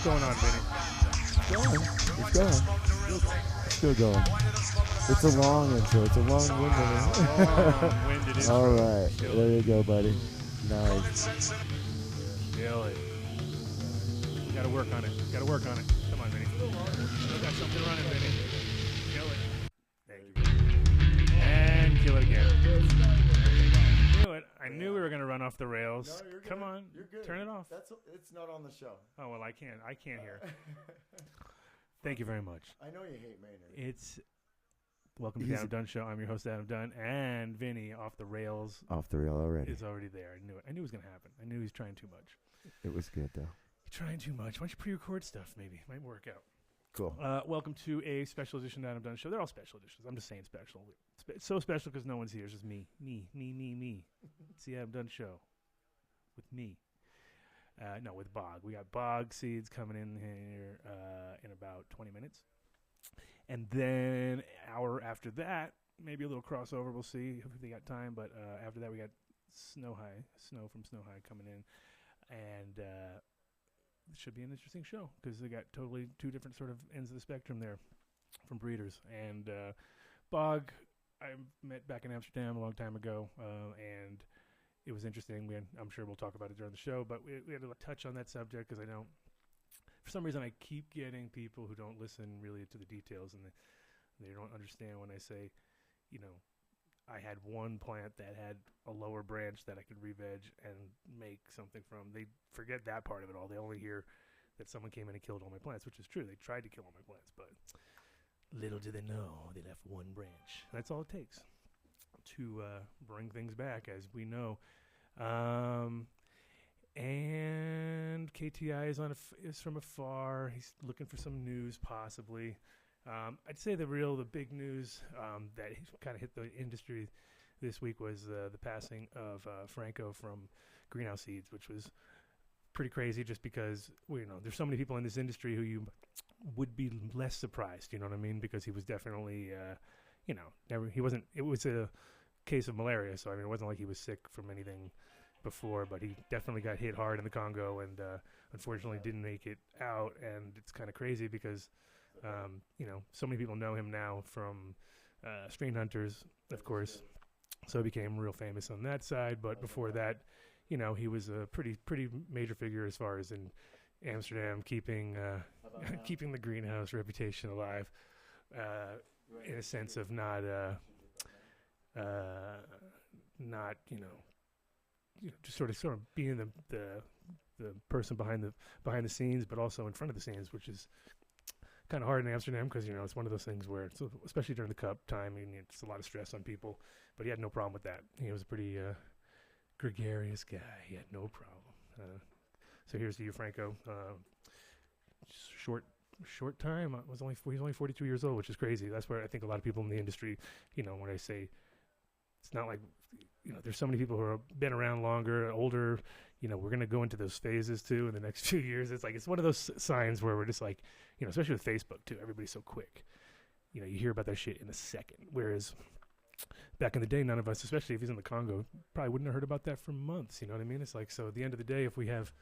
What's going on, Vinny? It's going. It's still going. It's a long intro. It's a long-winded Intro. All right. There you go, buddy. Nice. Kill it. Gotta work on it. Come on, Vinny. Still got something running, Vinny. Kill it. Thank you. And kill it again. I knew we were gonna run off the rails. No, you're Come good. on. You're good. Turn it off. It's not on the show. Oh, well, I can't hear. Thank you very much. I know you hate Maynard. Welcome to the Adam Dunn Show. I'm your host, Adam Dunn, and Vinny off the rails. Off the rail already. Is already there. I knew it. I knew it was going to happen. I knew he was trying too much. It was good, though. You're trying too much. Why don't you pre-record stuff, maybe? Might work out. Cool. Welcome to a special edition of the Adam Dunn Show. They're all special editions. I'm just saying special. It's so special because no one's here. It's just me. It's the Adam Dunn Show with me. No, with BOG. We got BOG Seeds coming in here in about 20 minutes. And then an hour after that, maybe a little crossover. We'll see if they got time. But after that, we got Snow from Snow High coming in. And it should be an interesting show because they got totally two different sort of ends of the spectrum there from breeders. And BOG, I met back in Amsterdam a long time ago. And it was interesting. I'm sure we'll talk about it during the show. But we had to touch on that subject because I know for some reason I keep getting people who don't listen really to the details, and they don't understand when I say, I had one plant that had a lower branch that I could re-veg and make something from. They forget that part of it all. They only hear that someone came in and killed all my plants, which is true. They tried to kill all my plants, but little do they know they left one branch. That's all it takes to bring things back, as we know. And KTI is from afar. He's looking for some news, possibly. I'd say the big news that kind of hit the industry this week was the passing of Franco from Greenhouse Seeds, which was pretty crazy. Just because there's so many people in this industry who you would be less surprised. You know what I mean? Because he was definitely, he wasn't. It was a case of malaria, so it wasn't like he was sick from anything before, but he definitely got hit hard in the Congo and unfortunately didn't make it out. And it's kind of crazy because so many people know him now from Strain Hunters, of course, so he became real famous on that side. But before that, he was a pretty major figure as far as in Amsterdam, keeping the greenhouse reputation alive, in a sense of not just sort of being the person behind the scenes, but also in front of the scenes, which is kind of hard in Amsterdam because it's one of those things where, especially during the cup time, it's a lot of stress on people. But he had no problem with that. He was a pretty gregarious guy. He had no problem. So here's to you, Franco. Short time. He's only 42 years old, which is crazy. That's where I think a lot of people in the industry, when I say it's not like, there's so many people who have been around longer, older. We're going to go into those phases too in the next few years. It's one of those signs where we're just like, especially with Facebook too, everybody's so quick. You hear about that shit in a second. Whereas back in the day, none of us, especially if he's in the Congo, probably wouldn't have heard about that for months. You know what I mean? It's like, so at the end of the day, if we have,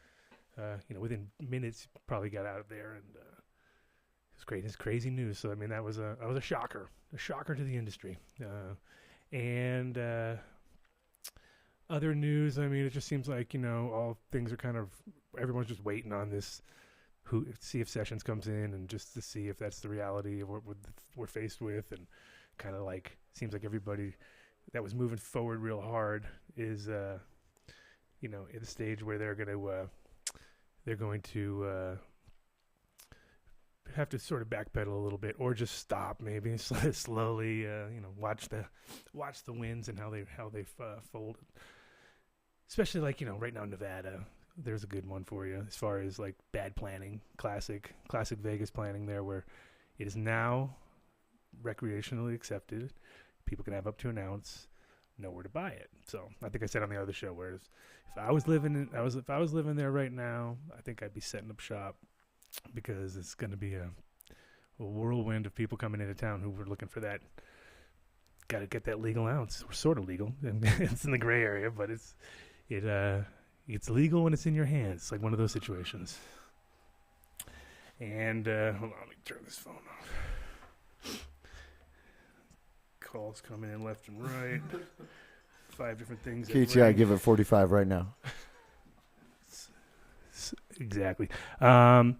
within minutes, probably got out of there, and it's great. It's crazy news. So that was a shocker to the industry. And other news, it just seems like, all things are kind of, everyone's just waiting on this, see if Sessions comes in and just to see if that's the reality of what we're faced with. And kind of like, seems like everybody that was moving forward real hard is, at the stage where they're going to have to sort of backpedal a little bit, or just stop maybe slowly. Watch the winds and how they fold. Especially like right now, Nevada. There's a good one for you as far as like bad planning, classic Vegas planning there, where it is now recreationally accepted. People can have up to an ounce, nowhere to buy it. So I think I said on the other show, whereas if I was living there right now, I think I'd be setting up shop, because it's going to be a whirlwind of people coming into town who were looking for that. Got to get that legal ounce. We're sort of legal, and it's in the gray area, but it's legal when it's in your hands. It's like one of those situations. And hold on, let me turn this phone off. Calls coming in left and right. 5 different things. KTI, give it 45 right now. Exactly. And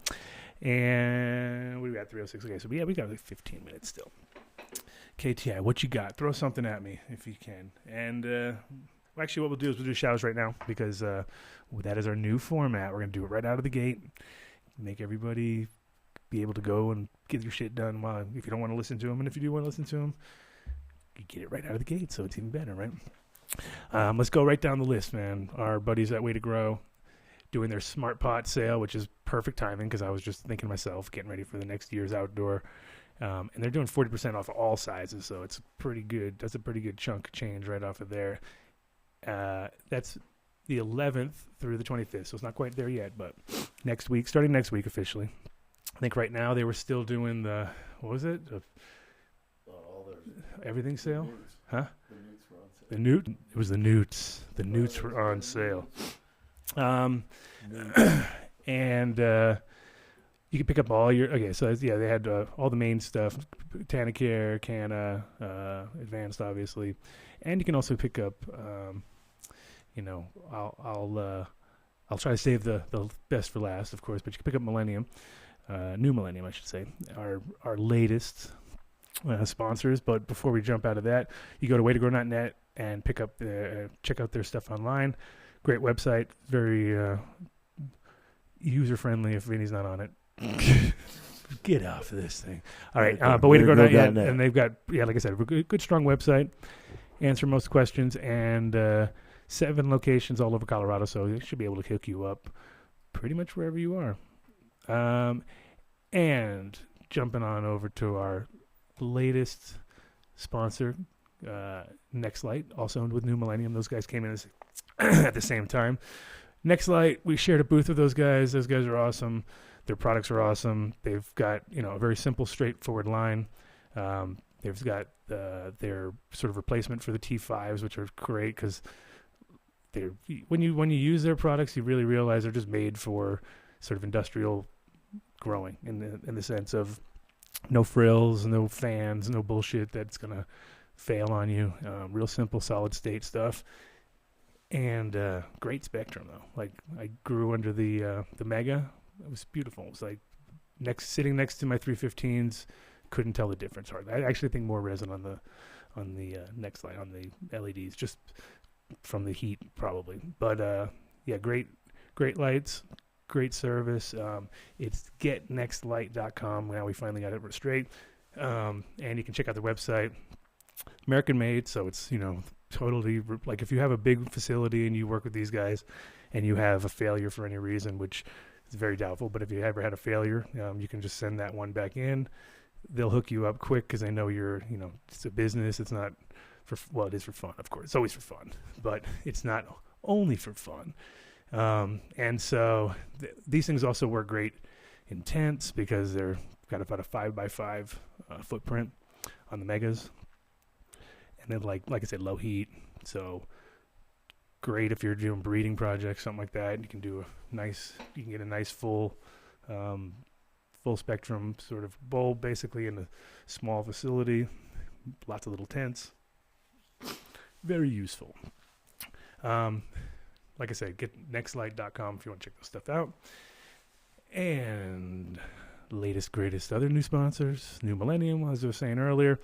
what do we got? 306. Okay, so we got like 15 minutes still. KTI, what you got? Throw something at me if you can. And actually, what we'll do is we'll do shout-outs right now because that is our new format. We're going to do it right out of the gate. Make everybody be able to go and get your shit done if you don't want to listen to them. And if you do want to listen to them, you get it right out of the gate, so it's even better, right? Let's go right down the list, man. Our buddies at Way to Grow doing their Smart Pot sale, which is perfect timing because I was just thinking to myself, getting ready for the next year's outdoor. And they're doing 40% off all sizes, so it's pretty good. That's a pretty good chunk of change right off of there. That's the 11th through the 25th, so it's not quite there yet, but starting next week officially. I think right now they were still doing the, what was it? Everything sale? Huh? The newt. It was the newts. The newts were on sale. And you can pick up all your, okay, so yeah, they had all the main stuff, Botanicare, Canna, Advanced, obviously. And you can also pick up, I'll try to save the best for last, of course, but you can pick up Millennium, New Millennium, I should say, our latest sponsors. But before we jump out of that, you go to waytogrow.net and check out their stuff online. Great website, very user-friendly if Vinny's not on it. Get off of this thing. All right, but waytogrow.net, and they've got, like I said, a good strong website, answer most questions, and 7 locations all over Colorado, so they should be able to hook you up pretty much wherever you are. And jumping on over to our latest sponsor, Nextlight, also with New Millennium. Those guys came in at the same time. Nextlight, we shared a booth with those guys. Those guys are awesome. Their products are awesome. They've got, a very simple, straightforward line. They've got their sort of replacement for the T5s, which are great because when you use their products, you really realize they're just made for sort of industrial growing in the sense of no frills, no fans, no bullshit that's gonna fail on you. Real simple, solid state stuff, and great spectrum though. Like I grew under the Mega. It was beautiful. It was like sitting next to my 315s, couldn't tell the difference hardly. I actually think more resin on the Nextlight, on the LEDs, just from the heat probably. But great lights, great service. It's getnextlight.com. Now we finally got it straight. And you can check out their website. American made, so it's totally like if you have a big facility and you work with these guys and you have a failure for any reason, which is very doubtful, but if you ever had a failure, you can just send that one back in. They'll hook you up quick because they know you're, it's a business. It's not it is for fun, of course. It's always for fun, but it's not only for fun. And so these things also work great in tents because they're got about a 5x5 footprint on the Megas. And then like I said, low heat. So great if you're doing breeding projects, something like that. You can get a nice full spectrum sort of bulb basically in a small facility. Lots of little tents. Very useful. Like I said, get nextlight.com if you want to check those stuff out. And latest, greatest other new sponsors, New Millennium, as I was saying earlier.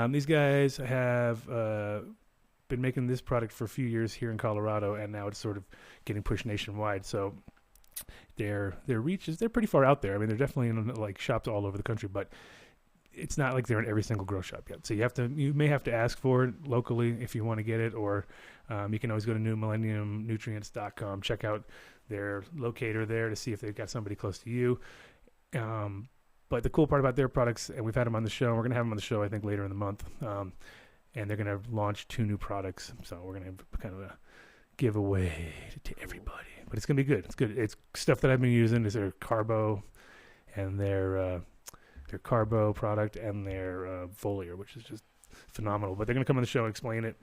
These guys have been making this product for a few years here in Colorado, and now it's sort of getting pushed nationwide. So their reach they're pretty far out there. I mean, they're definitely in like shops all over the country, but it's not like they're in every single grow shop yet. So you may have to ask for it locally if you want to get it, or you can always go to newmillenniumnutrients.com, check out their locator there to see if they've got somebody close to you. But the cool part about their products, and we've had them on the show, we're going to have them on the show, I think, later in the month. And they're going to launch 2 new products. So we're going to have kind of a giveaway to everybody. But it's going to be good. It's good. It's stuff that I've been using. Is their Carbo and their Carbo product and their foliar, which is just phenomenal. But they're going to come on the show and explain it,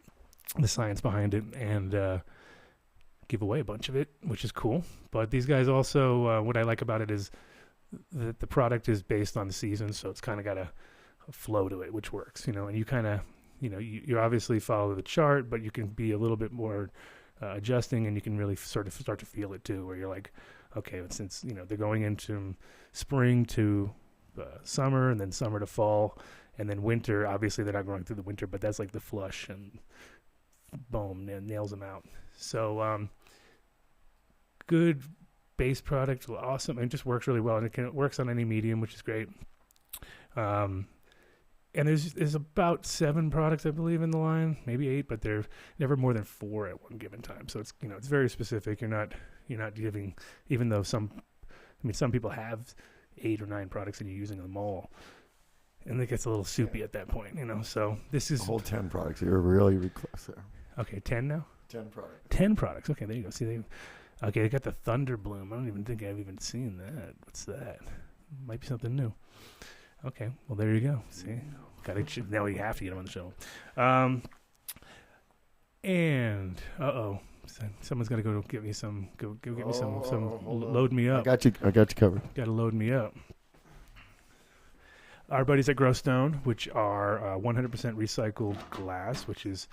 the science behind it, and give away a bunch of it, which is cool. But these guys also, what I like about it is the product is based on the season, so it's kind of got a flow to it, which works, and you kind of, you obviously follow the chart, but you can be a little bit more adjusting, and you can really sort of start to feel it too, where you're like, okay, since, they're going into spring to summer, and then summer to fall, and then winter, obviously they're not going through the winter, but that's like the flush, and boom, nails them out. So good base product, awesome, and it just works really well, and it works on any medium, which is great. And there's about 7 products, I believe, in the line, maybe 8, but they're never more than 4 at one given time. So it's it's very specific. You're not giving, even though some people have 8 or 9 products and you're using them all, and it gets a little soupy at that point, So this is a whole 10 products. You're really close there. Okay, 10 now. 10 products. 10 products. Okay, there you go. See, they got the Thunder Bloom. I don't even think I've even seen that. What's that? Might be something new. Okay, well there you go. See, now we have to get him on the show. And someone's got to go get me some. Go get me some. Load me up. I got you covered. Got to load me up. Our buddies at Grow Stone, which are 100% recycled glass, which is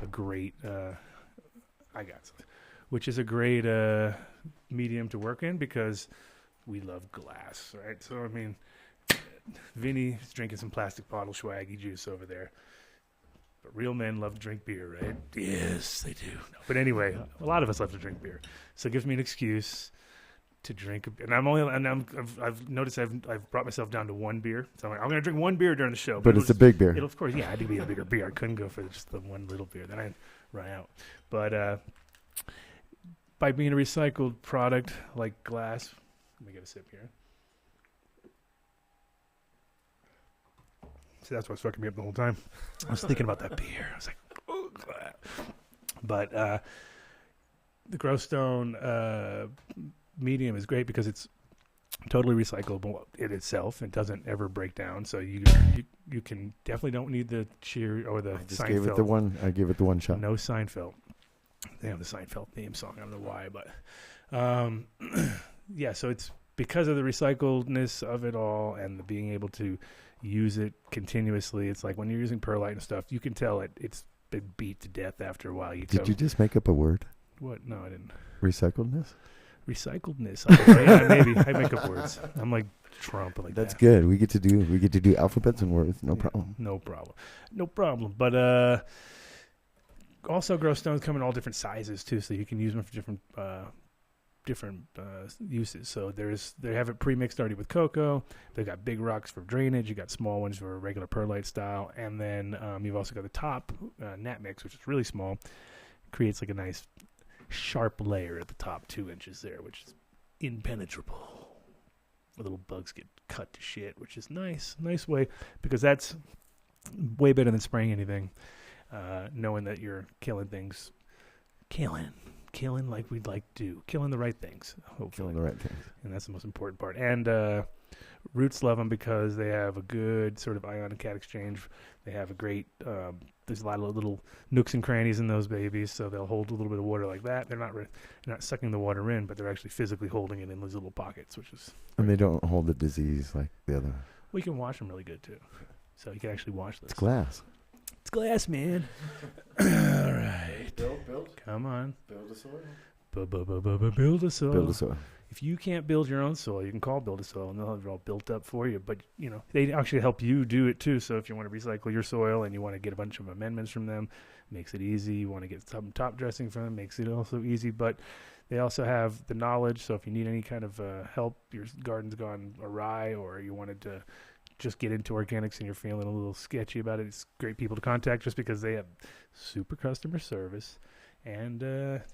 a great. Which is a great medium to work in because we love glass, right? So Vinnie is drinking some plastic bottle swaggy juice over there. But real men love to drink beer, right? Yes, they do. No, but anyway, a lot of us love to drink beer. So it gives me an excuse to drink. I've noticed I've brought myself down to 1 beer. So I'm going to drink 1 beer during the show. But it's a big beer. Of course, yeah, I had to be a bigger beer. I couldn't go for just the 1 little beer. Then I'd run out. But by being a recycled product like glass, let me get a sip here. See, that's what's fucking me up the whole time. I was thinking about that beer. I was like, oh, but the Grow Stone medium is great because it's totally recyclable in itself. It doesn't ever break down. So you can definitely don't need the cheer or the Seinfeld. I gave it the one shot. No Seinfeld. They have the Seinfeld theme song. I don't know why, but yeah. So it's because of the recycledness of it all and the being able to use it continuously. It's like when you're using perlite and stuff, you can tell it's been beat to death after a while. Did you just make up a word? What? No, I didn't. Recycledness? Recycledness. Yeah, maybe. I make up words. I'm like Trump. That's good. We get to do alphabets and words. No problem. No problem. But also, Grow Stones come in all different sizes too, so you can use them for different uses. So they have it pre-mixed already with cocoa. They've got big rocks for drainage. You got small ones for regular perlite style, and then you've also got the top nat mix, which is really small. Creates like a nice sharp layer at the top, 2 inches there, which is impenetrable. The little bugs get cut to shit, which is nice way, because that's way better than spraying anything. Knowing that you're killing things, killing like we'd like to do, killing the right things, hopefully. Killing the right things. And that's the most important part. And roots love them because they have a good sort of ion and cat exchange. They have a great, there's a lot of little nooks and crannies in those babies, so they'll hold a little bit of water like that. They're not sucking the water in, but they're actually physically holding it in those little pockets, which is... And they don't hold the disease like the other. We can wash them really good, too. So you can actually wash this. It's glass. It's glass, man. All right. Build. Come on. Build a soil. Build a soil. Build a soil. If you can't build your own soil, you can call Build a Soil, and they'll have it all built up for you. But, they actually help you do it, too. So if you want to recycle your soil and you want to get a bunch of amendments from them, makes it easy. You want to get some top dressing from them, makes it also easy. But they also have the knowledge. So if you need any kind of help, your garden's gone awry, or you wanted to just get into organics and you're feeling a little sketchy about it, it's great people to contact just because they have super customer service. And, they're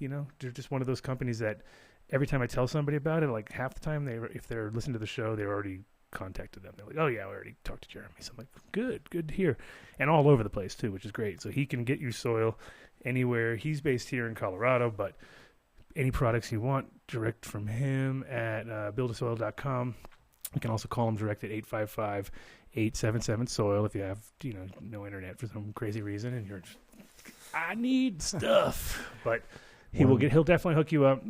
just one of those companies that every time I tell somebody about it, like half the time if they're listening to the show, they already contacted them. They're like, oh yeah, I already talked to Jeremy. So I'm like, good to hear. And all over the place too, which is great. So he can get you soil anywhere. He's based here in Colorado, but any products you want direct from him at buildasoil.com. You can also call him direct at 855-877-SOIL if you have, no internet for some crazy reason and you're just, I need stuff. But he'll definitely hook you up.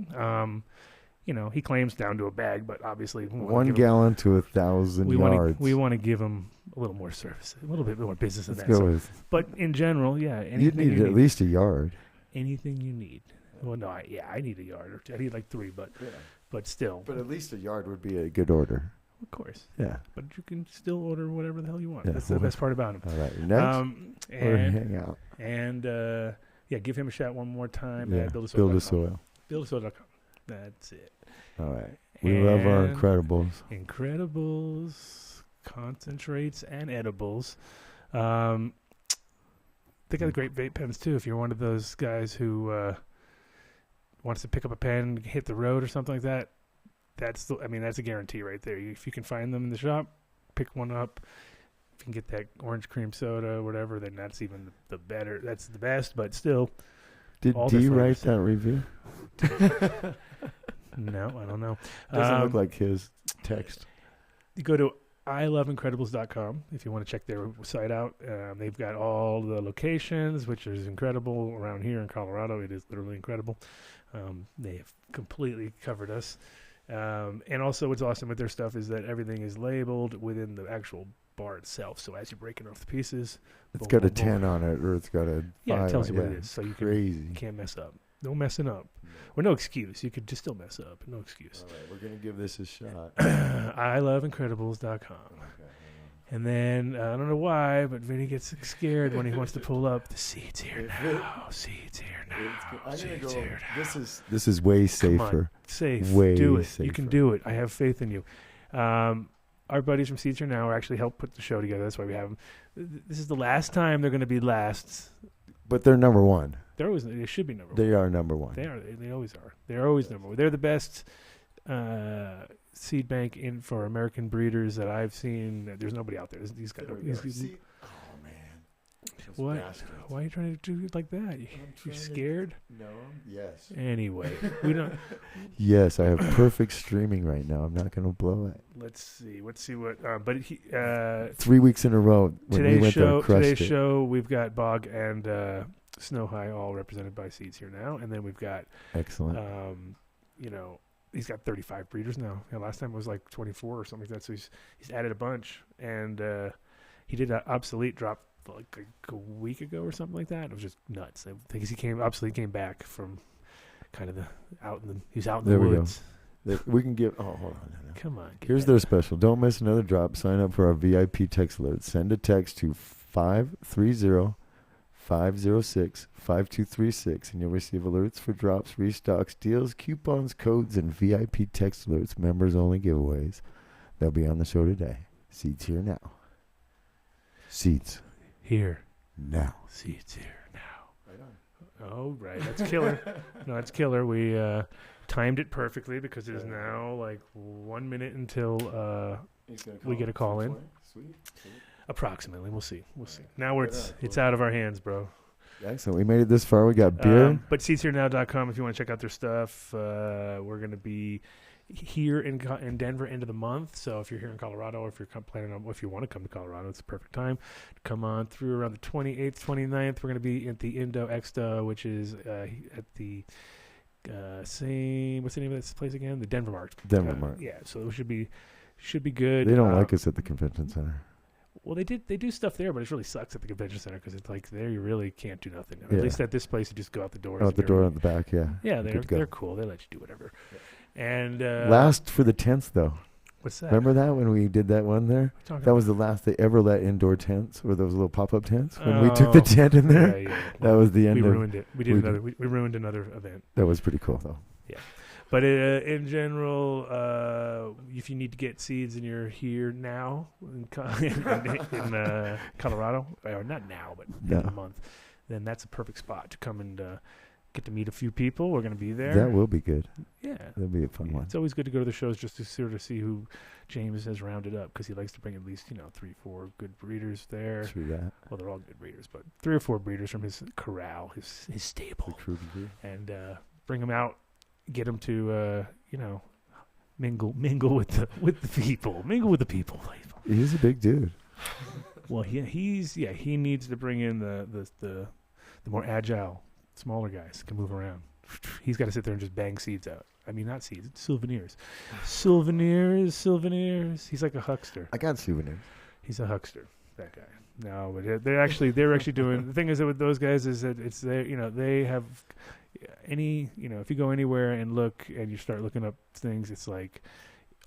he claims down to a bag, but obviously 1 gallon to 1,000 yards. We want to give him a little more service, a little bit more business than Let's that. go with. But in general, yeah, You'd need at least a yard. Anything you need. Well, no, I need a yard or two. I need like 3, but still. But at least a yard would be a good order. Of course. Yeah. But you can still order whatever the hell you want. Yeah, That's the best part about him. All right. Next, or hang out. And give him a shout one more time Yeah. at Build a soil. BuildASoil.com. That's it. All right. We love our Incredibles. Incredibles, concentrates, and edibles. They got great vape pens too. If you're one of those guys who wants to pick up a pen, hit the road or something like that, that's a guarantee right there. If you can find them in the shop, pick one up. If you can get that orange cream soda or whatever, then that's even the better. That's the best, but still. Did D write that review? No, I don't know. Doesn't look like his text. You go to iloveincredibles.com if you want to check their site out. They've got all the locations, which is incredible. Around here in Colorado, it is literally incredible. They have completely covered us. And also what's awesome with their stuff is that everything is labeled within the actual bar itself. So as you're breaking off the pieces, it's got a 10 on it, or it's got a 5. It tells you what it is. So you crazy. Can't mess up. No messing up. Or no excuse. You could just still mess up. No excuse. All right, we're going to give this a shot. iloveincredibles.com. Okay. And then, I don't know why, but Vinny gets scared when he wants to pull up. The seeds here now. Seeds here now. Seeds here now. This is way safer. Safe. Way do it. safer. You can do it. I have faith in you. Our buddies from Seeds Here Now actually helped put the show together. That's why we have them. This is the last time they're going to be last. But they're number one. They should be number one. They are number one. They are. They always are. They're always number one. They're the best seed bank for American breeders that I've seen. There's nobody out there. These guys. Oh man. What? Why are you trying to do it like that? You scared? No. Yes. Anyway, we don't. Yes, I have perfect streaming right now. I'm not going to blow it. Let's see what. But 3 weeks in a row. When today's we show, we've got BOG and Snow High all represented by Seeds Here Now, and then we've got excellent. He's got 35 breeders now. Last time it was like 24 or something like that. So he's added a bunch, and he did an obsolete drop like a week ago or something like that. It was just nuts. I think obsolete came back from kind of he's out in the woods. We can give. Oh, hold on. No. Come on. Here's their special. Don't miss another drop. Sign up for our VIP text alert. Send a text to 530-506-5236, and you'll receive alerts for drops, restocks, deals, coupons, codes, and VIP text alerts. Members only giveaways. They'll be on the show today. Seeds here now. Seeds here now. Seeds here now. Right on. Oh, right. That's killer. No, that's killer. We timed it perfectly because it is now like 1 minute until we get a call in. Sweet. Approximately. We'll see. Now it's out of our hands, bro. Excellent. We made it this far. We got beer. But seedsherenow.com if you want to check out their stuff. We're going to be here in Denver end of the month. So if you're here in Colorado, or if you're planning on, if you want to come to Colorado, it's the perfect time to come on through around the 28th, 29th. We're going to be at the Indo Exta, which is at the what's the name of this place again? The Denver Mart. Mart. Yeah. So it should be good. They don't like us at the convention center. Well, they do stuff there, but it really sucks at the convention center because it's like there you really can't do nothing. Yeah. At least at this place, you just go out the door. Out the door at the back, yeah. Yeah, they're cool. They let you do whatever. Yeah. And last for the tents, though. What's that? Remember that when we did that one there? That was the last they ever let indoor tents, or those little pop-up tents. When we took the tent in there, yeah. That was the end. We ruined it. We ruined another event. That was pretty cool, though. Yeah. But in general, if you need to get seeds and you're here now in Colorado, or not now, but in a month, then that's a perfect spot to come and get to meet a few people. We're going to be there. That will be good. Yeah. That'll be a fun one. It's always good to go to the shows just to sort of see who James has rounded up, because he likes to bring at least 3-4 good breeders there. True that. Well, they're all good breeders, but 3 or 4 breeders from his corral, his stable, and bring them out. Get him to mingle with the people. Mingle with the people. He's a big dude. Well, he needs to bring in the more agile, smaller guys can move around. He's got to sit there and just bang seeds out. I mean, not seeds. Souvenirs. Souvenirs. He's like a huckster. I got souvenirs. He's a huckster. That guy. No, but they're actually doing. The thing is that with those guys is that it's they have any if you go anywhere and look and you start looking up things, it's like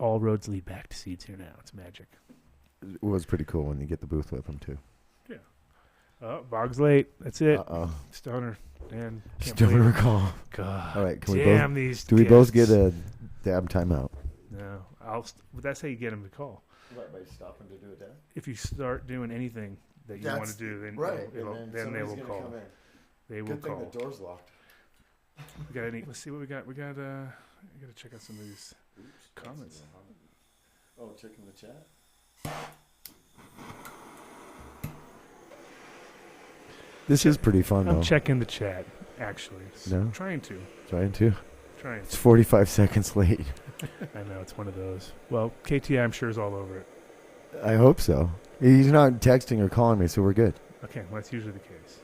all roads lead back to Seeds Here Now. It's magic. It was pretty cool when you get the booth with them too. Yeah. Oh, Bog's late. That's it. Stoner. And Stoner call. God. All right. Can damn we both, these. Do we both get a dab timeout? No. That's how you get them to call. Right, by stopping to do a dab? If you start doing anything that you want to do, then then they will call. They will call. Good thing the door's locked. We got let's see what we got. We got to check out some of these comments. Oh, checking the chat. This is pretty fun, though. I'm checking the chat, actually. No? Trying to. It's 45 seconds late. I know, it's one of those. Well, KTI, I'm sure, is all over it. I hope so. He's not texting or calling me, so we're good. Okay, well, that's usually the case.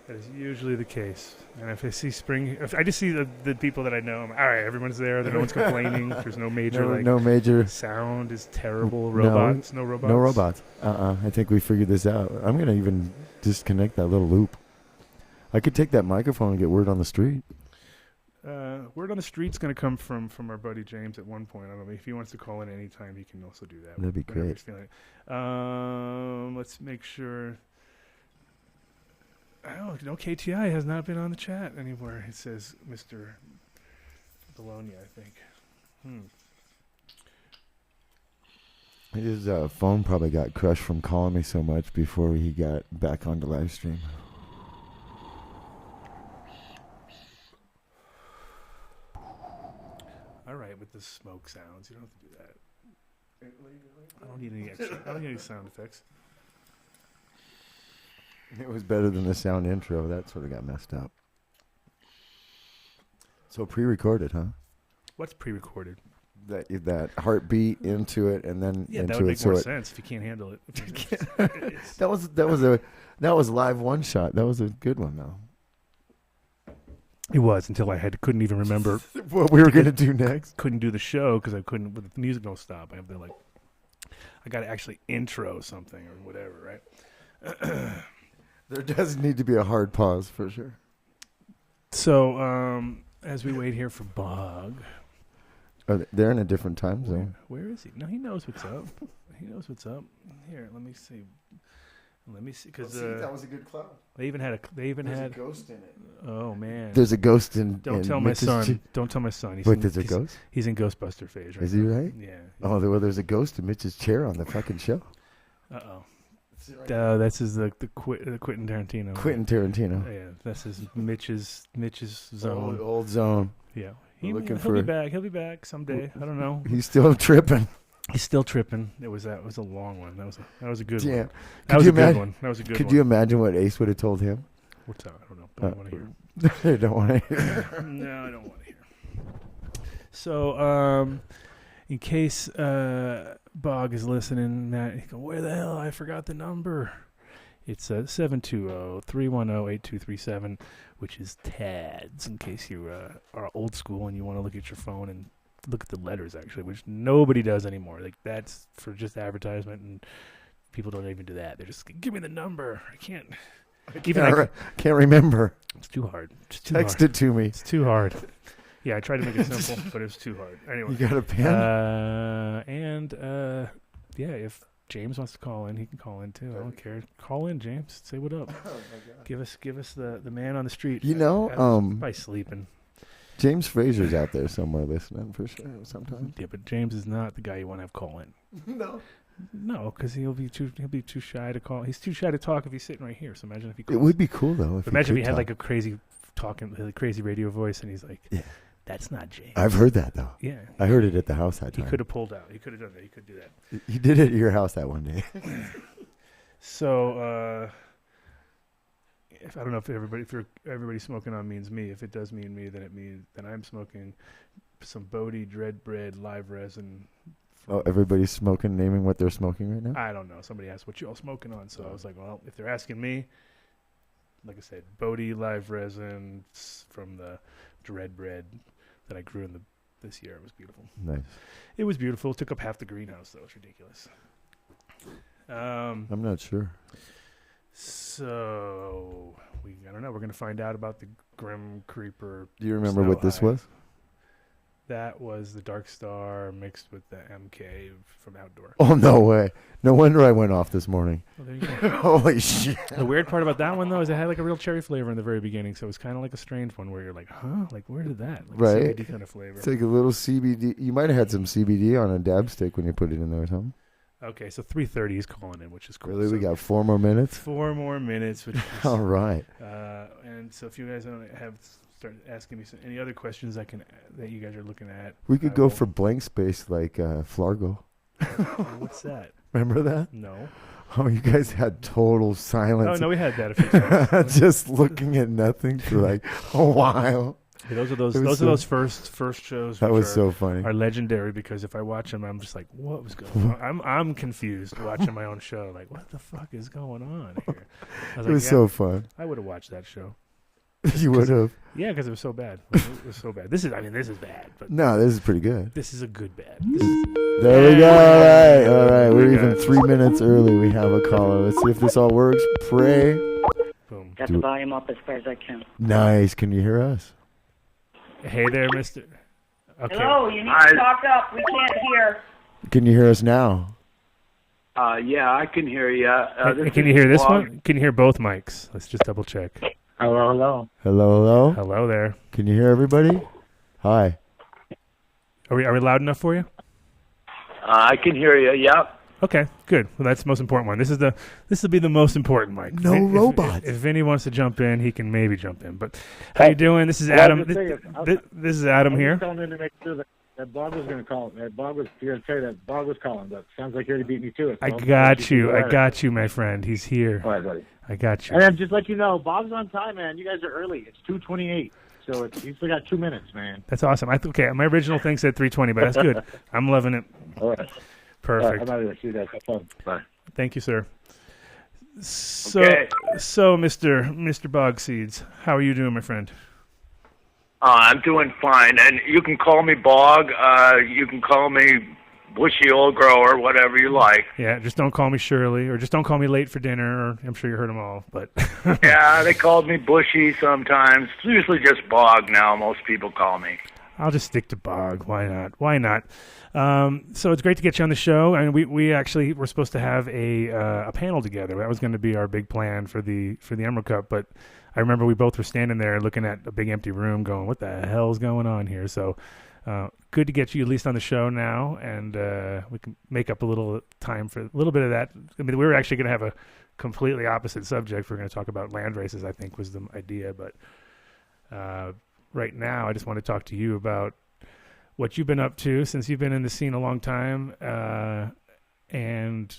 That is usually the case. And if I see if I just see the people that I know, I'm, all right, everyone's there. No one's complaining. There's no major, no major. Sound is terrible. Robots. No robots. No robots. I think we figured this out. I'm going to even disconnect that little loop. I could take that microphone and get word on the street. Word on the street's going to come from our buddy James at one point. I don't know if he wants to call in any time. He can also do that. That'd be great. Let's make sure. Oh, no, KTI has not been on the chat anywhere. It says Mr. Bologna, I think. His phone probably got crushed from calling me so much before he got back on the live stream. All right, with the smoke sounds, you don't have to do that. I don't need any extra. I don't need any sound effects. It was better than the sound intro. That sort of got messed up. So pre-recorded, huh? What's pre-recorded? That heartbeat into it, and then into that would make it, more sense if you can't handle it. that was live one shot. That was a good one, though. It was until I couldn't even remember what we were going to do next. Couldn't do the show because I couldn't. But the music don't stop. I have to I got to actually intro something or whatever, right? There does need to be a hard pause for sure. So as we wait here for Bog, they're in a different time zone. Where is he? No, he knows what's up. He knows what's up. Here, let me see. Because that was a good cloud. They even had a ghost in it. Oh man, there's a ghost in. Don't tell my son. Don't tell my son. There's a ghost. He's in Ghostbuster phase. Right is he right? Yeah. Oh, there's a ghost in Mitch's chair on the fucking show. That's the Quentin Tarantino. Quentin Tarantino. Yeah, this is Mitch's zone. Old zone. Yeah, he'll be back. He'll be back someday. I don't know. He's still tripping. He's still tripping. That was a long one. That was a good one. Yeah. That was a good one. Could you imagine what Ace would have told him? What's up? I don't know. Don't want to hear. I don't want to hear. No, I don't want to hear. So, in case Bog is listening, Matt, he go, where the hell? I forgot the number. It's 720-310-8237, which is TADS, in case you are old school and you want to look at your phone and look at the letters, actually, which nobody does anymore. Like, that's for just advertisement, and people don't even do that. They're just, give me the number. I can't remember. It's too hard. Text it to me. It's too hard. Yeah, I tried to make it simple, but it was too hard. Anyway. You got a pen? If James wants to call in, he can call in too. I don't care. Call in, James. Say what up. Oh my God. Give us the man on the street. By sleeping. James Frazier's out there somewhere listening for sure sometimes. Yeah, but James is not the guy you want to have call in. No, because he'll be too shy to call. He's too shy to talk if he's sitting right here. So imagine if he calls. It would be cool though. Imagine if he had like a crazy radio voice, and he's like, yeah. That's not James. I've heard that though. Yeah, I heard it at the house that time. He could have pulled out. He could have done that. He could do that. He did it at your house that one day. So, I don't know if everybody smoking on means me. If it does mean me, then I'm smoking some Bodhi Dread Bread live resin. Everybody's smoking, naming what they're smoking right now? I don't know. Somebody asked what you all smoking on, so I was like, well, if they're asking me, like I said, Bodhi live resin from the Dread Bread that I grew in this year. It was beautiful. Nice. It was beautiful. It took up half the greenhouse, though. It's ridiculous. I'm not sure. So I don't know. We're gonna find out about the Grim Creeper. Do you remember what this was? That was the Dark Star mixed with the MK from Outdoor. Oh, no way. No wonder I went off this morning. Oh, there you go. Holy shit. The weird part about that one, though, is it had like a real cherry flavor in the very beginning, so it was kind of like a strange one where you're like, huh? Like, where did that? Like right. CBD kind of flavor. It's like a little CBD. You might have had some CBD on a dab stick when you put it in there or something. Okay, so 3:30 is calling in, which is cool. Really? So We got 4 more minutes? 4 more minutes. Which is, all right. And so if you guys have start asking me any other questions that you guys are looking at. We could go for blank space like Flargo. What's that? Remember that? No. Oh, you guys had total silence. Oh, no, we had that a few times. Just looking at nothing for like a while. Yeah, those are those first shows. That was so funny. Are legendary because if I watch them, I'm just like, what was going on? I'm confused watching my own show. Like, what the fuck is going on here? It was so fun. I would have watched that show. You would have. Yeah, because it was so bad. It was so bad. This is bad. But no, this is pretty good. This is a good bad. There we go. All right. We're even 3 minutes early. We have a caller. Let's see if this all works. Pray. Boom. Got the volume up as far as I can. Nice. Can you hear us? Hey there, Mister. Okay. Hello. You need to talk up. We can't hear. Can you hear us now? Yeah, I can hear you. Can you hear this one? Can you hear both mics? Let's just double check. Hello, hello. Hello, hello. Hello there. Can you hear everybody? Hi. Are we loud enough for you? I can hear you. Yep. Okay, good. Well, that's the most important one. This will be the most important mic. No robots. If Vinny wants to jump in, he can maybe jump in. But how you doing? This is Adam. This is Adam here. I was calling in to make sure that Bob was going to call. That Bob was here to tell you that Bob was calling. But sounds like you already beat me to it. So I got you, my friend. He's here. All right, buddy. I got you. And then just let you know, Bob's on time, man. You guys are early. It's 2:28, so you still got 2 minutes, man. That's awesome. Okay, my original thing said 3:20, but that's good. I'm loving it. All right. Perfect. I'm out of here. See you guys. Have fun. Bye. Thank you, sir. So, Okay. so Mr. BOG Seeds, how are you doing, my friend? I'm doing fine, and you can call me Bog. You can call me Bushy Old Grower, whatever you like. Yeah, just don't call me Shirley, or just don't call me late for dinner. Or I'm sure you heard them all, but Yeah, they called me Bushy sometimes. It's usually just Bog now. Most people call me. I'll just stick to BOG. Why not? Why not? So it's great to get you on the show. And we actually were supposed to have a panel together. That was going to be our big plan for the Emerald Cup. But I remember we both were standing there looking at a big empty room, going, "What the hell's going on here?" So good to get you at least on the show now, and we can make up a little time for a little bit of that. I mean, we were actually going to have a completely opposite subject. We're going to talk about land races, I think, was the idea. But right now, I just want to talk to you about what you've been up to since you've been in the scene a long time, and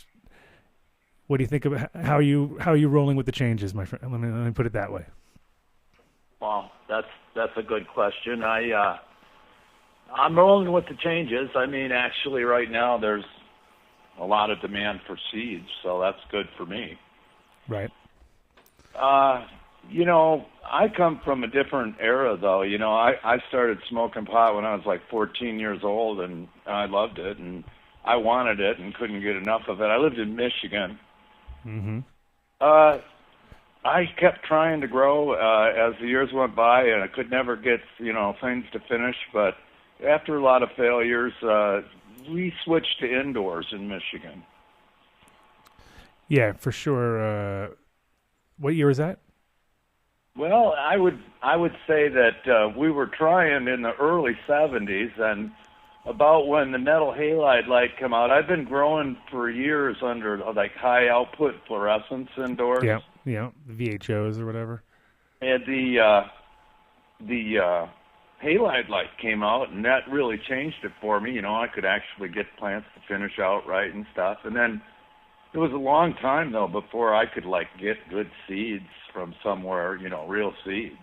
what do you think about how you rolling with the changes, my friend? Let me put it that way. Well, that's a good question. I'm rolling with the changes. I mean, actually, right now there's a lot of demand for seeds, so that's good for me. Right. I come from a different era, though. I started smoking pot when I was like 14 years old, and I loved it, and I wanted it and couldn't get enough of it. I lived in Michigan. Mm-hmm. I kept trying to grow as the years went by, and I could never get, things to finish. But after a lot of failures, we switched to indoors in Michigan. Yeah, for sure. What year was that? Well, I would say that we were trying in the early 70s, and about when the metal halide light came out, I've been growing for years under like high output fluorescence indoors. Yeah, VHOs or whatever. And the halide light came out, and that really changed it for me. I could actually get plants to finish out right and stuff. And then it was a long time though before I could get good seeds from somewhere, real seeds.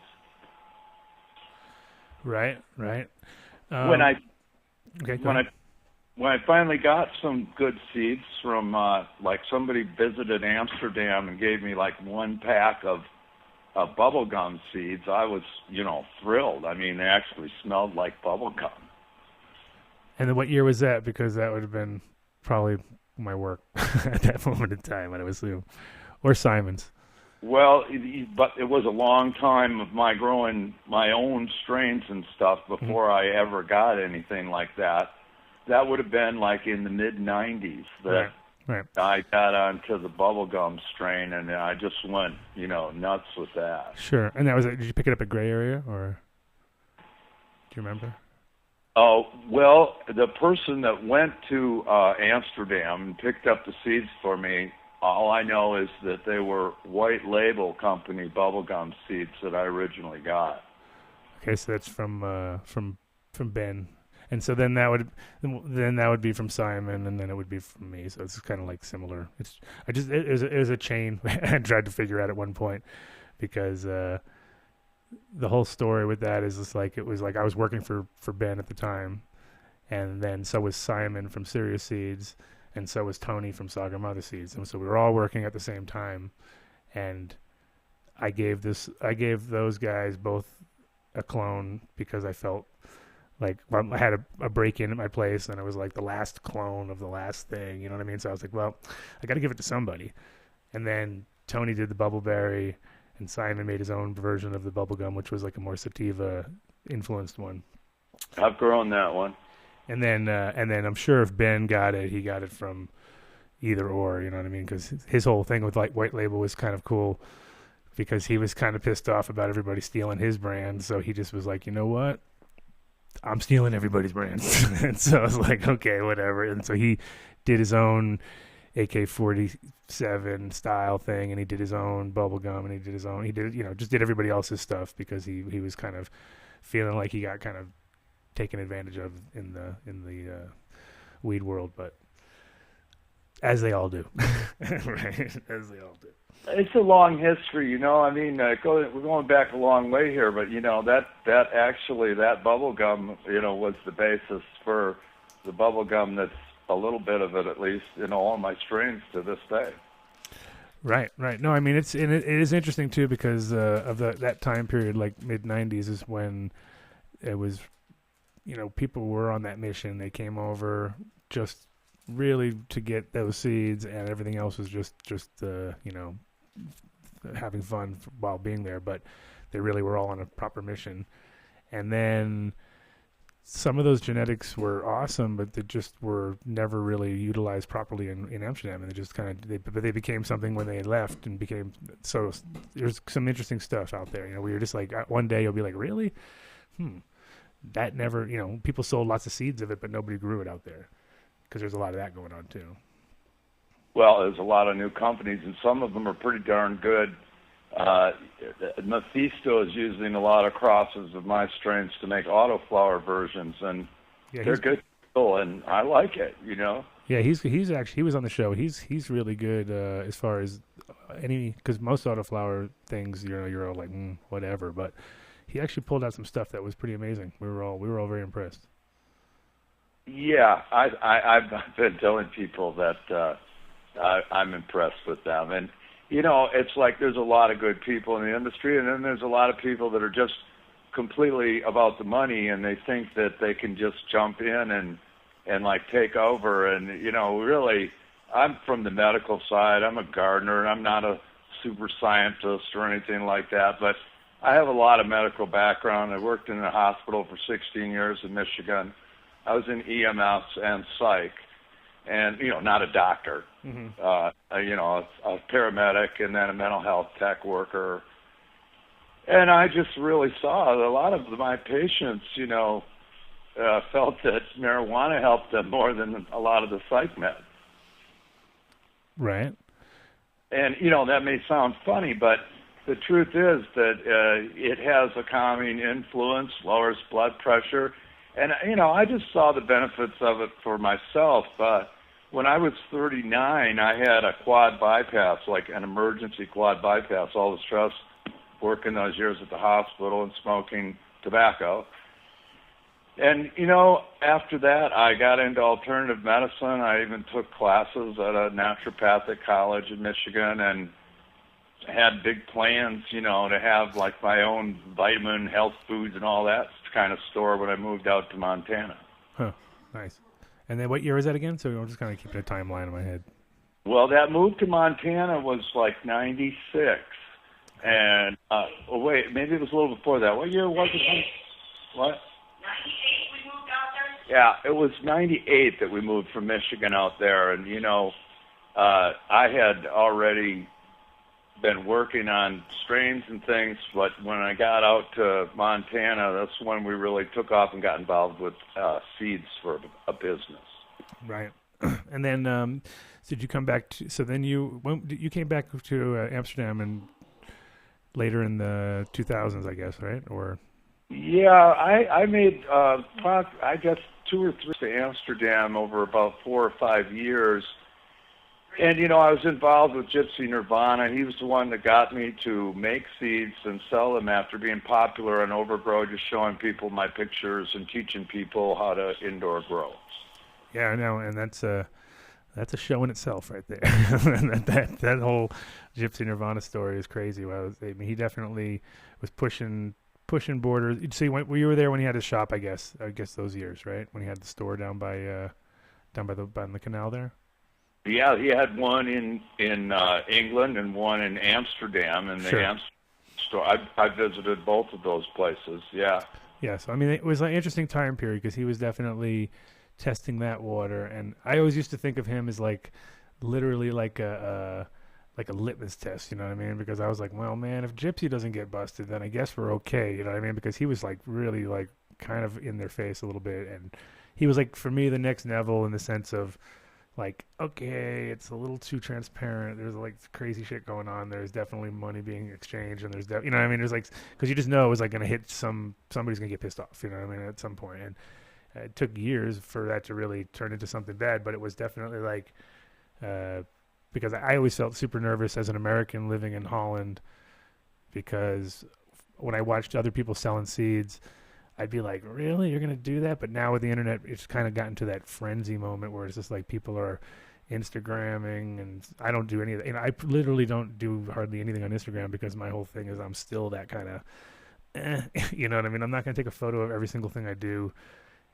Right. When I finally got some good seeds from somebody visited Amsterdam and gave me 1 pack of bubblegum seeds, I was, thrilled. I mean, they actually smelled like bubblegum. And then what year was that? Because that would have been probably my work at that moment in time, I would assume. Or Simon's. Well, but it was a long time of my growing my own strains and stuff before I ever got anything like that. That would have been like in the mid-'90s that Right. I got onto the bubblegum strain, and I just went, nuts with that. Sure. And that was it. Did you pick it up at Gray Area, or do you remember? Oh, well, the person that went to Amsterdam and picked up the seeds for me, all I know is that they were white label company bubblegum seeds that I originally got. Okay, so that's from Ben. And so then that would be from Simon, and then it would be from me. So it's kind of like similar. It was a chain I tried to figure out at one point, because the whole story with that is just like, it was like I was working for Ben at the time, and then so was Simon from Serious Seeds, and so was Tony from Saga Mother Seeds, and so we were all working at the same time, and I gave those guys both a clone because I felt like I had a break-in at my place, and it was like the last clone of the last thing, you know what I mean? So I was like, well, I got to give it to somebody. And then Tony did the Bubbleberry, and Simon made his own version of the Bubblegum, which was like a more sativa-influenced one. I've grown that one. And then I'm sure if Ben got it, he got it from either or, you know what I mean? Because his whole thing with like white label was kind of cool, because he was kind of pissed off about everybody stealing his brand. So he just was like, you know what? I'm stealing everybody's brands. And so I was like, okay, whatever. And so he did his own AK-47 style thing, and he did his own bubblegum, and just did everybody else's stuff, because he was kind of feeling like he got kind of taken advantage of in the weed world, but as they all do. Right? As they all do. It's a long history, I mean, we're going back a long way here, but that bubblegum, was the basis for the bubblegum that's a little bit of it, at least, in all my strains to this day. Right. No, I mean, it is interesting too, because of that time period, like mid-'90s, is when it was, people were on that mission. They came over just really to get those seeds, and everything else was just having fun while being there, but they really were all on a proper mission. And then some of those genetics were awesome, but they just were never really utilized properly in Amsterdam, and they just they became something when they left, and became, so there's some interesting stuff out there. We were just like, one day you'll be like, really? That never, people sold lots of seeds of it, but nobody grew it out there, because there's a lot of that going on too. Well, there's a lot of new companies, and some of them are pretty darn good. Mephisto is using a lot of crosses of my strains to make autoflower versions, and they're good people, and I like it, Yeah, he was on the show. He's really good as far as because most autoflower things, you're all like whatever, but he actually pulled out some stuff that was pretty amazing. We were all very impressed. Yeah, I've been telling people that I'm impressed with them. And, it's like there's a lot of good people in the industry, and then there's a lot of people that are just completely about the money, and they think that they can just jump in and like take over. And, really, I'm from the medical side. I'm a gardener. I'm not a super scientist or anything like that, but I have a lot of medical background. I worked in a hospital for 16 years in Michigan. I was in EMS and psych, and, not a doctor, a paramedic, and then a mental health tech worker. And I just really saw that a lot of my patients, felt that marijuana helped them more than a lot of the psych meds. Right. And, that may sound funny, but the truth is that it has a calming influence, lowers blood pressure. And, I just saw the benefits of it for myself. When I was 39, I had a quad bypass, like an emergency quad bypass, all the stress working those years at the hospital and smoking tobacco. And, after that, I got into alternative medicine. I even took classes at a naturopathic college in Michigan and had big plans, to have like my own vitamin, health foods, and all that kind of store when I moved out to Montana. Huh. Nice. And then what year was that again? So I'm just kind of keeping a timeline in my head. Well, that move to Montana was like 96. And, wait, maybe it was a little before that. What year was it? What? 98 we moved out there? Yeah, it was 98 that we moved from Michigan out there. And, I had already been working on strains and things, but when I got out to Montana, that's when we really took off and got involved with seeds for a business. Right. And then did you come back to, so then you came back to Amsterdam and later in the 2000s, I guess, right? Or yeah, I made I guess 2 or 3 to Amsterdam over about 4 or 5 years. And, I was involved with Gypsy Nirvana. He was the one that got me to make seeds and sell them after being popular on Overgrow, just showing people my pictures and teaching people how to indoor grow. Yeah, I know, and that's a show in itself right there. that whole Gypsy Nirvana story is crazy. He definitely was pushing borders. So you were there when he had his shop, I guess those years, right? When he had the store down by the canal there. Yeah, he had one in England and one in Amsterdam, and sure. The Amsterdam store. I visited both of those places. Yeah. Yeah. So it was an interesting time period because he was definitely testing that water, and I always used to think of him as like literally like a litmus test. You know what I mean? Because I was like, well, man, if Gypsy doesn't get busted, then I guess we're okay. You know what I mean? Because he was like really like kind of in their face a little bit, and he was like for me the next Neville in the sense of. Like, okay, it's a little too transparent. There's like crazy shit going on. There's definitely money being exchanged, and there's you know what I mean? There's like, because you just know it was like going to hit somebody's going to get pissed off, you know what I mean, at some point. And it took years for that to really turn into something bad, but it was definitely like, because I always felt super nervous as an American living in Holland, because when I watched other people selling seeds, I'd be like, really? You're going to do that? But now with the internet, it's kind of gotten to that frenzy moment where it's just like people are Instagramming, and I don't do any of that. I literally don't do hardly anything on Instagram because my whole thing is I'm still that kind of, you know what I mean? I'm not going to take a photo of every single thing I do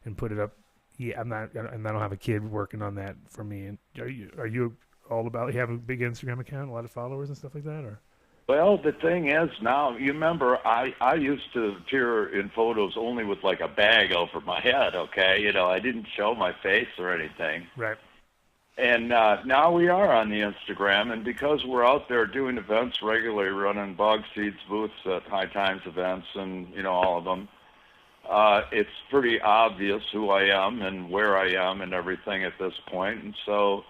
and put it up. Yeah, and I don't have a kid working on that for me. And are you all about, you have a big Instagram account, a lot of followers and stuff like that, or? Well, the thing is now, you remember, I used to appear in photos only with like a bag over my head, okay? I didn't show my face or anything. Right. And now we are on the Instagram, and because we're out there doing events regularly, running BOG Seeds booths at High Times events and, all of them, it's pretty obvious who I am and where I am and everything at this point. And so,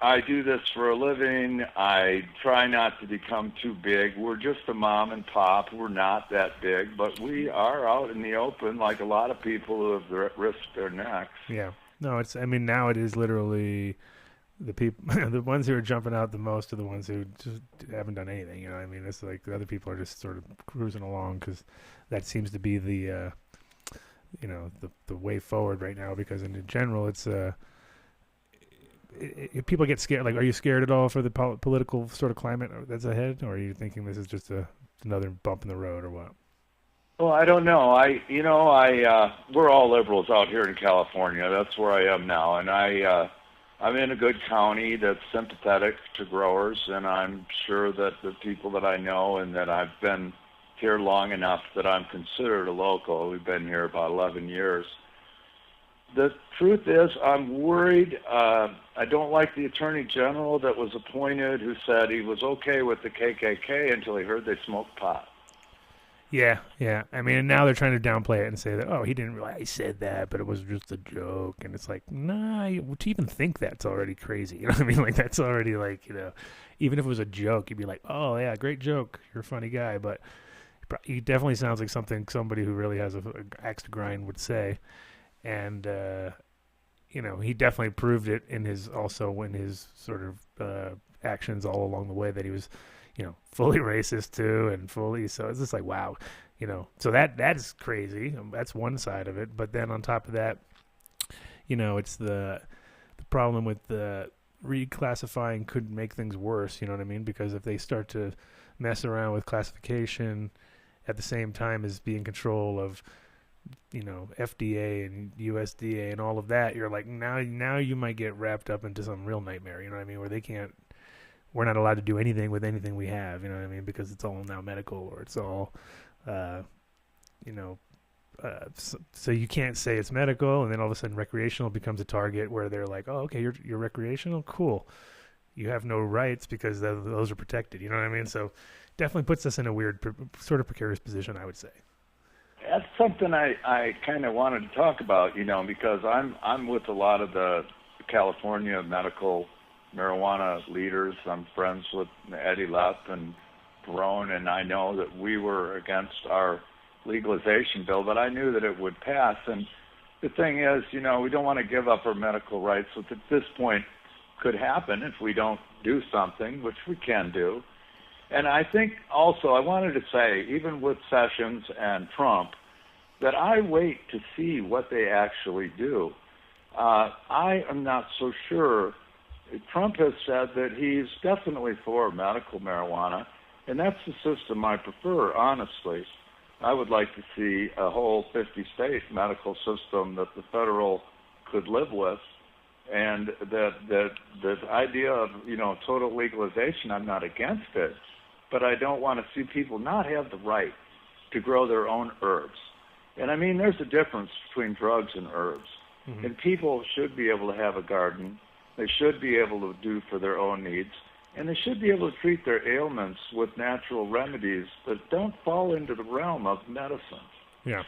I do this for a living. I try not to become too big. We're just a mom and pop. We're not that big, but we are out in the open like a lot of people who have risked their necks. Yeah. No, now it is literally the people, the ones who are jumping out the most are the ones who just haven't done anything. You know what I mean? It's like the other people are just sort of cruising along because that seems to be the way forward right now, because in general it's if people get scared, like, are you scared at all for the political sort of climate that's ahead, or are you thinking this is just another bump in the road, or what? Well, I don't know. We're all liberals out here in California. That's where I am now, and I'm in a good county that's sympathetic to growers, and I'm sure that the people that I know and that I've been here long enough that I'm considered a local. We've been here about 11 years. The truth is, I'm worried. I don't like the Attorney General that was appointed, who said he was okay with the KKK until he heard they smoked pot. Yeah. I mean, and now they're trying to downplay it and say that, he didn't realize he said that, but it was just a joke. And it's like, nah, to even think that's already crazy. You know what I mean? Like, that's already like, even if it was a joke, you'd be like, oh, yeah, great joke. You're a funny guy. But he definitely sounds like something somebody who really has an axe to grind would say. And, he definitely proved it in his sort of actions all along the way that he was, fully racist too, and fully, so it's just like, wow, so that is crazy. That's one side of it. But then on top of that, it's the problem with the reclassifying could make things worse, you know what I mean? Because if they start to mess around with classification at the same time as being in control of, you know, FDA and USDA and all of that, you're like, now you might get wrapped up into some real nightmare, you know what I mean? Where we're not allowed to do anything with anything we have, you know what I mean? Because it's all now medical, or it's all, so you can't say it's medical, and then all of a sudden recreational becomes a target where they're like, oh, okay, you're recreational? Cool. You have no rights because those are protected, you know what I mean? So definitely puts us in a weird, sort of precarious position, I would say. That's something I kind of wanted to talk about, you know, because I'm with a lot of the California medical marijuana leaders. I'm friends with Eddie Lepp and Barone, and I know that we were against our legalization bill, but I knew that it would pass. And the thing is, you know, we don't want to give up our medical rights, which at this point could happen if we don't do something, which we can do. And I think also I wanted to say, even with Sessions and Trump, that I wait to see what they actually do. I am not so sure. Trump has said that he's definitely for medical marijuana, and that's the system I prefer, honestly. I would like to see a whole 50-state medical system that the federal could live with, and that the idea of, you know, total legalization, I'm not against it, but I don't want to see people not have the right to grow their own herbs. And I mean, there's a difference between drugs and herbs. Mm-hmm. And people should be able to have a garden. They should be able to do for their own needs. And they should be able to treat their ailments with natural remedies that don't fall into the realm of medicine. Yeah.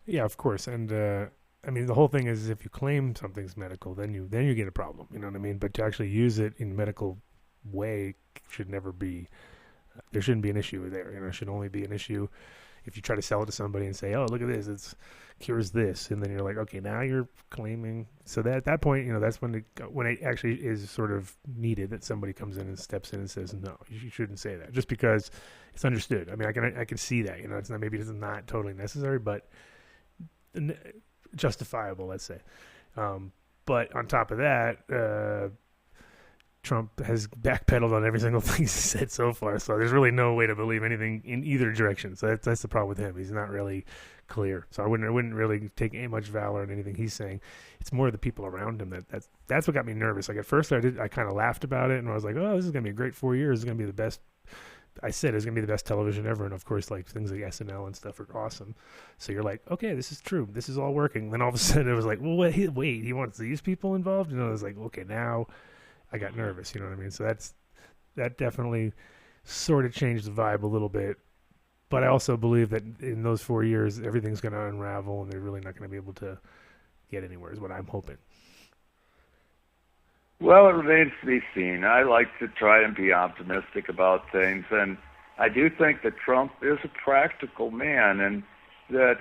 Yeah, of course. And, I mean, the whole thing is if you claim something's medical, then you get a problem. You know what I mean? But to actually use it in a medical way should never be, there shouldn't be an issue there. You know, it should only be an issue if you try to sell it to somebody and say, oh, look at this, it cures this. And then you're like, okay, now you're claiming. So that at that point, you know, that's when it actually is sort of needed that somebody comes in and steps in and says, no, you shouldn't say that, just because it's understood. I mean, I can see that, you know, it's not, maybe it's not totally necessary, but justifiable, let's say. But on top of that, Trump has backpedaled on every single thing he's said so far, so there's really no way to believe anything in either direction. So that's the problem with him. He's not really clear. So I wouldn't really take much valor in anything he's saying. It's more the people around him that's what got me nervous. Like at first I kind of laughed about it, and I was like, oh, this is gonna be a great 4 years. It's gonna be the best. I said it's gonna be the best television ever, and of course, like things like SNL and stuff are awesome. So you're like, okay, this is true. This is all working. Then all of a sudden it was like, well, wait, he wants these people involved. You know, I was like, okay, now I got nervous, you know what I mean? So that definitely sort of changed the vibe a little bit. But I also believe that in those 4 years, everything's going to unravel, and they're really not going to be able to get anywhere, is what I'm hoping. Well, it remains to be seen. I like to try and be optimistic about things, and I do think that Trump is a practical man, and that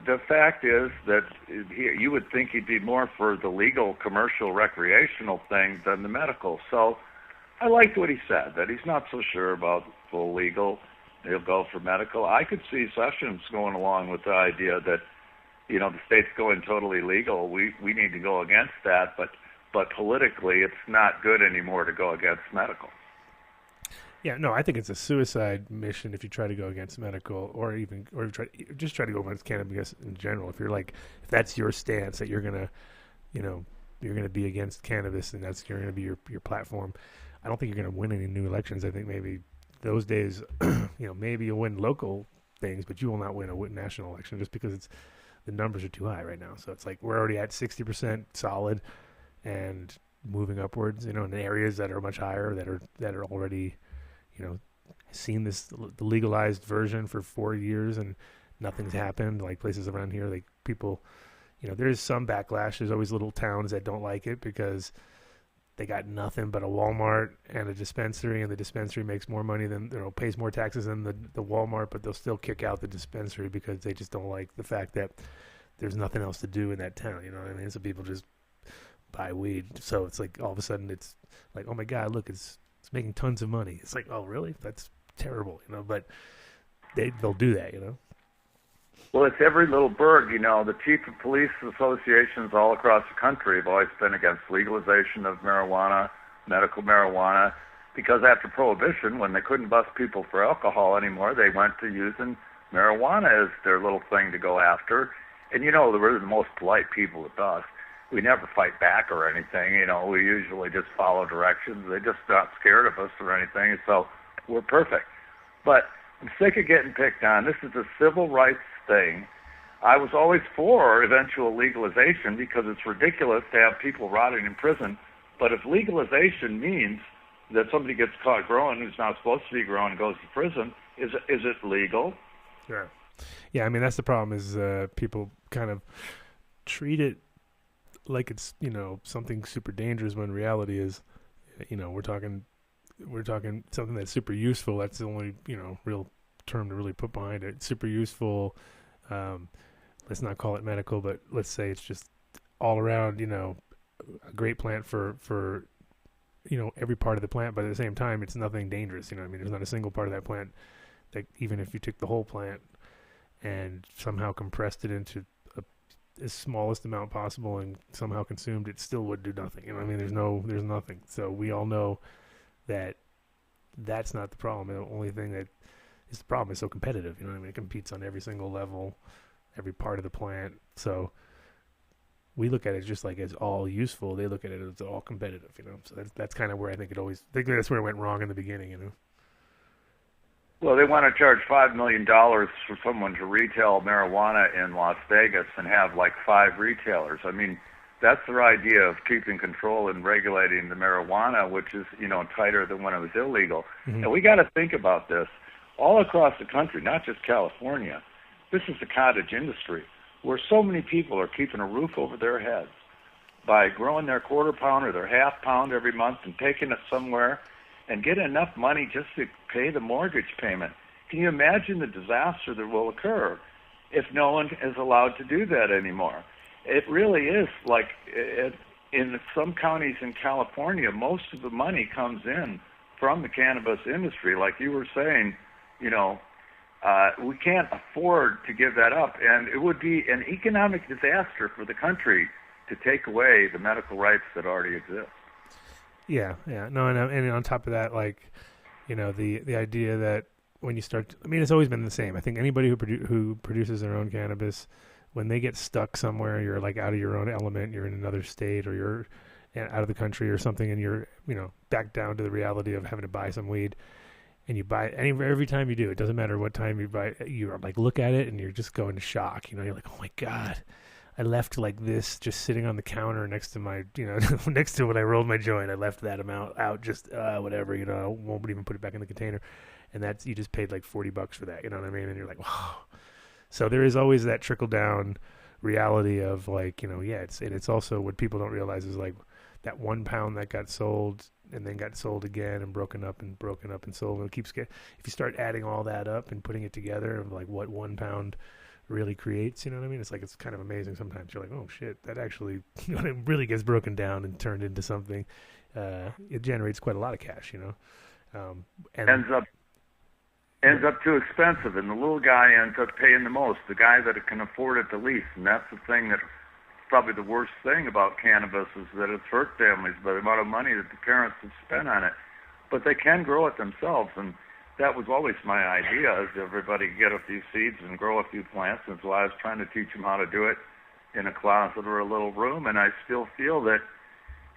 the fact is that you would think he'd be more for the legal, commercial, recreational thing than the medical. So I liked what he said, that he's not so sure about full legal. He'll go for medical. I could see Sessions going along with the idea that, you know, the state's going totally legal. We need to go against that, but politically it's not good anymore to go against medical. Yeah, no, I think it's a suicide mission if you try to go against medical, or just try to go against cannabis in general. If that's your stance, that you're gonna be against cannabis, and that's gonna be your platform. I don't think you're gonna win any new elections. I think maybe those days, maybe you'll win local things, but you will not win a national election just because the numbers are too high right now. So it's like we're already at 60% solid and moving upwards. You know, in areas that are much higher, that are already, you know, seen the legalized version for 4 years and nothing's happened. Like places around here, like people, you know, there's some backlash. There's always little towns that don't like it because they got nothing but a Walmart and a dispensary, and the dispensary makes more money than, you know, pays more taxes than the Walmart, but they'll still kick out the dispensary because they just don't like the fact that there's nothing else to do in that town. You know what I mean? So people just buy weed. So it's like all of a sudden it's like, oh my God, look, it's making tons of money. It's like, oh really? That's terrible, you know. But they'll do that, you know. Well, it's every little burg. The chief of police associations all across the country have always been against legalization of marijuana, medical marijuana, because after Prohibition, when they couldn't bust people for alcohol anymore, they went to using marijuana as their little thing to go after. And, they were the most polite people with us. We never fight back or anything. We usually just follow directions. They're just not scared of us or anything, so we're perfect. But I'm sick of getting picked on. This is a civil rights thing. I was always for eventual legalization because it's ridiculous to have people rotting in prison. But if legalization means that somebody gets caught growing who's not supposed to be growing and goes to prison, is it legal? Sure. Yeah, I mean, that's the problem is people kind of treat it like it's, something super dangerous when reality is, we're talking something that's super useful. That's the only, real term to really put behind it. Super useful. Let's not call it medical, but let's say it's just all around, a great plant for every part of the plant, but at the same time, it's nothing dangerous. There's not a single part of that plant that even if you took the whole plant and somehow compressed it into the smallest amount possible and somehow consumed, it still would do nothing. There's nothing. So we all know that that's not the problem. The only thing that is the problem is so competitive. It competes on every single level, every part of the plant. So we look at it just like it's all useful. They look at it as all competitive. So that's kind of where I think that's where it went wrong in the beginning. Well, they want to charge $5 million for someone to retail marijuana in Las Vegas and have like 5 retailers. That's their idea of keeping control and regulating the marijuana, which is, tighter than when it was illegal. Mm-hmm. And we got to think about this all across the country, not just California. This is the cottage industry where so many people are keeping a roof over their heads by growing their quarter pound or their half pound every month and taking it somewhere and get enough money just to pay the mortgage payment. Can you imagine the disaster that will occur if no one is allowed to do that anymore? It really is like in some counties in California, most of the money comes in from the cannabis industry. Like you were saying, we can't afford to give that up, and it would be an economic disaster for the country to take away the medical rights that already exist. Yeah. No, and on top of that, the idea that when you start, it's always been the same. I think anybody who produces their own cannabis, when they get stuck somewhere, you're like out of your own element, you're in another state or you're out of the country or something, and you're, back down to the reality of having to buy some weed, and you buy it, every time you do, it doesn't matter what time you buy, you like look at it and you're just going to shock. You're like, oh my God, I left like this just sitting on the counter next to my, next to when I rolled my joint, I left that amount out, just whatever, I won't even put it back in the container. And that's, you just paid like $40 for that, you know what I mean? And you're like, wow. So there is always that trickle down reality of like, it's also what people don't realize is like that 1 pound that got sold and then got sold again and broken up and sold. And it keeps if you start adding all that up and putting it together of like what 1 pound really creates, you know what I mean? It's like, it's kind of amazing sometimes. You're like, oh shit, that actually, when it really gets broken down and turned into something, it generates quite a lot of cash, and ends up too expensive, and the little guy ends up paying the most, the guy that can afford it the least. And that's the thing that probably the worst thing about cannabis is that it's hurt families by the amount of money that the parents have spent on it. But they can grow it themselves, and that was always my idea, is everybody get a few seeds and grow a few plants. And so I was trying to teach them how to do it in a closet or a little room, and I still feel that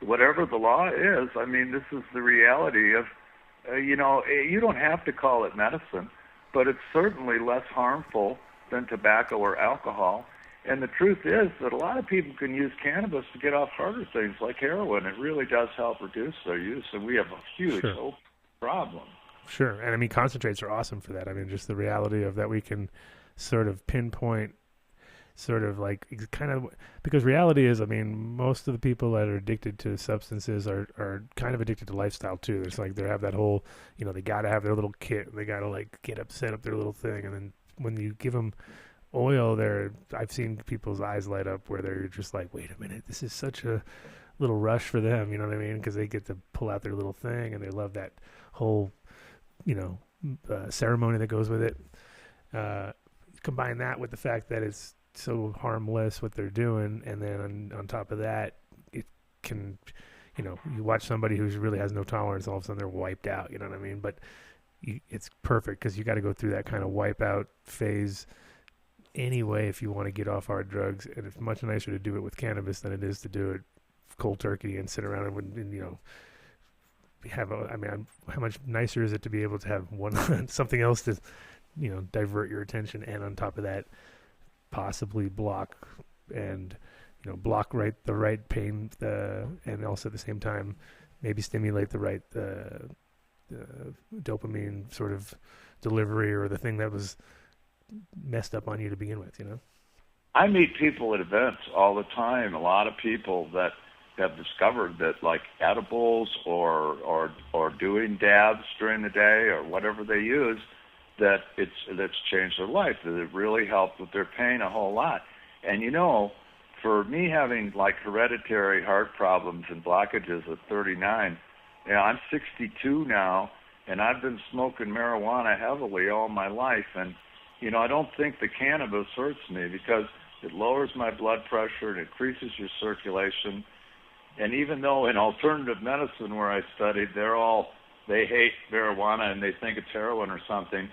whatever the law is, this is the reality of, you don't have to call it medicine, but it's certainly less harmful than tobacco or alcohol. And the truth is that a lot of people can use cannabis to get off harder things like heroin. It really does help reduce their use, and we have a huge problem. Sure. And concentrates are awesome for that. Just the reality of that we can sort of pinpoint sort of like kind of, because reality is, most of the people that are addicted to substances are kind of addicted to lifestyle too. It's like they have that whole, they got to have their little kit. They got to like set up their little thing. And then when you give them oil I've seen people's eyes light up where they're just like, wait a minute, this is such a little rush for them. You know what I mean? Because they get to pull out their little thing and they love that whole, ceremony that goes with it. combine that with the fact that it's so harmless what they're doing, and then on top of that, it can, you watch somebody who really has no tolerance, all of a sudden they're wiped out. You know what I mean? But it's perfect because you got to go through that kind of wipeout phase anyway if you want to get off hard drugs, and it's much nicer to do it with cannabis than it is to do it cold turkey and sit around and how much nicer is it to be able to have something else to divert your attention, and on top of that possibly block the right pain, and also at the same time maybe stimulate the right dopamine sort of delivery, or the thing that was messed up on you to begin with. I meet people at events all the time, a lot of people that have discovered that, like edibles or doing dabs during the day or whatever they use, that's changed their life, that it really helped with their pain a whole lot. And for me, having like hereditary heart problems and blockages at 39, I'm 62 now, and I've been smoking marijuana heavily all my life, and I don't think the cannabis hurts me because it lowers my blood pressure, it increases your circulation. And even though in alternative medicine where I studied, they hate marijuana and they think it's heroin or something,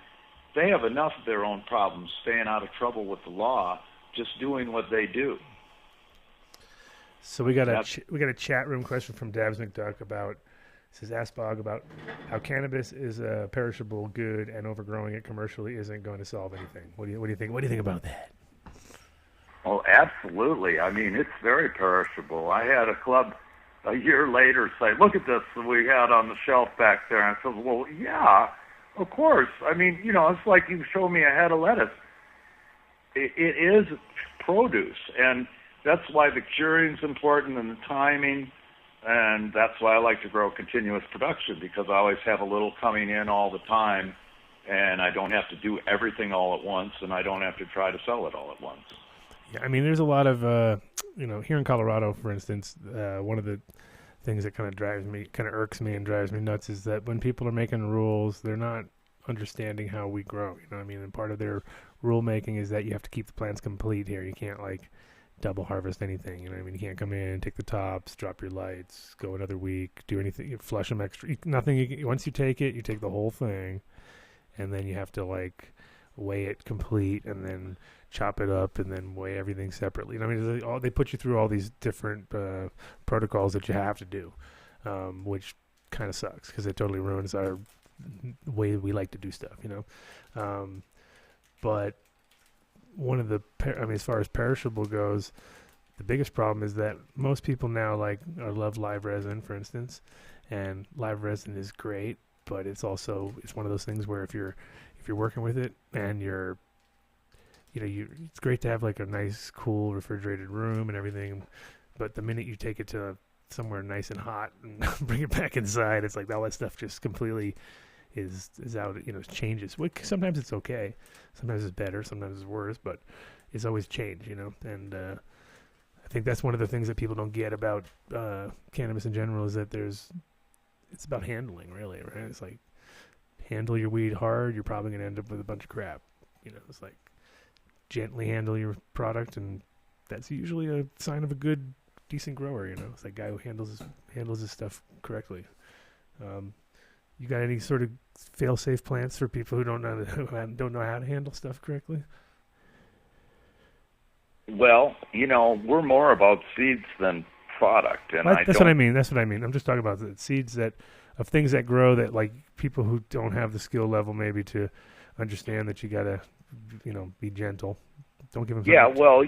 they have enough of their own problems staying out of trouble with the law, just doing what they do. So we got a chat room question from Dabs McDuck ask BOG about how cannabis is a perishable good and overgrowing it commercially isn't going to solve anything. What do you think? What do you think about that? Oh, absolutely. I mean, it's very perishable. I had a club a year later say, "Look at this that we had on the shelf back there." And I said, "Well, yeah, of course. I mean, it's like you show me a head of lettuce. It is produce, and that's why the curing's important and the timing, and that's why I like to grow continuous production, because I always have a little coming in all the time, and I don't have to do everything all at once, and I don't have to try to sell it all at once." Yeah, I mean, there's a lot of, here in Colorado, for instance, one of the things that kind of irks me and drives me nuts is that when people are making rules, they're not understanding how we grow. And part of their rule making is that you have to keep the plants complete here. You can't double harvest anything. You can't come in, take the tops, drop your lights, go another week, do anything, flush them extra. Nothing. Once you take it, you take the whole thing, and then you have to weigh it complete, and then chop it up, and then weigh everything separately. They put you through all these different protocols that you have to do, which kind of sucks because it totally ruins our way we like to do stuff. But one of the, as far as perishable goes, the biggest problem is that most people now love live resin, for instance, and live resin is great, but it's one of those things where if you're working with it and it's great to have a nice, cool, refrigerated room and everything, but the minute you take it to somewhere nice and hot and bring it back inside, it's all that stuff just completely is out. It changes. Sometimes it's okay, sometimes it's better, sometimes it's worse, but it's always change. And I think that's one of the things that people don't get about cannabis in general is that it's about handling, really, right? It's handle your weed hard, you're probably going to end up with a bunch of crap. It's gently handle your product, and that's usually a sign of a good, decent grower. It's that guy who handles his stuff correctly. You got any sort of fail-safe plants for people who don't know how to handle stuff correctly? Well, we're more about seeds than product, and that's what I mean. I'm just talking about the seeds of things that grow that people who don't have the skill level maybe to understand that you gotta, be gentle. Don't give them. Yeah, well,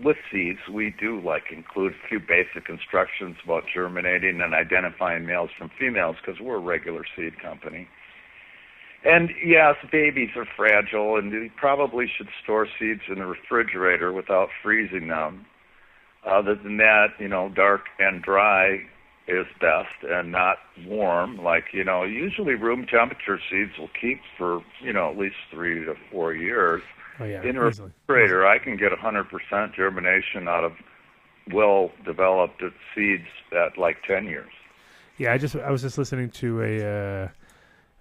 with seeds, we do include a few basic instructions about germinating and identifying males from females because we're a regular seed company. And yes, babies are fragile, and you probably should store seeds in the refrigerator without freezing them. Other than that, dark and dry is best, and not warm. Usually room temperature seeds will keep for, at least 3 to 4 years. Oh, yeah, in a refrigerator, I can get 100% germination out of well-developed seeds at 10 years. Yeah, I was just listening to an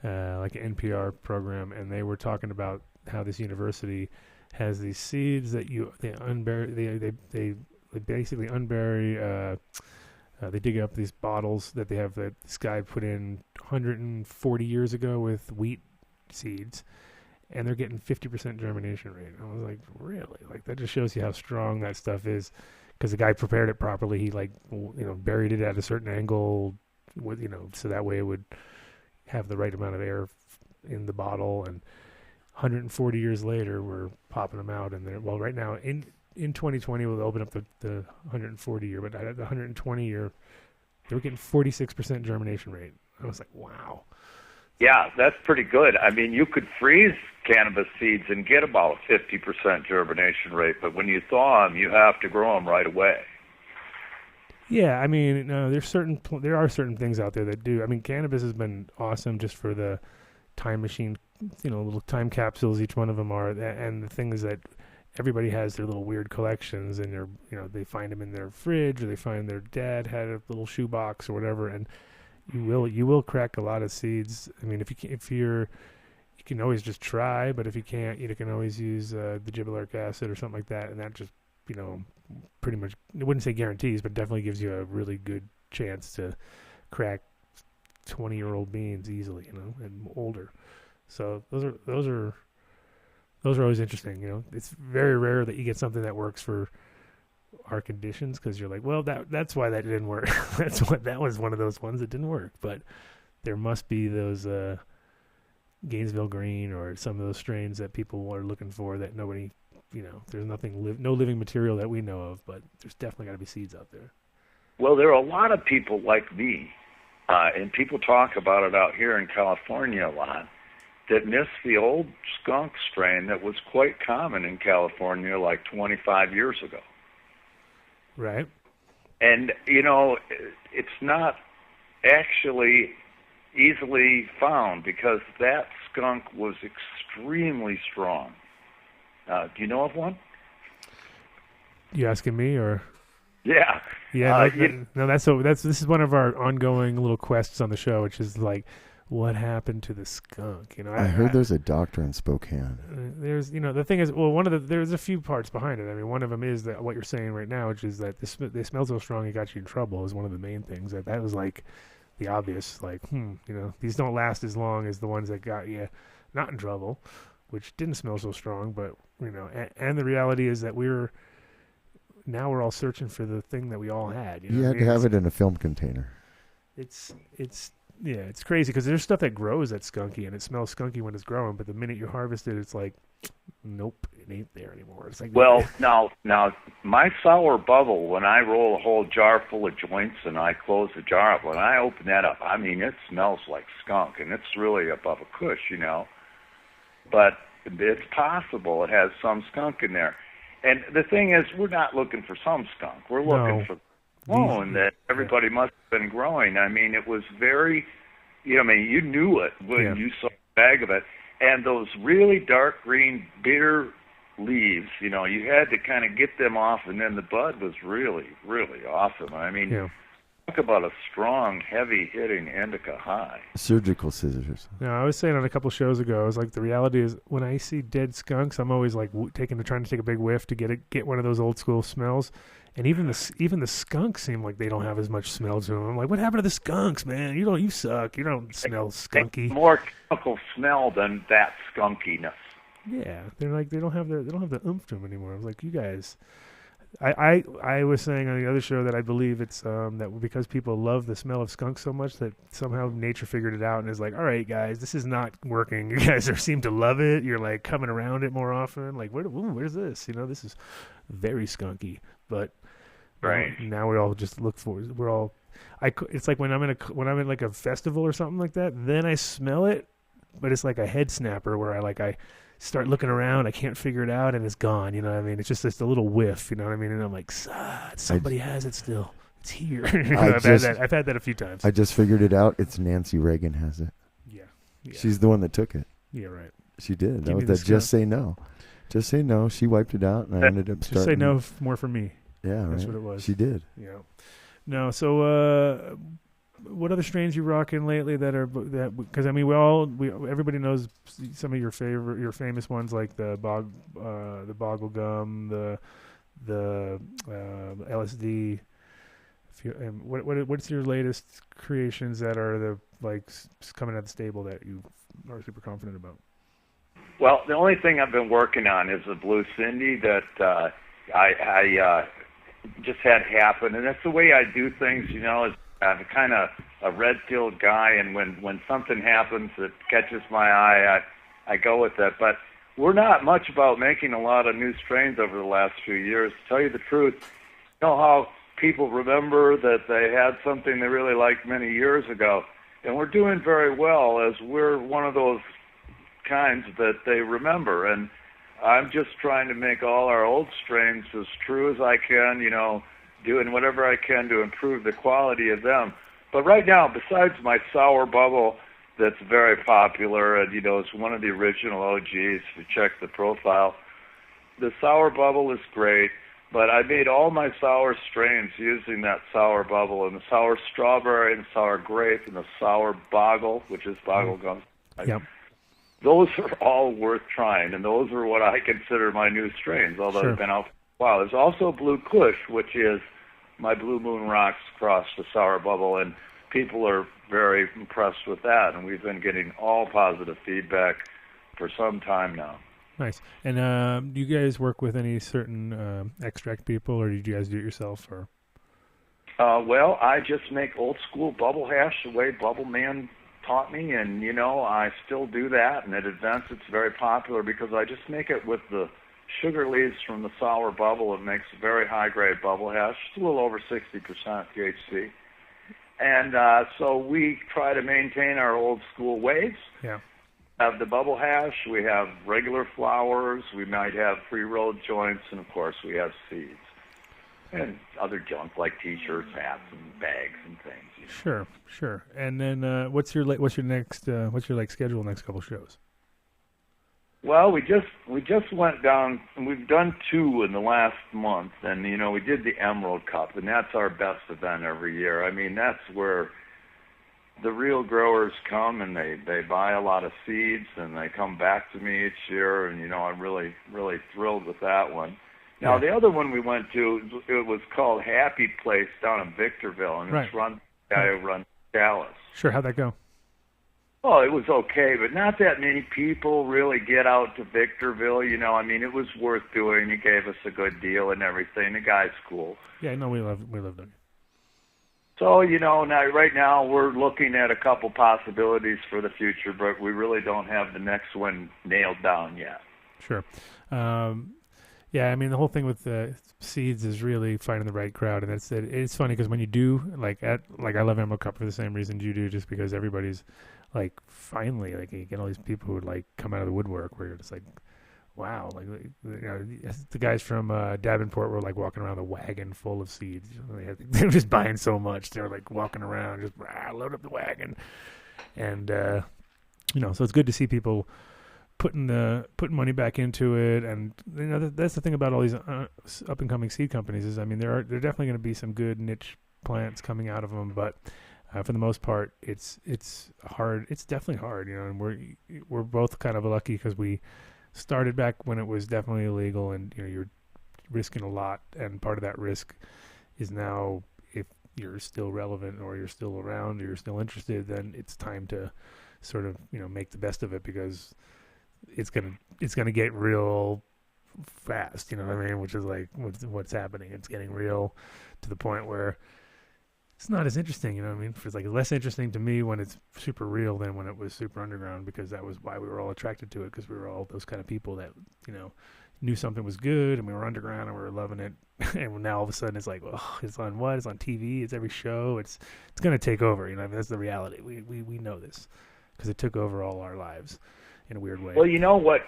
NPR program, and they were talking about how this university has these seeds that they unbury. They basically unbury. They dig up these bottles that they have that this guy put in 140 years ago with wheat seeds, and they're getting 50% germination rate. I was like, really? Like, that just shows you how strong that stuff is, because the guy prepared it properly. He buried it at a certain angle, with so that way it would have the right amount of air in the bottle. And 140 years later, we're popping them out, and they're right now in 2020, we'll open up the 140 year, but at the 120 year, they were getting 46% germination rate. I was like, wow. Yeah, that's pretty good. I mean, you could freeze cannabis seeds and get about 50% germination rate, but when you thaw them, you have to grow them right away. Yeah, I mean, there are certain things out there that do. I mean, cannabis has been awesome just for the time machine, little time capsules. Each one of them are, and the thing is that everybody has their little weird collections, and they find them in their fridge, or they find their dad had a little shoebox or whatever, and you will crack a lot of seeds. I mean, you can always just try, but if you can't, you can always use the gibberellic acid or something like that, and that just pretty much, I wouldn't say guarantees, but definitely gives you a really good chance to crack 20-year-old beans easily, and older. So those are always interesting. It's very rare that you get something that works for our conditions, because you're like, well, that's why that didn't work. That was one of those ones that didn't work. But there must be those Gainesville Green or some of those strains that people are looking for that nobody, there's no living material that we know of, but there's definitely got to be seeds out there. Well, there are a lot of people like me, and people talk about it out here in California a lot, that miss the old skunk strain that was quite common in California like 25 years ago. Right. And, it's not actually easily found, because that skunk was extremely strong. Do you know of one? You asking me, or? Yeah. Yeah. This is one of our ongoing little quests on the show, which is like, what happened to the skunk? I heard there's a doctor in Spokane. There's, the thing is, well, there's a few parts behind it. I mean, one of them is that what you're saying right now, which is that they smell so strong it got you in trouble, is one of the main things. That was like the obvious, like, these don't last as long as the ones that got you not in trouble, which didn't smell so strong. But and the reality is that we're all searching for the thing that we all had. You had to have it in a film container. Yeah, it's crazy, because there's stuff that grows that's skunky, and it smells skunky when it's growing, but the minute you harvest it, it's like, nope, it ain't there anymore. It's like, well, now, my sour bubble, when I roll a whole jar full of joints and I close the jar up, when I open that up, I mean, it smells like skunk, and it's really above a kush, But it's possible it has some skunk in there. And the thing is, we're not looking for some skunk. We're looking for clone that everybody must have been growing. I mean, it was very, you knew it when you saw a bag of it. And those really dark green, bitter leaves, you had to kind of get them off, and then the bud was really, really awesome. I mean, talk about a strong, heavy-hitting indica high. Surgical scissors. No, I was saying on a couple shows ago, I was like, the reality is, when I see dead skunks, I'm always like trying to take a big whiff to get one of those old school smells. And even the skunks seem like they don't have as much smell to them. I'm like, what happened to the skunks, man? You suck. You don't smell skunky. More chemical smell than that skunkiness. Yeah, they're like they don't have the oomph to them anymore. I was like, you guys. I was saying on the other show that I believe it's that because people love the smell of skunk so much that somehow nature figured it out and is like, all right, guys, this is not working. You guys seem to love it. You're like coming around it more often. Like, where's this? This is very skunky. But right now we all just look for. It's like when I'm in like a festival or something like that. Then I smell it, but it's like a head snapper where I start looking around, I can't figure it out, and it's gone. You know what I mean? It's just a little whiff. You know what I mean? And I'm like, somebody has it still. It's here. I've had that a few times. I just figured it out. It's Nancy Reagan has it. Yeah. She's the one that took it. Yeah, right. She did. That was that just say no. Just say no. She wiped it out, and I ended up starting. Just say no more for me. Yeah, that's right. what it was. She did. Yeah. No, so what other strains you rocking lately that because I mean everybody knows some of your famous ones like the Bubblegum, the LSD. What's your latest creations that are the coming out of the stable that you are super confident about? Well, the only thing I've been working on is the Blue Cindy that I just had happen, and that's the way I do things. You know, is I'm kind of a red-pilled guy, and when something happens that catches my eye, I go with it. But we're not much about making a lot of new strains over the last few years. To tell you the truth, you know how people remember that they had something they really liked many years ago, and we're doing very well as we're one of those kinds that they remember. And I'm just trying to make all our old strains as true as I can, you know, doing whatever I can to improve the quality of them. But right now, besides my Sour Bubble that's very popular, and, you know, it's one of the original OGs, if you check the profile, the Sour Bubble is great, but I made all my sour strains using that Sour Bubble, and the Sour Strawberry, and the Sour Grape, and the Sour Boggle, which is Bubblegum. Yep. Those are all worth trying, and those are what I consider my new strains, although they've been out for a while. There's also Blue Kush, which is my Blue Moon Rocks across the Sour Bubble, and people are very impressed with that, and we've been getting all positive feedback for some time now. Nice. And do you guys work with any certain extract people, or do you guys do it yourself? Or well, I just make old school bubble hash the way Bubble Man taught me, and, you know, I still do that, and at events it's very popular because I just make it with the sugar leaves from the Sour Bubble. It makes a very high-grade bubble hash, just a little over 60% THC. And so we try to maintain our old school ways. Yeah. Have the bubble hash, we have regular flowers, we might have pre-rolled joints, and of course we have seeds. And other junk like T-shirts, hats, and bags and things. You know. Sure. And then what's your next schedule next couple shows? Well, we just went down, and we've done 2 in the last month, and, you know, we did the Emerald Cup, and that's our best event every year. I mean, that's where the real growers come, and they buy a lot of seeds, and they come back to me each year, and, you know, I'm really, really thrilled with that one. Now, the other one we went to, it was called Happy Place down in Victorville, and it's run by the guy who runs Dallas. Sure, how'd that go? Oh, it was okay, but not that many people really get out to Victorville, you know. I mean, it was worth doing. He gave us a good deal and everything. The guy's cool. Yeah, no, we love them. So, you know, right now we're looking at a couple possibilities for the future, but we really don't have the next one nailed down yet. Sure. Yeah, I mean, the whole thing with the seeds is really finding the right crowd, and it's funny because when you do, I love Emerald Cup for the same reasons you do, just because everybody's finally, you get all these people who would come out of the woodwork where you're just wow, you know, the guys from Davenport were walking around a wagon full of seeds. They were just buying so much. They were walking around, just load up the wagon, and you know, so it's good to see people putting money back into it. And you know, that's the thing about all these up and coming seed companies is, I mean, there definitely going to be some good niche plants coming out of them, but for the most part, it's hard. It's definitely hard, you know. And we're both kind of lucky because we started back when it was definitely illegal, and you know, you're risking a lot, and part of that risk is now, if you're still relevant or you're still around or you're still interested, then it's time to sort of, you know, make the best of it, because it's gonna get real fast, you know what I mean? Which is what's happening. It's getting real to the point where it's not as interesting, you know what I mean? It's less interesting to me when it's super real than when it was super underground, because that was why we were all attracted to it, because we were all those kind of people that, you know, knew something was good, and we were underground and we were loving it. And now all of a sudden it's it's on what? It's on TV. It's every show. It's going to take over, you know. I mean, that's the reality. We know this because it took over all our lives in a weird way. Well, you know what?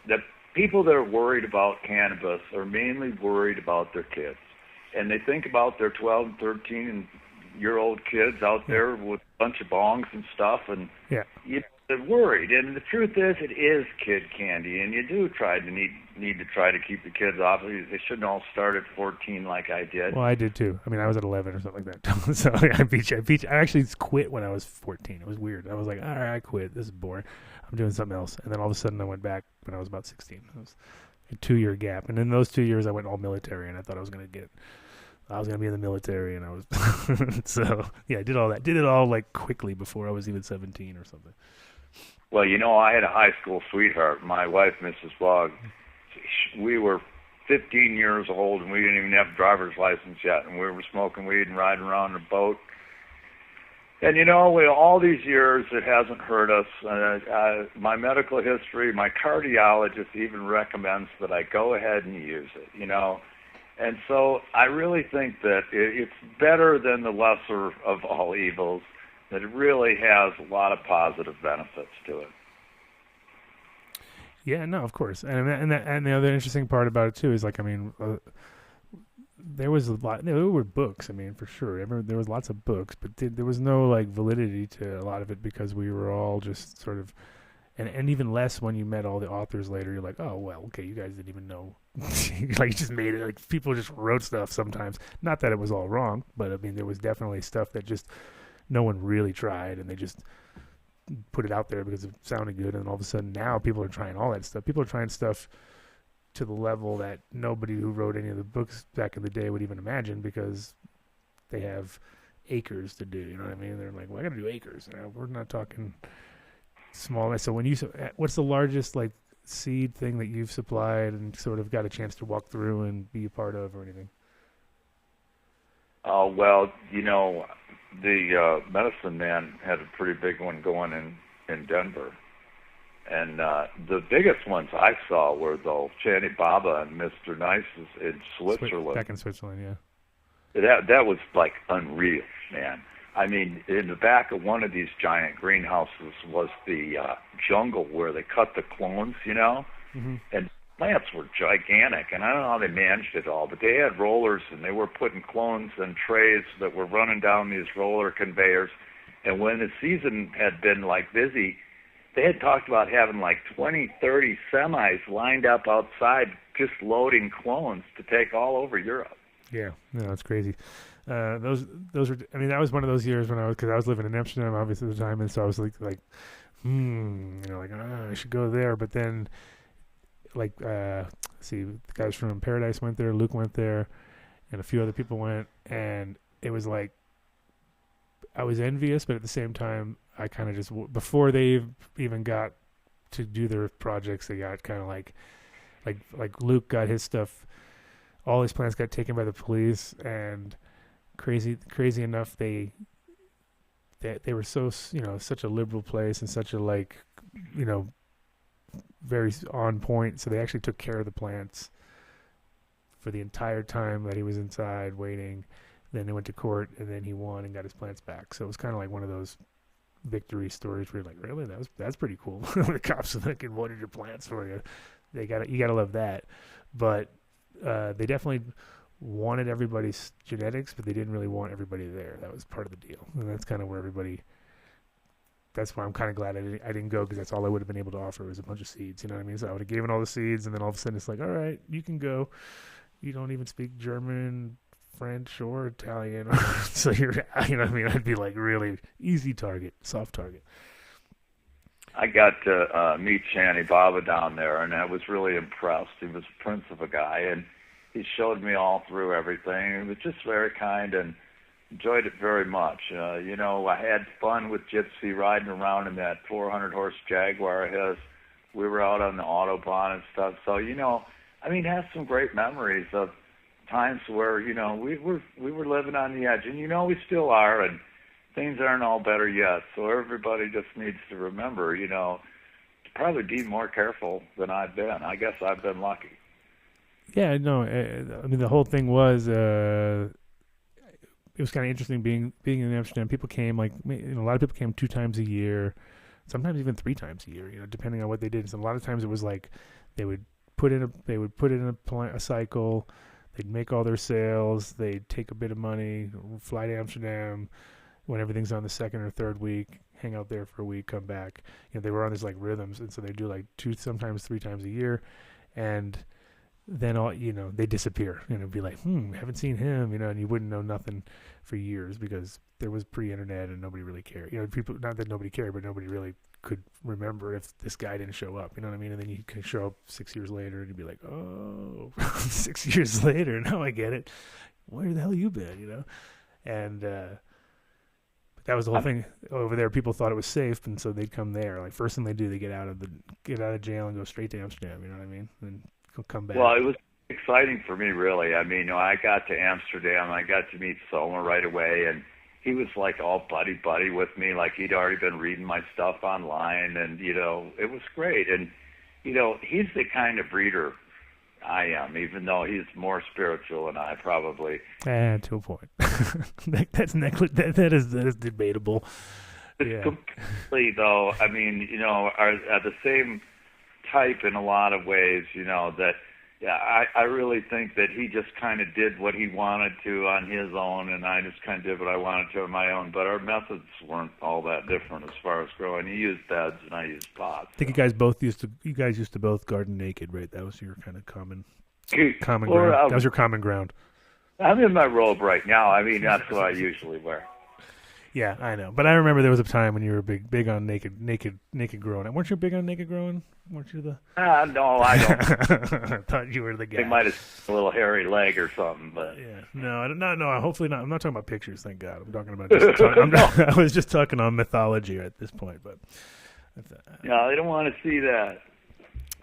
The people that are worried about cannabis are mainly worried about their kids, and they think about their 12 and 13 year old kids out there with a bunch of bongs and stuff, and you know, worried. And the truth is, it is kid candy, and you do need to try to keep the kids off. They shouldn't all start at 14 like I did. Well, I did too. I mean, I was at 11 or something like that. So I beat you. I actually quit when I was 14. It was weird. I was like, all right, I quit. This is boring. I'm doing something else. And then all of a sudden I went back when I was about 16. It was a 2-year gap. And in those 2 years I went all military, and I thought I was going to be in the military, and I was so yeah, I did all that. Did it all like quickly before I was even 17 or something. Well, I had a high school sweetheart, my wife, Mrs. BOG. We were 15 years old, and we didn't even have a driver's license yet, and we were smoking weed and riding around in a boat. And, all these years, it hasn't hurt us. My medical history, my cardiologist even recommends that I go ahead and use it, And so I really think that it's better than the lesser of all evils, that it really has a lot of positive benefits to it. Yeah, no, of course. And the other interesting part about it, too, is like, I mean, there was a lot. There were books. I mean, for sure. There was lots of books, but there was no like validity to a lot of it because we were all just sort of, and even less when you met all the authors later. You're like, oh well, okay, you guys didn't even know. Like, you just made it. Like, people just wrote stuff sometimes. Not that it was all wrong, but I mean, there was definitely stuff that just no one really tried, and they just put it out there because it sounded good. And all of a sudden, now people are trying all that stuff. People are trying stuff to the level that nobody who wrote any of the books back in the day would even imagine, because they have acres to do. You know what I mean? They're like, well, I got to do acres. We're not talking small. So what's the largest like seed thing that you've supplied and sort of got a chance to walk through and be a part of or anything? Oh, well, the medicine man had a pretty big one going in Denver. And the biggest ones I saw were the Channy Baba and Mr. Nice in Switzerland. Back in Switzerland, yeah. That was like unreal, man. I mean, in the back of one of these giant greenhouses was the jungle where they cut the clones, Mm-hmm. And plants were gigantic. And I don't know how they managed it all, but they had rollers, and they were putting clones in trays that were running down these roller conveyors. And when the season had been like busy, they had talked about having like 20, 30 semis lined up outside just loading clones to take all over Europe. Yeah, no, that's crazy. Those were. I mean, that was one of those years when because I was living in Amsterdam, obviously at the time, and so I was like, I should go there. But then, the guys from Paradise went there, Luke went there, and a few other people went, and it was like, I was envious, but at the same time, I kind of just, before they even got to do their projects, they got kind of like Luke got his stuff, all his plants got taken by the police, and crazy enough, they were so, such a liberal place and such a very on point, so they actually took care of the plants for the entire time that he was inside waiting. Then they went to court, and then he won and got his plants back. So it was kind of like one of those victory stories where you're like, really, that's pretty cool. The cops wanted your plants for you. You gotta love that. But they definitely wanted everybody's genetics, but they didn't really want everybody there. That was part of the deal, and that's kind of where that's why I'm kind of glad I didn't go, because that's all I would have been able to offer was a bunch of seeds. You know what I mean? So I would have given all the seeds, and then all of a sudden it's like, all right, you can go. You don't even speak German, French, or Italian. So you know what I mean? I'd be like really easy target, soft target. I got to meet Channy Baba down there, and I was really impressed. He was a prince of a guy, and he showed me all through everything. He was just very kind and enjoyed it very much. I had fun with Gypsy riding around in that 400-horse Jaguar of his. We were out on the Autobahn and stuff. So, had some great memories of times where, we were living on the edge. And, we still are, and things aren't all better yet. So everybody just needs to remember, to probably be more careful than I've been. I guess I've been lucky. Yeah, no, the whole thing was, it was kind of interesting being in Amsterdam. People came a lot of people came 2 times a year, sometimes even 3 times a year, depending on what they did. So a lot of times it was like they would put in a cycle, they'd make all their sales, they'd take a bit of money, fly to Amsterdam when everything's on the 2nd or 3rd week, hang out there for a week, come back. They were on these like rhythms, and so they do like 2, sometimes 3 times a year, and then all they disappear. Be like, haven't seen him. And you wouldn't know nothing for years because there was pre-internet and nobody really cared. People, not that nobody cared, but nobody really could remember if this guy didn't show up. You know what I mean? And then you can show up 6 years later, and you'd be like, oh, 6 years later, now I get it. Where the hell you been? And that was the whole thing over there. People thought it was safe, and so they'd come there. Like first thing they do, they get out of jail and go straight to Amsterdam. You know what I mean? And come back. Well, it was exciting for me, really. I mean, I got to Amsterdam. I got to meet Somber right away, and he was like all buddy with me. Like he'd already been reading my stuff online, and it was great. And he's the kind of breeder I am, even though he's more spiritual than I probably. To a point. That is debatable. Yeah. Completely, though. I mean, are the same type in a lot of ways. That. Yeah, I really think that he just kind of did what he wanted to on his own, and I just kind of did what I wanted to on my own. But our methods weren't all that different as far as growing. He used beds, and I used pots. I think you guys used to both garden naked, right? That was your kind of common ground. That was your common ground. I'm in my robe right now. I mean, that's what I usually wear. Yeah, I know. But I remember there was a time when you were big on naked growing. Weren't you big on naked growing? Weren't you the? No, I don't. I thought you were the guy. They might have a little hairy leg or something, but yeah, no. Hopefully not. I'm not talking about pictures. Thank God. I'm talking about. I was just talking on mythology at this point, but. No, they don't want to see that.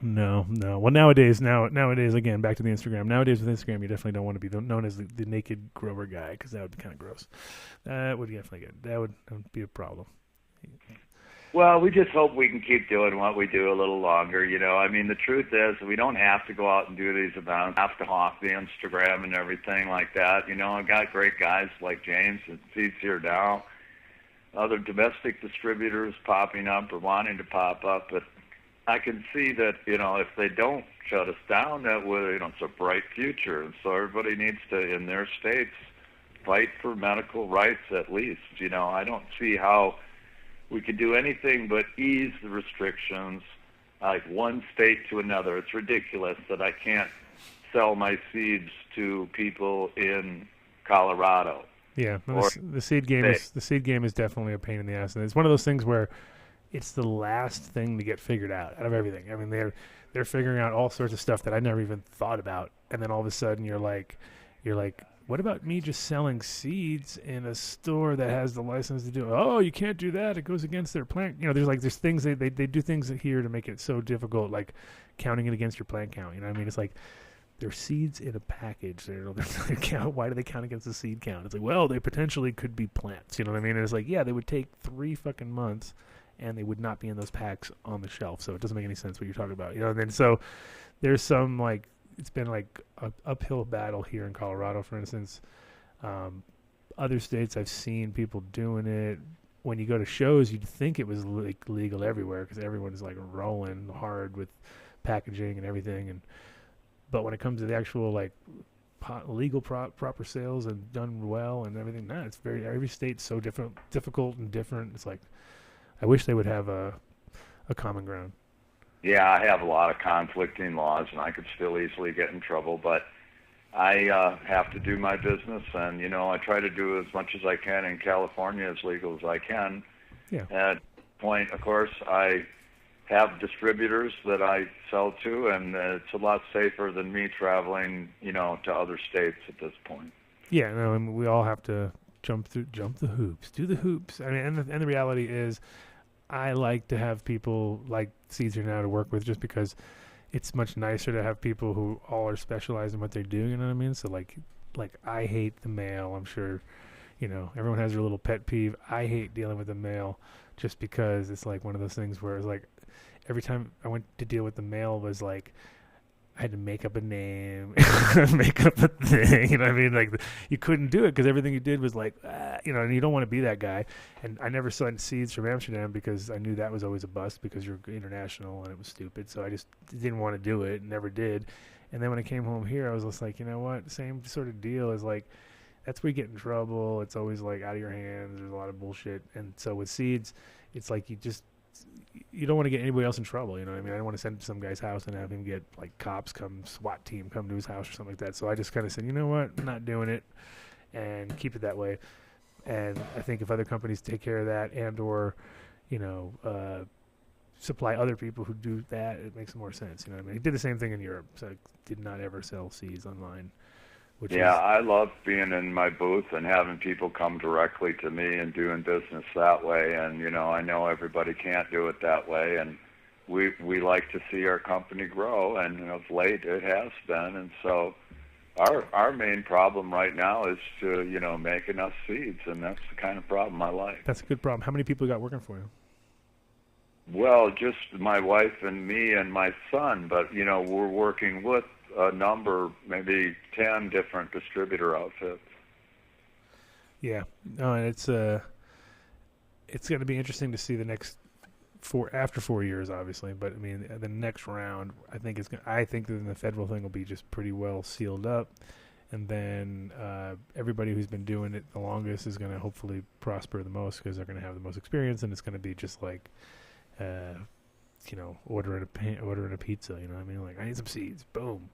No. Well, nowadays, again, back to the Instagram. Nowadays, with Instagram, you definitely don't want to be known as the naked grower guy because that would be kind of gross. That would be a problem. Well, we just hope we can keep doing what we do a little longer. I mean, the truth is we don't have to go out and do these events, have to hawk the Instagram and everything like that. I've got great guys like James and Seeds here now, other domestic distributors popping up or wanting to pop up, but I can see that, if they don't shut us down, that it's a bright future. And so everybody needs to, in their states, fight for medical rights at least. I don't see how we could do anything but ease the restrictions, like one state to another. It's ridiculous that I can't sell my seeds to people in Colorado. Yeah, the seed game is definitely a pain in the ass, and it's one of those things where it's the last thing to get figured out of everything. I mean, they're figuring out all sorts of stuff that I never even thought about, and then all of a sudden you're like, what about me just selling seeds in a store that has the license to do it? Oh, you can't do that. It goes against their plant. There's things they do things here to make it so difficult, like counting it against your plant count. You know what I mean? It's like they're seeds in a package. Why do they count against the seed count? It's like, well, they potentially could be plants. You know what I mean? And it's like, yeah, they would take 3 fucking months, and they would not be in those packs on the shelf. So it doesn't make any sense what you're talking about. And then so there's some it's been like an uphill battle here in Colorado, for instance. Other states I've seen people doing it. When you go to shows, you'd think it was legal everywhere because everyone's rolling hard with packaging and everything. But when it comes to the actual legal proper sales and done well and everything, it's every state's so difficult and different. It's like I wish they would have a common ground. Yeah, I have a lot of conflicting laws, and I could still easily get in trouble, but I have to do my business, and, I try to do as much as I can in California, as legal as I can. Yeah. At point, of course, I have distributors that I sell to, and it's a lot safer than me traveling, to other states at this point. Yeah, no, and we all have to jump the hoops, do the hoops. I mean, and the reality is, I like to have people like Seeds here now to work with, just because it's much nicer to have people who all are specialized in what they do. You know what I mean? So like I hate the mail. I'm sure, everyone has their little pet peeve. I hate dealing with the mail, just because it's like one of those things where it's like every time I went to deal with the mail was like I had to make up a name, make up a thing. You know what I mean? Like you couldn't do it because everything you did was like, and you don't want to be that guy. And I never sent seeds from Amsterdam because I knew that was always a bust because you're international and it was stupid. So I just didn't want to do it, never did. And then when I came home here, I was just like, you know what? Same sort of deal is like, that's where you get in trouble. It's always like out of your hands. There's a lot of bullshit. And so with seeds, it's like you don't want to get anybody else in trouble. You know what I mean? I don't want to send it to some guy's house and have him get like cops come, SWAT team come to his house or something like that. So I just kind of said, you know what, I'm not doing it, and keep it that way. And I think if other companies take care of that and or, supply other people who do that, it makes more sense. You know what I mean? He did the same thing in Europe. So I did not ever sell seeds online. I love being in my booth and having people come directly to me and doing business that way. And, I know everybody can't do it that way. And we like to see our company grow. And, of late it has been. And so our main problem right now is to, make enough seeds. And that's the kind of problem I like. That's a good problem. How many people you got working for you? Well, just my wife and me and my son. But, we're working with a number, maybe 10 different distributor outfits. Yeah, no, and it's going to be interesting to see the next after 4 years, obviously. But I mean, the next round, I think that the federal thing will be just pretty well sealed up, and then everybody who's been doing it the longest is going to hopefully prosper the most because they're going to have the most experience, and it's going to be just like. Ordering a pizza, you know what I mean? Like, I need some seeds, boom.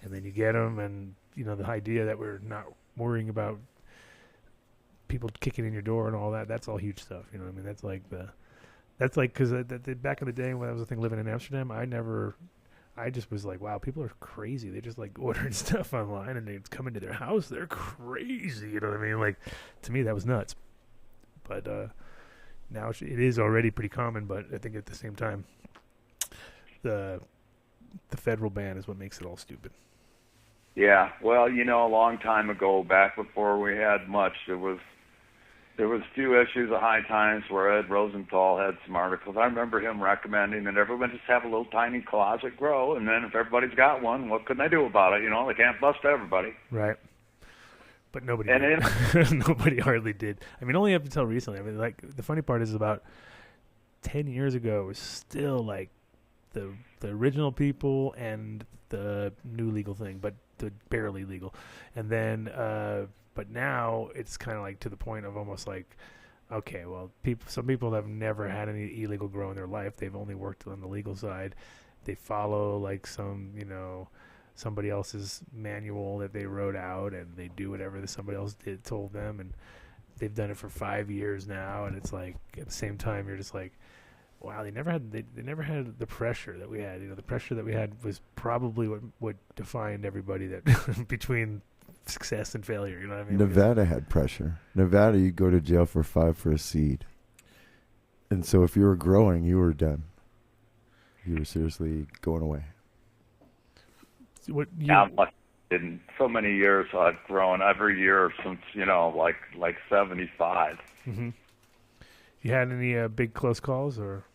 And then you get them, and, the idea that we're not worrying about people kicking in your door and all that, that's all huge stuff, you know what I mean? That's like, because back in the day when I was living in Amsterdam, I just was like, wow, people are crazy. They just like ordering stuff online, and it's coming to their house. They're crazy, you know what I mean? Like, to me, that was nuts. But, now it is already pretty common, but I think at the same time, the federal ban is what makes it all stupid. Yeah, well, a long time ago, back before we had much, there was a few issues of High Times where Ed Rosenthal had some articles. I remember him recommending that everyone just have a little tiny closet grow, and then if everybody's got one, what can they do about it? They can't bust everybody. Right. But nobody did. Nobody hardly did. I mean, only up until recently. I mean, like, the funny part is about 10 years ago, it was still, like, the original people and the new legal thing, but the barely legal. And then, but now it's kind of, like, to the point of almost like, okay, well, some people have never had any illegal grow in their life. They've only worked on the legal side. They follow, like, some, somebody else's manual that they wrote out, and they do whatever somebody else told them, and they've done it for 5 years now. And it's like, at the same time, you're just like, wow, they never had the pressure that we had. The pressure that we had was probably what defined everybody that between success and failure. You know what I mean? Nevada had pressure. Nevada, you go to jail for 5 for a seed, and so if you were growing, you were done. You were seriously going away. In so many years I've grown every year since like 75. Mm-hmm. You had any big close calls or?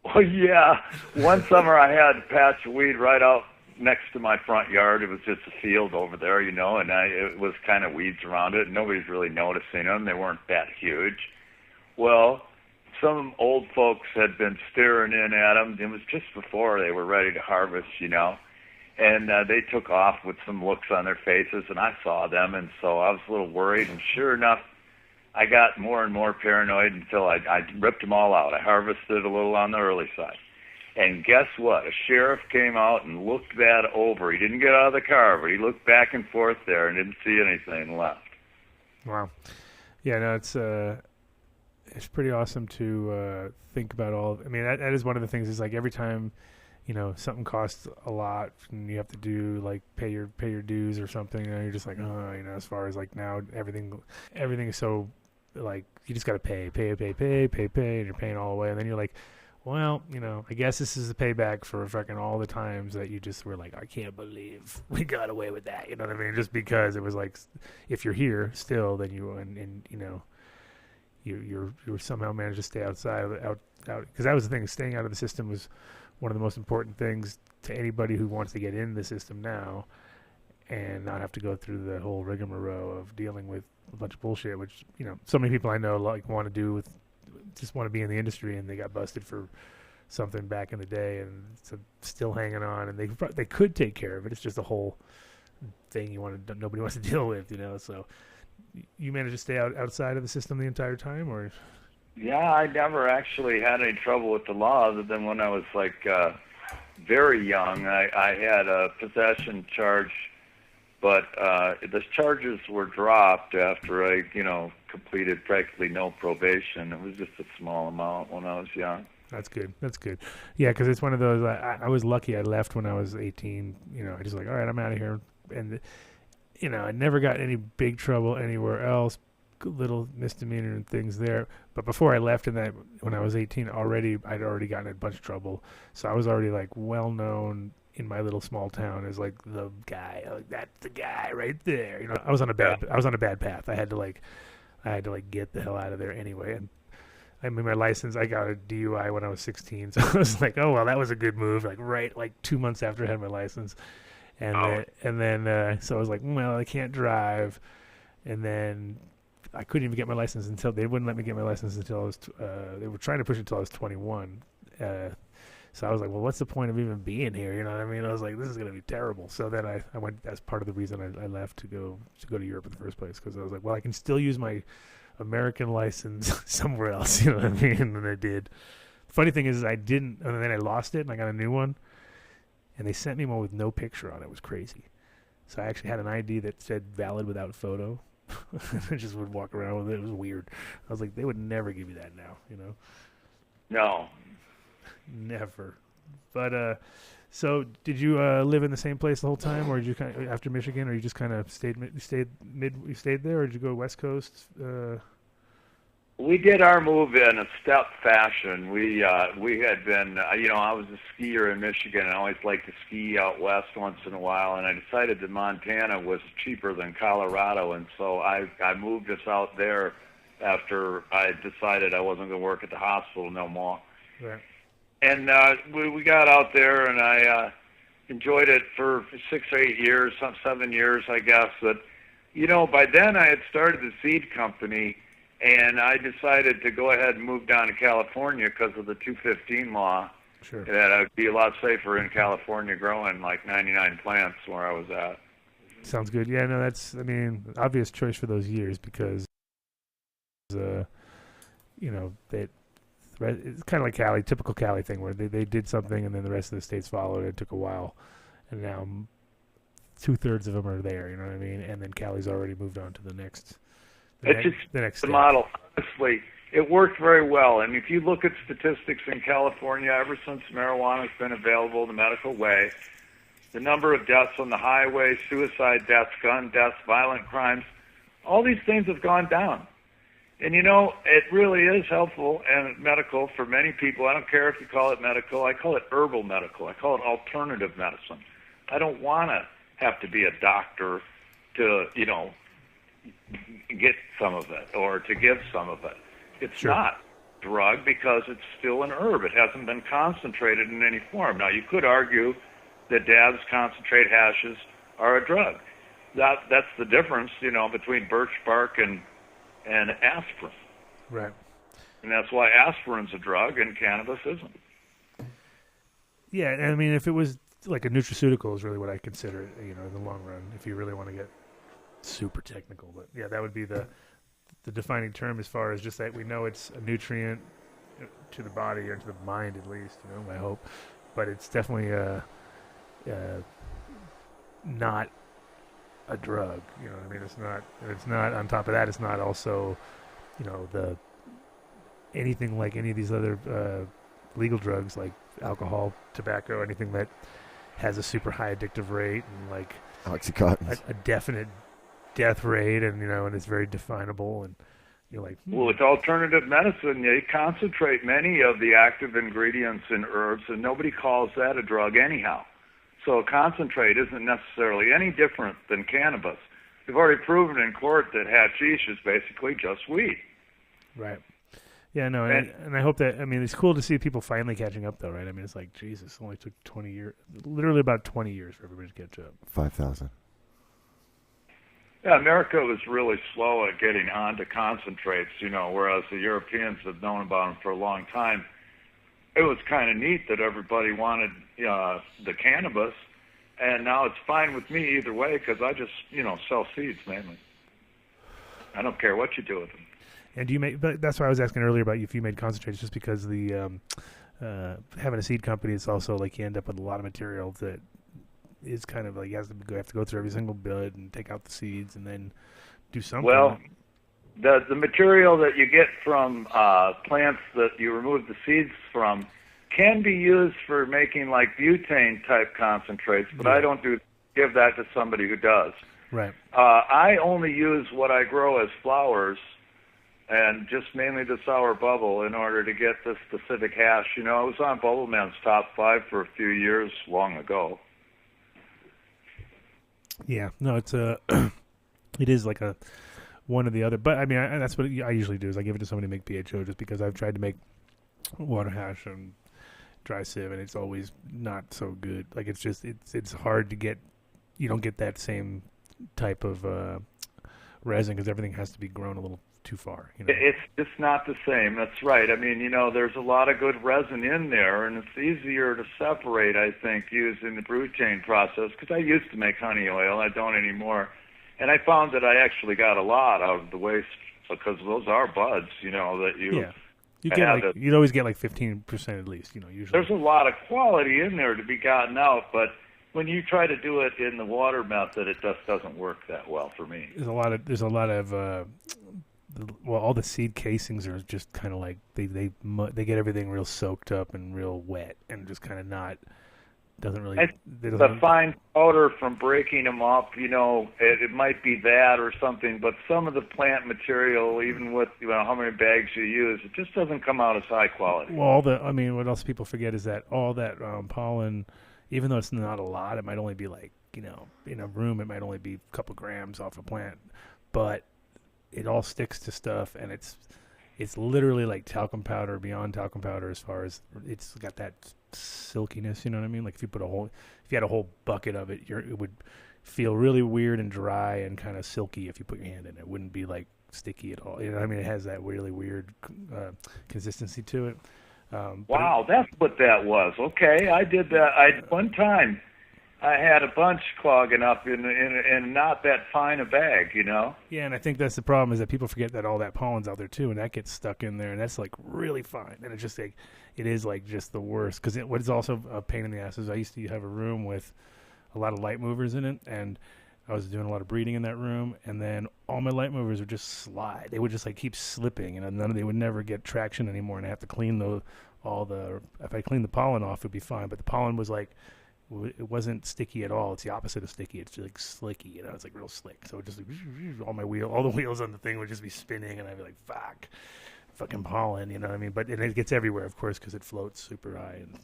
Well, yeah. One summer I had a patch of weed right out next to my front yard. It was just a field over there, and it was kind of weeds around it. Nobody's really noticing them. They weren't that huge. Well, some old folks had been staring in at them. It was just before they were ready to harvest, and they took off with some looks on their faces, and I saw them, and so I was a little worried, and sure enough, I got more and more paranoid until I ripped them all out. I harvested a little on the early side. And guess what? A sheriff came out and looked that over. He didn't get out of the car, but he looked back and forth there and didn't see anything and left. Wow. Yeah, no, it's pretty awesome to think about all. I mean, that is one of the things. Is like every time, something costs a lot and you have to do like pay your dues or something. You're just like, as far as like now everything is so like you just got to pay, and you're paying all the way, and then you're like, well, I guess this is a payback for fucking all the times that you just were like, I can't believe we got away with that. You know what I mean? Just because it was like, if you're here still, then you you somehow managed to stay outside out because that was the thing. Staying out of the system was one of the most important things to anybody who wants to get in the system now, and not have to go through the whole rigmarole of dealing with a bunch of bullshit, which so many people I know want to do with. Just want to be in the industry, and they got busted for something back in the day, and so still hanging on. And they could take care of it. It's just a whole thing nobody wants to deal with, So you managed to stay outside of the system the entire time, or? Yeah, I never actually had any trouble with the law other than when I was like very young. I had a possession charge, but the charges were dropped after I, completed practically no probation. It was just a small amount when I was young. That's good. That's good. Yeah, because it's one of those. I was lucky. I left when I was 18. I just like, all right, I'm out of here. And I never got any big trouble anywhere else. Little misdemeanor and things there. But before I left, when I was 18, I'd already gotten in a bunch of trouble. So I was already like well known in my little small town as like the guy. Like, that's the guy right there. I was on a bad path. I had to get the hell out of there anyway. And I mean, my license, I got a DUI when I was 16, so I was like, oh, well, that was a good move, like 2 months after I had my license. And then so I was like, well, I can't drive. And then I couldn't even get my license until, they wouldn't let me get my license until I was, they were trying to push it until I was 21. So I was like, well, what's the point of even being here? You know what I mean? I was like, this is going to be terrible. So then I went, that's part of the reason I left to go to Europe in the first place, because I was like, well, I can still use my American license somewhere else, you know what I mean? And I did. The funny thing is I didn't, and then I lost it and I got a new one, and they sent me one with no picture on it. It was crazy. So I actually had an ID that said valid without photo. I just would walk around with it. It was weird. I was like, they would never give you that now, No. Never. But so did you live in the same place the whole time, or did you kind of, after Michigan, or you just kind of stayed there, or did you go West Coast? We did our move in a step fashion. We had been, I was a skier in Michigan, and I always liked to ski out west once in a while, and I decided that Montana was cheaper than Colorado, and so I moved us out there after I decided I wasn't going to work at the hospital no more. Right. And we got out there, and I enjoyed it for 6 or 8 years, 7 years, I guess. But, by then I had started the seed company, and I decided to go ahead and move down to California because of the 215 law. Sure. That I'd be a lot safer in California growing like 99 plants where I was at. Sounds good. Yeah, no, that's, obvious choice for those years because, it's kind of like Cali, typical Cali thing where they did something and then the rest of the states followed. It took a while, and now 2/3 of them are there. You know what I mean? And then Cali's already moved on to the next. The model. Honestly, it worked very well. And if you look at statistics in California, ever since marijuana has been available in the medical way, the number of deaths on the highway, suicide deaths, gun deaths, violent crimes, all these things have gone down. And, it really is helpful and medical for many people. I don't care if you call it medical. I call it herbal medical. I call it alternative medicine. I don't want to have to be a doctor to, get some of it or to give some of it. It's Sure. not drug because it's still an herb. It hasn't been concentrated in any form. Now, you could argue that dabs, concentrate, hashes are a drug. That's the difference, between birch bark and aspirin. Right. And that's why aspirin's a drug and cannabis isn't. Yeah, if it was like a nutraceutical is really what I consider it, in the long run, if you really want to get super technical. But yeah, that would be the defining term as far as just that we know it's a nutrient to the body or to the mind at least, I hope. But it's definitely not a drug, it's not on top of that, it's not also, the anything like any of these other legal drugs like alcohol, tobacco, anything that has a super high addictive rate and like Oxycontin, a definite death rate, and and it's very definable, and you're like, Well, with alternative medicine, they concentrate many of the active ingredients in herbs, and nobody calls that a drug anyhow. So concentrate isn't necessarily any different than cannabis. They've already proven in court that hashish is basically just weed. Right. Yeah, no, and I hope that, it's cool to see people finally catching up, though, right? It's like, Jesus, it only took 20 years, literally about 20 years for everybody to catch up. 5,000. Yeah, America was really slow at getting onto concentrates, whereas the Europeans have known about them for a long time. It was kind of neat that everybody wanted the cannabis, and now it's fine with me either way because I just, sell seeds mainly. I don't care what you do with them. And do you make? But that's why I was asking earlier about if you made concentrates, just because the having a seed company, it's also like you end up with a lot of material that is kind of like you have to go through every single bud and take out the seeds and then do something. Well, the material that you get from plants that you remove the seeds from can be used for making like butane type concentrates, but I don't give that to somebody who does. Right. I only use what I grow as flowers and just mainly the sour bubble in order to get this specific hash. You know, I was on Bubbleman's top 5 for a few years long ago. Yeah, no, it's it is like a one or the other. But I mean, that's what I usually do is I give it to somebody to make BHO, just because I've tried to make water hash and dry sieve, and it's always not so good. Like it's hard to get. You don't get that same type of resin because everything has to be grown a little too far. You know? It's just not the same. That's right. I mean, you know, there's a lot of good resin in there, and it's easier to separate, I think, using the butane process, because I used to make honey oil. I don't anymore. And I found that I actually got a lot out of the waste, because those are buds, you know, that you... Yeah. You'd always get like 15% at least, you know, usually. There's a lot of quality in there to be gotten out, but when you try to do it in the water method, it just doesn't work that well for me. There's a lot of all the seed casings are just kind of like they get everything real soaked up and real wet and just kind of doesn't really. The fine powder from breaking them up, you know, it might be that or something, but some of the plant material, even with how many bags you use, it just doesn't come out as high quality. Well, what else people forget is that all that pollen, even though it's not a lot, it might only be like, you know, in a room, it might only be a couple grams off a plant, but it all sticks to stuff, and it's literally like talcum powder, beyond talcum powder, as far as it's got that silkiness. You know what I mean? Like if you had a whole bucket of it, it would feel really weird and dry and kind of silky if you put your hand in it. It wouldn't be like sticky at all. You know what I mean? It has that really weird consistency to it. Wow, that's what that was. Okay, I did that. One time I had a bunch clogging up in not that fine a bag, you know? Yeah, and I think that's the problem, is that people forget that all that pollen's out there too, and that gets stuck in there, and that's like really fine. And it's just like, it is like just the worst. Because what is also a pain in the ass is I used to have a room with a lot of light movers in it, and I was doing a lot of breeding in that room, and then all my light movers would just slide. They would just like keep slipping, and they would never get traction anymore, and I have to clean if I cleaned the pollen off, it would be fine. But the pollen was like, it wasn't sticky at all. It's the opposite of sticky. It's just like slicky, you know. It's like real slick. So it just like, all the wheels on the thing would just be spinning, and I'd be like, fucking pollen, you know what I mean? But it gets everywhere, of course, because it floats super high. And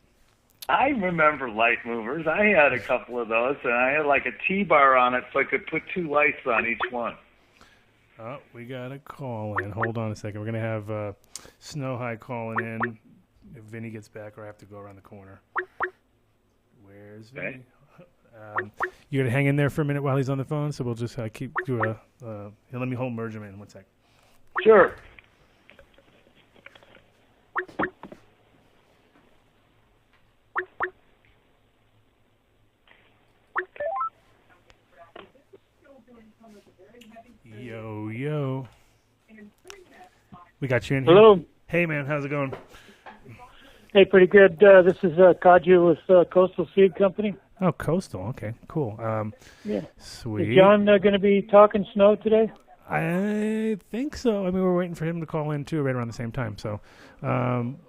I remember light movers. I had a couple of those, and I had like a T-bar on it, so I could put 2 lights on each one. Oh, we got a call in. Hold on a second. We're gonna have Snow High calling in. If Vinny gets back, or I have to go around the corner. Where's Vinny? You're going to hang in there for a minute while he's on the phone, so we'll just keep do let me hold merge him in 1 sec. Sure. Yo. We got you in here. Hello. Hey, man. How's it going? Hey, pretty good. This is Kaju with Coastal Seed Company. Oh, Coastal. Okay, cool. Yeah. Sweet. Is John going to be talking snow today? I think so. I mean, we're waiting for him to call in too, right around the same time. So,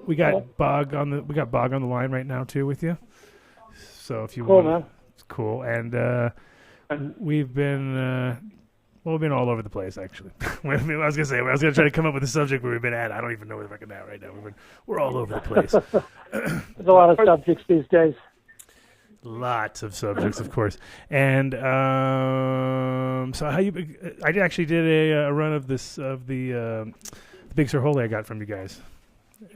we got BOG on the line right now too with you. So if you cool, want, man. It's cool. And we've been all over the place, actually. I was gonna try to come up with a subject where we've been at. I don't even know where the fucking at right now. We're all over the place. There's a lot of subjects these days. Lots of subjects, of course. And so I actually did a run of the Big Sur Holy I got from you guys.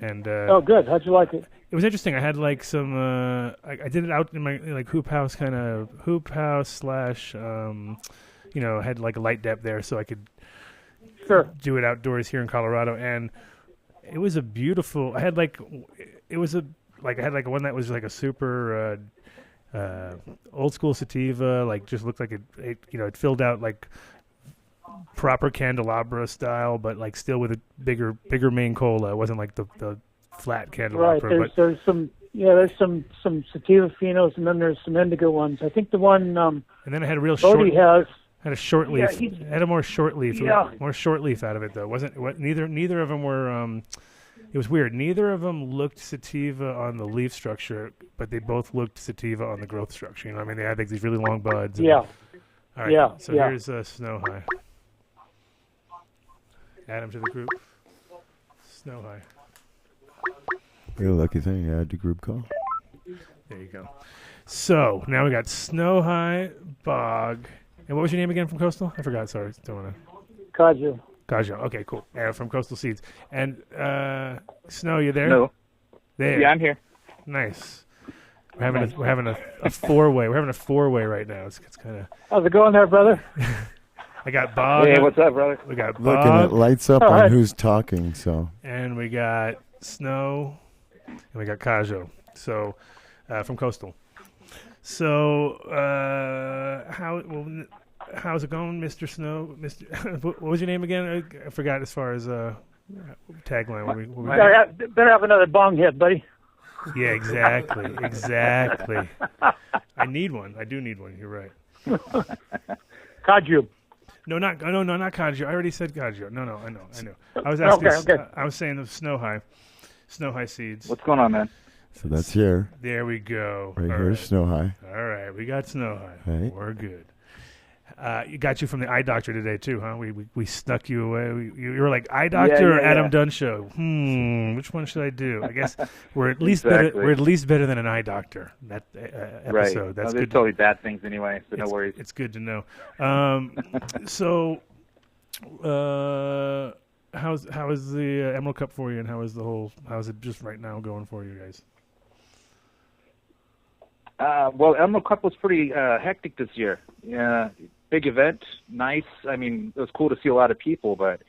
And oh, good. How'd you like it? It was interesting. I had like some. I did it out in my like hoop house / had like a light depth there, so I could do it outdoors here in Colorado, and it was a beautiful. I had like one that was like a super old school sativa, like just looked like it filled out like proper candelabra style, but like still with a bigger main cola. It wasn't like the flat Right. candelabra. There's some sativa finos, and then there's some indigo ones. I think the one And then it had a real short. Bodie has. Had a short leaf. Yeah, It had a more short leaf. Yeah. More short leaf out of it though. Neither of them were. It was weird. Neither of them looked sativa on the leaf structure, but they both looked sativa on the growth structure. You know what I mean? They had like these really long buds. Yeah. All right. Yeah, So yeah. here's Snow High. Add him to the group. Snow High. You're a lucky thing. Add to group call. There you go. So now we got Snow High, Bog, and what was your name again from Coastal? I forgot. Sorry, don't want to. Kaju. Kajo. Okay, cool. From Coastal Seeds. And Snow, you there? No. There. Yeah, I'm here. Nice. We're having a four-way. We're having a four-way right now. It's kind of. How's it going there, brother? I got Bog. Hey, what's up, brother? We got Look, and it Bog, lights up All on right. who's talking. So and we got Snow, and we got Kajo. So from Coastal. So how's it going, Mr. Snow? Mr. What was your name again? I forgot. As far as tagline. Better have another bong hit, buddy. Yeah, exactly. I need one. I do need one. You're right. Kaju. No, not Kajo. I already said Kajo. No, I know. I was asking. Okay. I was saying the Snow High seeds. What's going on, man? so that's here. There we go. Right All here, right. Snow High. All right, we got Snow High. Right. We're good. You got you from the eye doctor today too, huh? We snuck you away. You were like eye doctor or Adam Dunn show. Which one should I do? I guess we're at least better. Exactly. We're at least better than an eye doctor. That episode. Right. That's There's good. totally bad things anyway, so no worries. It's good to know. So, how is the Emerald Cup for you, and how's it just right now going for you guys? Well, Emerald Cup was pretty hectic this year. Yeah, big event, nice. I mean, it was cool to see a lot of people, but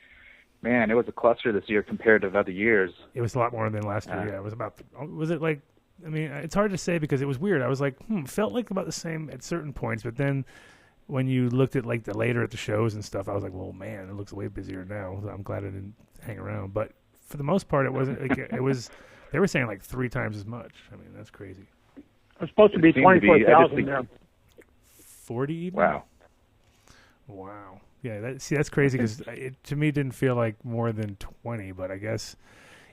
man, it was a cluster this year compared to other years. It was a lot more than last year. Yeah, it was about. Was it like? I mean, it's hard to say because it was weird. I was like, felt like about the same at certain points, but then when you looked at like the later at the shows and stuff, I was like, well, man, it looks way busier now. So I'm glad I didn't hang around. But for the most part, it wasn't. Like, it was. They were saying like 3 times as much. I mean, that's crazy. It's supposed to be It seemed to be- 24,000 there. 40 even? Wow. Yeah, that's crazy because it to me didn't feel like more than 20, but I guess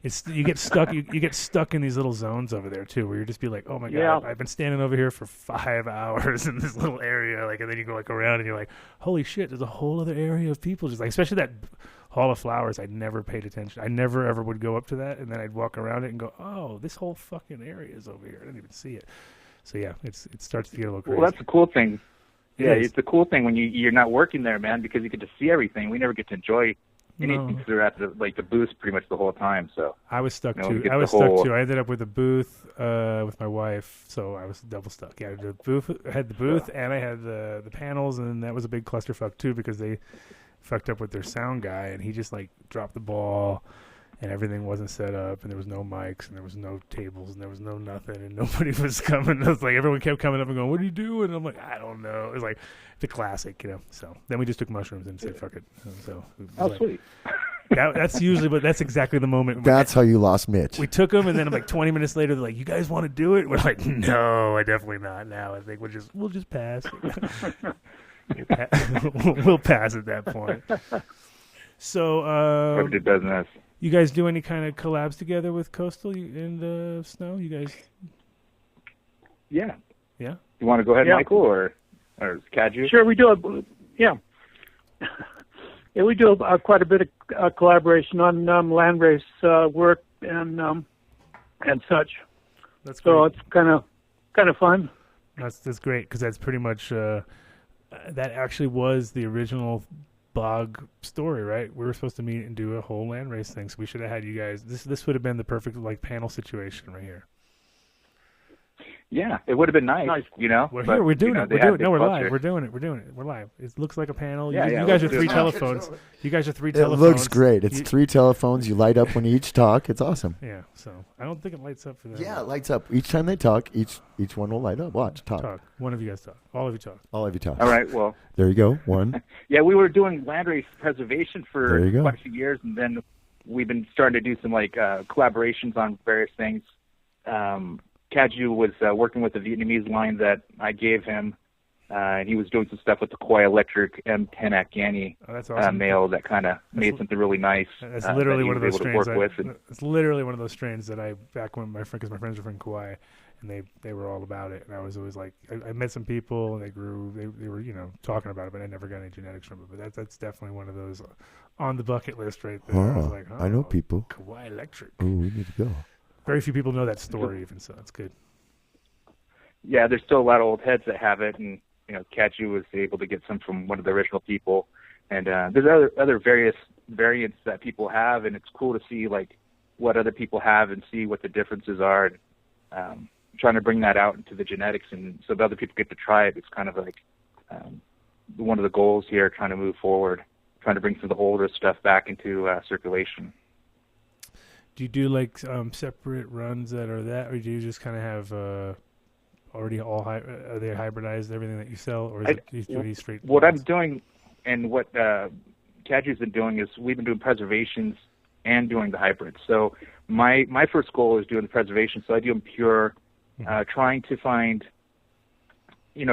it's you get stuck you get stuck in these little zones over there too, where you just be like, oh my god, Yeah. I've been standing over here for 5 hours in this little area, like, and then you go like around and you're like, holy shit, there's a whole other area of people, just like, especially that Hall of Flowers. I never paid attention. I never ever would go up to that, and then I'd walk around it and go, oh, this whole fucking area is over here. I didn't even see it. So yeah, it starts to get a little crazy. Well, that's the cool thing. Yeah, It is. it's the cool thing when you're not working there, man, because you get to see everything. We never get to enjoy anything because they're at the booth pretty much the whole time. So I was stuck You know, too. get I was the whole- stuck too. I ended up with a booth with my wife, so I was double stuck. Yeah, the booth I had the booth and I had the panels, and that was a big clusterfuck too because they fucked up with their sound guy, and he just like dropped the ball, and everything wasn't set up, and there was no mics, and there was no tables, and there was no nothing, and nobody was coming. It was like everyone kept coming up and going, "What are you doing?" And I'm like, "I don't know." It was like the classic, you know. So then we just took mushrooms and said, "Fuck it." So it was like- sweet. that's usually, but that's exactly the moment. That's how you lost Mitch. We took them, and then like 20 minutes later, they're like, "You guys want to do it?" We're like, "No, I definitely not now. I think we'll just pass. We'll pass at that point." So, Every business. you guys do any kind of collabs together with Coastal and Snow? You guys, Yeah. yeah? You want to go ahead, Yeah. Michael, or Kaju? Sure, we do. Yeah. Yeah, we do quite a bit of collaboration on landrace work and such. That's great. So it's kind of fun. That's great because that's pretty much that actually was the original BOG story, right? We were supposed to meet and do a whole land race thing, so we should have had you guys. This would have been the perfect like panel situation right here. Yeah, it would have been nice, you know. We're but, here. We're doing you know, it. they We're had doing it. big No, we're cluster. live. We're doing it. We're doing it. We're live. It looks like a panel. Yeah, you yeah, guys are let's do 3 it. telephones. You guys are 3 It telephones. looks great. It's You- 3 telephones. You light up when you each talk. It's awesome. Yeah. So I don't think it lights up for them. Yeah, it lights up. Each time they talk, each one will light up. Watch, talk. Talk. One of you guys talk. All of you talk. All of you talk. All right, well, There you go. One. yeah, we were doing landrace preservation for There you go. quite a few years, and then we've been starting to do some like collaborations on various things. Kaju was working with the Vietnamese line that I gave him, and he was doing some stuff with the Koi Electric M10 Afghani Oh, that's awesome. male that kind of made something really nice. That's that literally he one of was those able to strains. work with. And, It's literally one of those strains that I back when because my friends were from Kauai, and they were all about it, and I was always like, I met some people and they grew, they were talking about it, but I never got any genetics from it. But that's definitely one of those on the bucket list right there. I was like, I know people. Kauai Electric. Oh, we need to go. Very few people know that story, even so that's good. yeah, there's still a lot of old heads that have it, and Kaju was able to get some from one of the original people, and there's other various variants that people have, and it's cool to see like what other people have and see what the differences are. And, trying to bring that out into the genetics, and so that other people get to try it. It's kind of like one of the goals here, trying to move forward, trying to bring some of the older stuff back into circulation. Do you do like separate runs that are that, or do you just kind of have already all are they hybridized everything that you sell, or is it these straight? What I'm doing, and what Kaju's been doing, is we've been doing preservations and doing the hybrids. So my first goal is doing the preservation. So I do them pure, trying to find,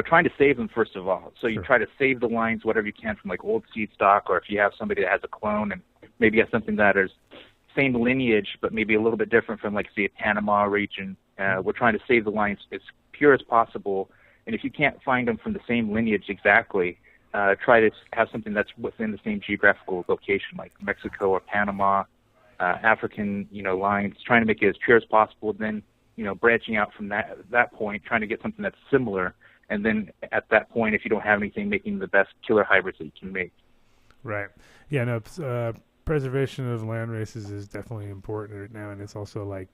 trying to save them first of all. So you try to save the lines, whatever you can, from like old seed stock, or if you have somebody that has a clone and maybe has something that is same lineage, but maybe a little bit different from, like, say, a Panama region. We're trying to save the lines as pure as possible. And if you can't find them from the same lineage exactly, try to have something that's within the same geographical location, like Mexico or Panama, African, lines, trying to make it as pure as possible. Then, branching out from that point, trying to get something that's similar. And then at that point, if you don't have anything, making the best killer hybrids that you can make. Right. Yeah, no, preservation of land races is definitely important right now, and it's also like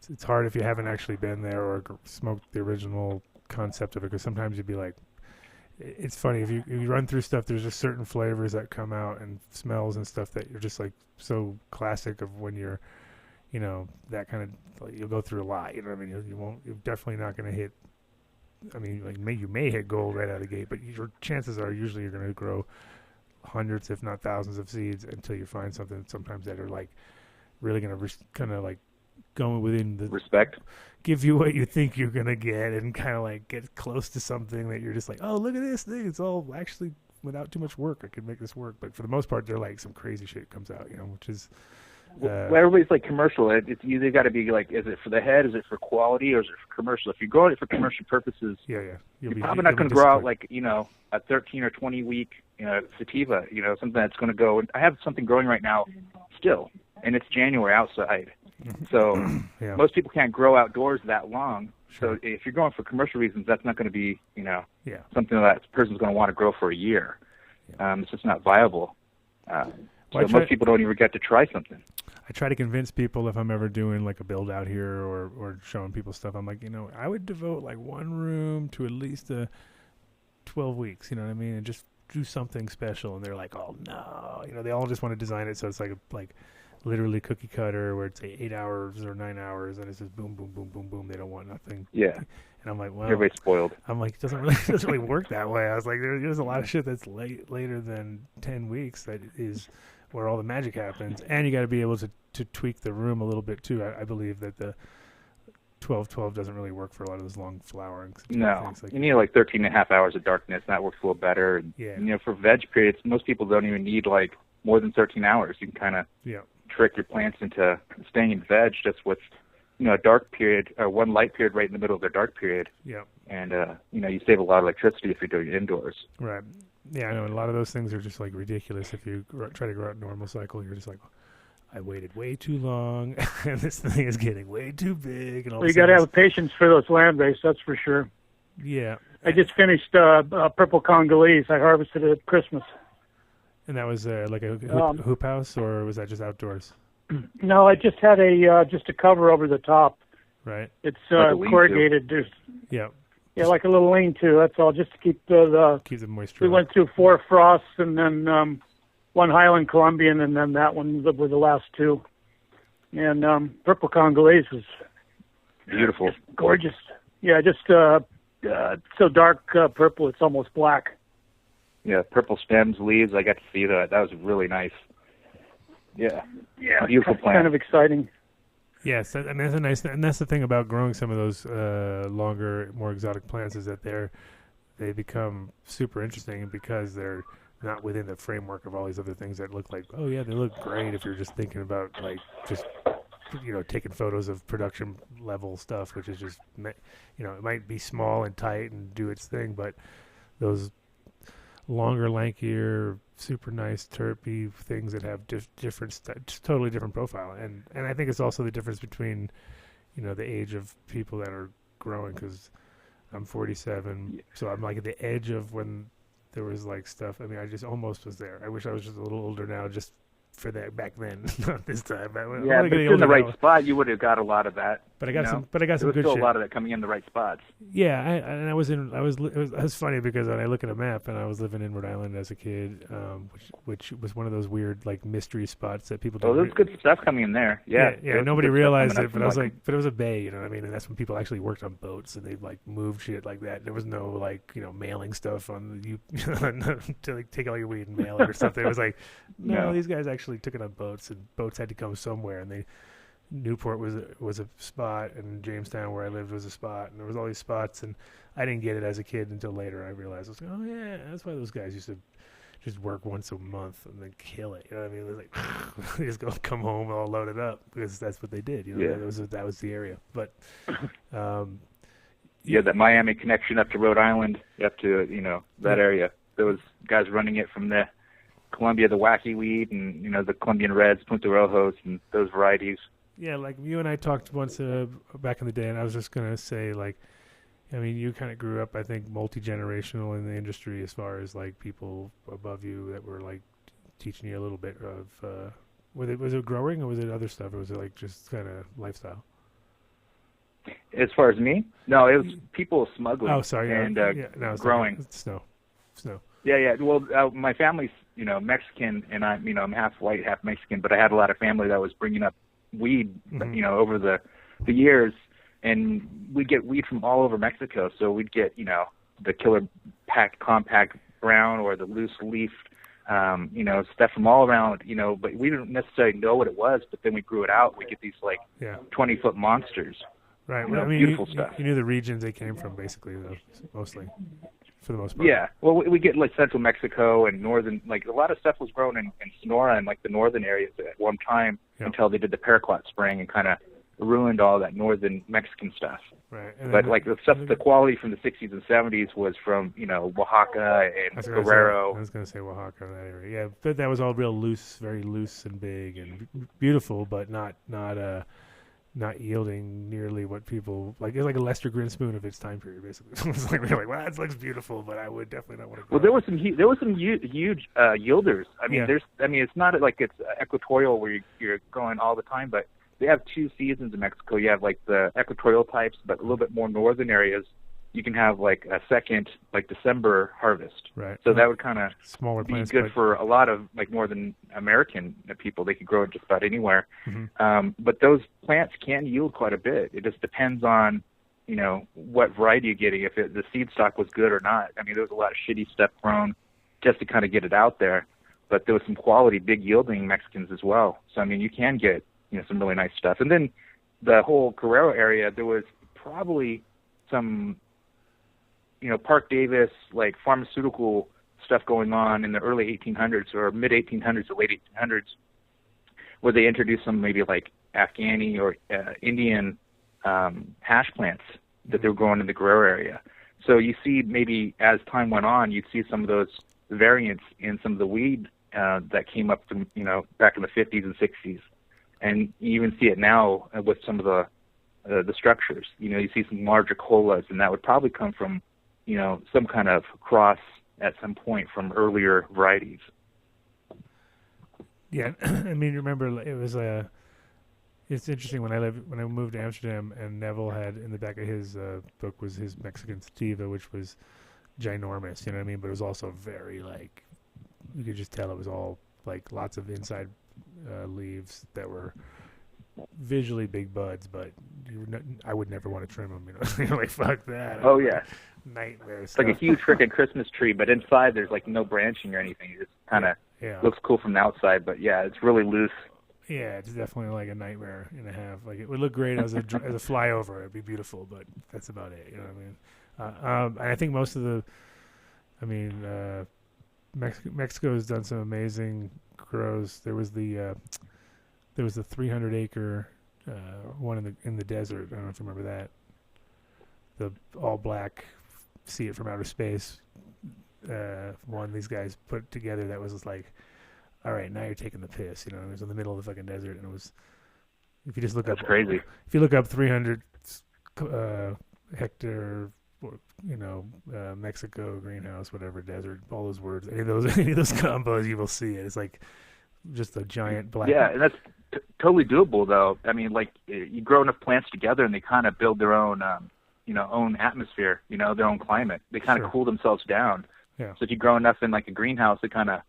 it's hard if you haven't actually been there or smoked the original concept of it, because sometimes you'd be like, it's funny if you run through stuff, there's just certain flavors that come out and smells and stuff that you're just like so classic of when you're that kind of, like, you'll go through a lot, you know what I mean? You're definitely not going to hit, I mean, like, you may hit gold right out of the gate, but your chances are usually you're going to grow hundreds, if not thousands, of seeds until you find something sometimes that are like really going to kind of like going within the respect, give you what you think you're going to get, and kind of like get close to something that you're just like, oh, look at this thing. It's all actually without too much work. I could make this work. But for the most part, they're like some crazy shit comes out, which is. Well, everybody's like commercial. It's either got to be like, is it for the head, is it for quality, or is it for commercial? If you're growing it for commercial purposes, you're probably not going to grow out like a 13 or 20 week sativa. Something that's going to go. I have something growing right now, still, and it's January outside. So most people can't grow outdoors that long. So if you're going for commercial reasons, that's not going to be something that person's going to want to grow for a year. It's just not viable. So most people don't even get to try something. I try to convince people, if I'm ever doing like a build out here or showing people stuff, I'm like, I would devote like one room to at least 12 weeks, you know what I mean? And just do something special. And they're like, oh no, they all just want to design it so it's like literally cookie cutter where it's 8 hours or 9 hours and it's just boom, boom, boom, boom, boom. They don't want nothing. Yeah. And I'm like, well, everybody's spoiled. I'm like, it doesn't really work that way. I was like, there's a lot of shit that's later than 10 weeks that is where all the magic happens, and you got to be able to tweak the room a little bit too. I believe that the 12-12 doesn't really work for a lot of those long flowering. No, you need like 13 and a half hours of darkness, and that works a little better. And, for veg periods, most people don't even need like more than 13 hours. You can kind of trick your plants into staying in veg just with a dark period or one light period right in the middle of their dark period. Yeah, and you save a lot of electricity if you're doing it indoors. Right. Yeah, I know. And a lot of those things are just like ridiculous. If you try to grow out normal cycle, you're just like, I waited way too long, and this thing is getting way too big. And all. Well, you got to have patience for those land race, that's for sure. Yeah. I just finished purple Congolese. I harvested it at Christmas. And that was like a hoop house, or was that just outdoors? No, I just had just a cover over the top. Right. It's Like a lean-to. corrugated. Yeah. Yeah, like a little lean-to. That's all, just to keep the Keep the moisture. We went through 4 frosts and then one Highland Colombian, and then that one were the last 2. And purple Congolese was Beautiful. just gorgeous. Yeah, just so dark purple, it's almost black. Yeah, purple stems, leaves. I got to see that. That was really nice. Yeah. Yeah, Beautiful plant. kind of exciting. Yes, and that's a nice, and that's the thing about growing some of those longer, more exotic plants is that they become super interesting because they're not within the framework of all these other things that look like, oh yeah, they look great if you're just thinking about like just taking photos of production level stuff, which is just it might be small and tight and do its thing, but those longer, lankier, super nice terpy things that have different, just totally different profile. And I think it's also the difference between, the age of people that are growing, because I'm 47, so I'm like at the edge of when there was like stuff. I mean, I just almost was there. I wish I was just a little older now, just for that back then, not this time. Yeah, but in the right spot, you would have got a lot of that. But I got some good shit. There was still shit. a lot of that coming in the right spots. Yeah, it was funny because when I look at a map, and I was living in Rhode Island as a kid, which was one of those weird like mystery spots that people don't. Oh, there's good stuff coming in there. Yeah, nobody realized it, but I was like, but it was a bay, you know what I mean? And that's when people actually worked on boats and they like moved shit like that. There was no like mailing stuff on to like take all your weed and mail it or something. It was like, no, these guys actually took it on boats, and boats had to come somewhere, and Newport was a spot, and Jamestown where I lived was a spot, and there was all these spots, and I didn't get it as a kid until later. I realized I was like, oh yeah, that's why those guys used to just work once a month and then kill it. You know what I mean? It was like they just come home all loaded up because that's what they did. That was the area. But that Miami connection up to Rhode Island, up to that area. There was guys running it from the Colombia, the wacky weed, and the Colombian Reds, Punta Rojos, and those varieties. Yeah, like you and I talked once back in the day, and I was just gonna say, like, I mean, you kind of grew up, I think, multi-generational in the industry as far as like people above you that were like teaching you a little bit of. Was it growing or was it other stuff, or was it like just kind of lifestyle? As far as me, no, it was people smuggling. Oh, sorry, and growing. Like snow. Yeah. Well, my family's Mexican, and I'm half white, half Mexican, but I had a lot of family that was bringing up weed, over the years, and we'd get weed from all over Mexico. So we'd get the killer compact brown or the loose leaf, stuff from all around, but we didn't necessarily know what it was. But then we grew it out. We get these like 20-foot monsters. Right. Well, I mean, beautiful stuff. You knew the regions they came from, basically, though, mostly. For the most part. Yeah, well, we get like central Mexico and northern, like a lot of stuff was grown in Sonora and like the northern areas at one time until they did the paraquat spraying and kind of ruined all that northern Mexican stuff. Right. But like the quality from the 60s and 70s was from Oaxaca and Guerrero. I was going to say Oaxaca, that area. Yeah, but that was all real loose, very loose and big and beautiful, but not yielding nearly what people like. It's like a Lester Grinspoon of its time period, basically. It's like they're like, well, that looks beautiful, but I would definitely not want to. Well, there was some huge yielders. I mean, it's not like it's equatorial where you're going all the time, but they have 2 seasons in Mexico. You have like the equatorial types, but a little bit more northern areas. You can have like a second, like December harvest. Right. So that would kind of smaller be plants, good for a lot of like Northern American people. They could grow it just about anywhere. But those plants can yield quite a bit. It just depends on, what variety you're getting, if the seed stock was good or not. I mean, there was a lot of shitty stuff grown just to kind of get it out there. But there was some quality, big yielding Mexicans as well. So, I mean, you can get, some really nice stuff. And then the whole Guerrero area, there was probably some Park Davis, like pharmaceutical stuff going on in the early 1800s or mid 1800s or late 1800s, where they introduced some maybe like Afghani or Indian hash plants that they were growing in the Guerrero area. So you see maybe as time went on, you'd see some of those variants in some of the weed that came up from, back in the 50s and 60s. And you even see it now with some of the structures. You see some larger colas, and that would probably come from some kind of cross at some point from earlier varieties. Yeah, I mean, remember it was It's interesting when I moved to Amsterdam, and Neville had in the back of his book was his Mexican sativa, which was ginormous. You know what I mean? But it was also very like you could just tell it was all like lots of inside leaves that were visually big buds, but I would never want to trim them. You know, like fuck that. Oh yeah, nightmare. It's like a huge freaking Christmas tree, but inside there's like no branching or anything. It just kind of looks cool from the outside, but yeah, it's really loose. Yeah, it's definitely like a nightmare and a half. Like it would look great as a flyover. It'd be beautiful, but that's about it. You know what I mean? And I think most of Mexico has done some amazing grows. There was the 300-acre one in the desert. I don't know if you remember that. The all black, see it from outer space. One these guys put together that was just like, all right, now you're taking the piss. You know, it was in the middle of the fucking desert, and it was. If you just look That's up, crazy. If you look up 300 hectare, Mexico greenhouse, whatever desert, all those words, any of those combos, you will see it. It's like just a giant black. Yeah, and that's totally doable, though. I mean, like you grow enough plants together, and they kind of build their own, own atmosphere. You know, their own climate. They kind of cool themselves down. Yeah. So if you grow enough in like a greenhouse, they kind of,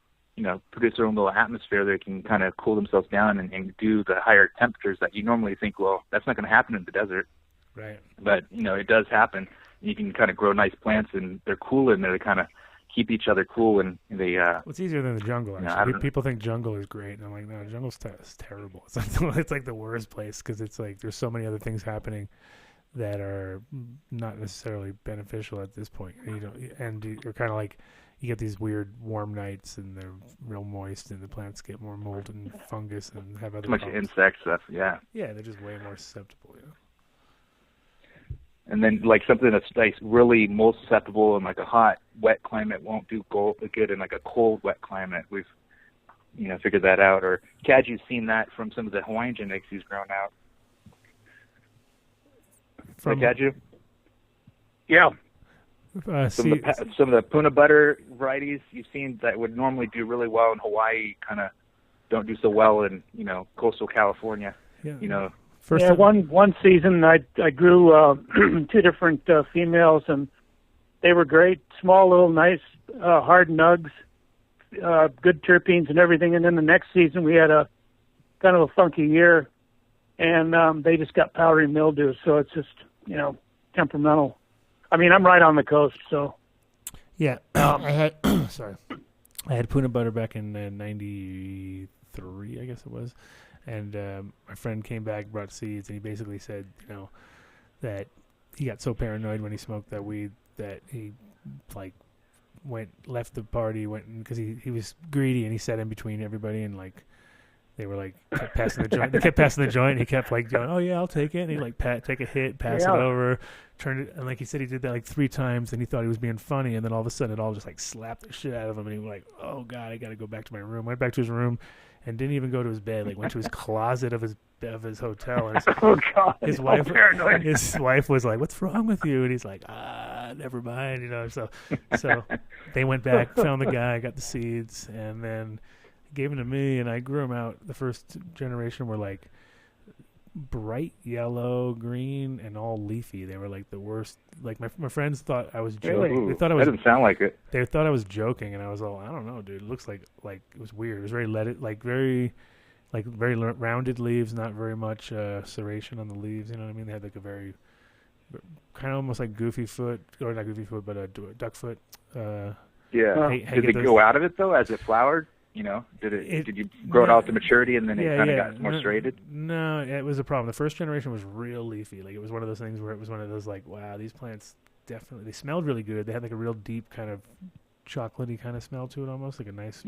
produce their own little atmosphere. They can kind of cool themselves down and do the higher temperatures that you normally think, well, that's not going to happen in the desert. Right. But it does happen. You can kind of grow nice plants, and they're cool in there. They kind of keep each other cool, and they. It's easier than the jungle. Actually, people think jungle is great, and I'm like, no, jungle's terrible. It's like the worst place because it's like there's so many other things happening that are not necessarily beneficial at this point. And you're kind of like you get these weird warm nights, and they're real moist, and the plants get more mold and fungus, and have other too much problems. Insect stuff. Yeah. Yeah, they're just way more susceptible. And then, like, something that's like really mold susceptible in like a hot, wet climate won't do good in like a cold, wet climate. We've, figured that out. Or Kaju's seen that from some of the Hawaiian genetics he's grown out. From Kaju? Yeah. Some of the Puna butter varieties you've seen that would normally do really well in Hawaii kind of don't do so well in, coastal California. Yeah. One season I grew two different females, and they were great, small, little, nice, hard nugs, good terpenes and everything. And then the next season we had a kind of a funky year, and they just got powdery mildew. So it's just temperamental. I mean, I'm right on the coast, so. Yeah, I had I had Puna butter back in '93, I guess it was. And my friend came back, brought seeds, and he basically said, that he got so paranoid when he smoked that weed that he, left the party, because he was greedy, and he sat in between everybody, and, they were, kept passing the joint. They kept passing the joint, and he kept, going, oh, yeah, I'll take it. And he'd, take a hit, pass it over, turn it, and, he said he did that, 3 times, and he thought he was being funny, and then all of a sudden it all just, slapped the shit out of him, and he was like, oh, God, I got to go back to my room. Went back to his room, and didn't even go to his bed. Went to his closet of his hotel. And his wife was like, "What's wrong with you?" And he's like, never mind. So they went back, found the guy, got the seeds, and then gave them to me, and I grew them out. The first generation were bright yellow, green, and all leafy. They were the worst. My friends thought I was joking. Really? They thought I was. That doesn't sound like it. They thought I was joking, and I was all, I don't know, dude. It looks like it was weird. It was very very rounded leaves, not very much serration on the leaves. You know what I mean? They had a very kind of almost like goofy foot, or not goofy foot, but a duck foot. Yeah. Did it go out of it though as it flowered? Did you grow it out to maturity and then it kind of got more serrated? No, it was a problem. The first generation was real leafy. It was one of those things where it was one of those wow, these plants definitely, they smelled really good. They had a real deep kind of chocolatey kind of smell to it, almost a nice,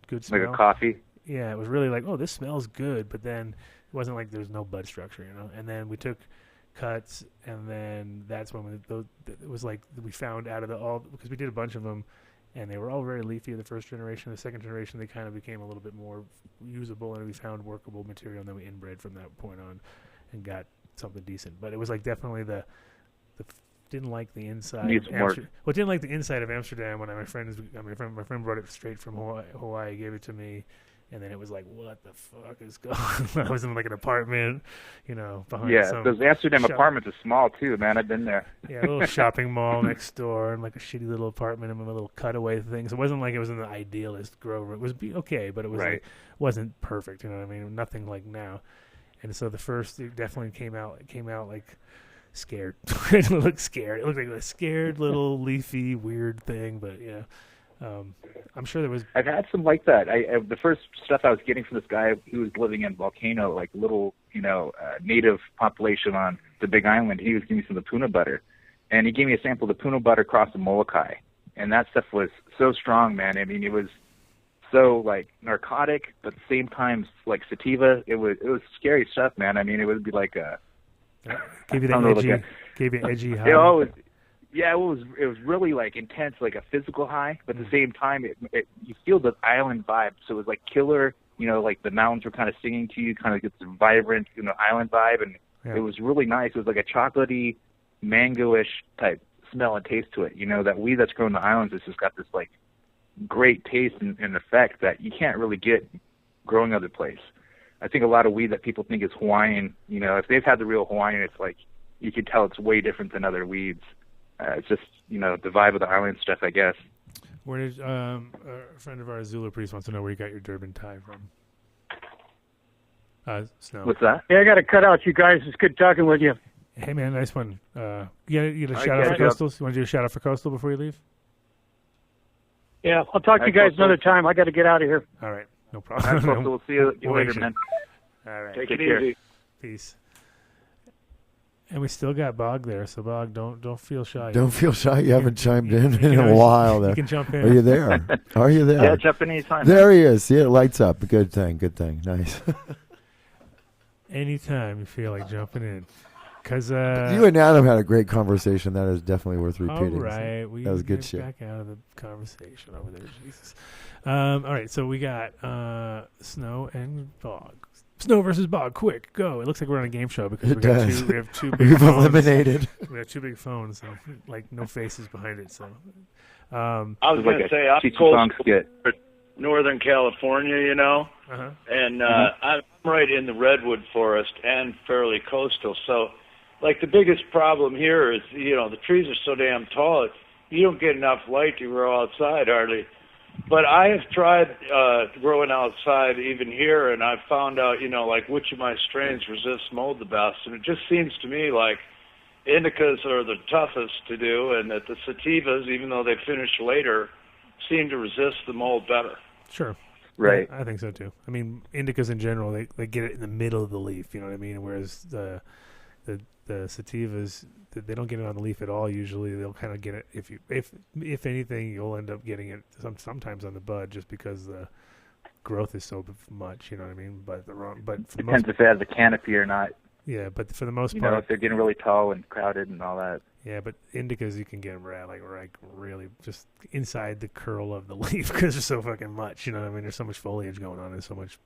good smell. Like a coffee? Yeah, it was really oh, this smells good, but then it wasn't there's no bud structure, And then we took cuts, and then that's when it was we found out of because we did a bunch of them, and they were all very leafy in the first generation. The second generation, they kind of became a little bit more usable, and we found workable material, and then we inbred from that point on and got something decent. But it was definitely didn't like the inside. Didn't like the inside of Amsterdam when my friend brought it straight from Hawaii, gave it to me, And then it was like, what the fuck is going on? I was in like an apartment, behind some those Amsterdam apartments are small too, man. I've been there. Yeah, a little shopping mall next door and like a shitty little apartment and a little cutaway thing. So it wasn't like it was an idealist Grover. It was okay, but it was like, wasn't perfect, you know what I mean? Nothing like now. And so the first, it definitely came out like scared. It looked scared. It looked like a scared little leafy weird thing, but yeah. I'm sure there was. I've had some like that. The first stuff I was getting from this guy who was living in Volcano, like little, native population on the Big Island. He was giving me some of the Puna butter, and he gave me a sample of the Puna butter crossed with Molokai, and that stuff was so strong, man. I mean, it was so like narcotic, but at the same time like sativa. It was scary stuff, man. I mean, it would be like a. Gave you the edgy high. Yeah, it was really like intense, like a physical high, but at the same time, you feel the island vibe. So it was like killer, like the mountains were kind of singing to you, kind of gets a vibrant, island vibe, and it was really nice. It was like a chocolatey, mango-ish type smell and taste to it. That weed that's grown in the islands has just got this like great taste and effect that you can't really get growing other place. I think a lot of weed that people think is Hawaiian, if they've had the real Hawaiian, it's like you can tell it's way different than other weeds. It's just, the vibe of the island stuff, I guess. Where did a friend of ours, Zulu Priest, wants to know where you got your Durban tie from? Snow. What's that? Yeah, I got to cut out, you guys. It's good talking with you. Hey, man, nice one. You get a shout out for Coastals? You want to do a shout out for Coastal before you leave? Yeah, I'll talk to you guys another time. I got to get out of here. All right, no problem. All right, we'll see you later, man. All right, take it easy. Peace. And we still got Bog there, so Bog, don't feel shy. Don't feel shy. You haven't chimed in a while. There. You can jump in. Are you there? Are you there? Yeah, jump in anytime. There he is. Yeah, lights up. Good thing. Nice. Anytime you feel like jumping in. Because you and Adam had a great conversation. That is definitely worth repeating. All right. That was good shit. Back out of the conversation over there, Jesus. All right, so we got Snow and Bog. Snow versus Bog, quick, go. It looks like we're on a game show because we have two big We've phones. eliminated. We have two big phones, so, like no faces behind it. So I was going to say, I'm close to Northern California, and I'm right in the redwood forest and fairly coastal. So, like, the biggest problem here is, the trees are so damn tall, you don't get enough light to grow outside hardly. But I have tried growing outside even here, and I've found out, like which of my strains resist mold the best. And it just seems to me like indicas are the toughest to do, and that the sativas, even though they finish later, seem to resist the mold better. Sure. Right. I think so, too. I mean, indicas in general, they get it in the middle of the leaf, you know what I mean? Whereas the sativas, they don't get it on the leaf at all. Usually, they'll kind of get it. If anything, you'll end up getting it sometimes on the bud, just because the growth is so much. You know what I mean? But for the depends if it has a canopy or not. Yeah, but for the most part, if they're getting really tall and crowded and all that. Yeah, but indicas you can get them like really just inside the curl of the leaf because there's so fucking much. You know what I mean? There's so much foliage going on and so much.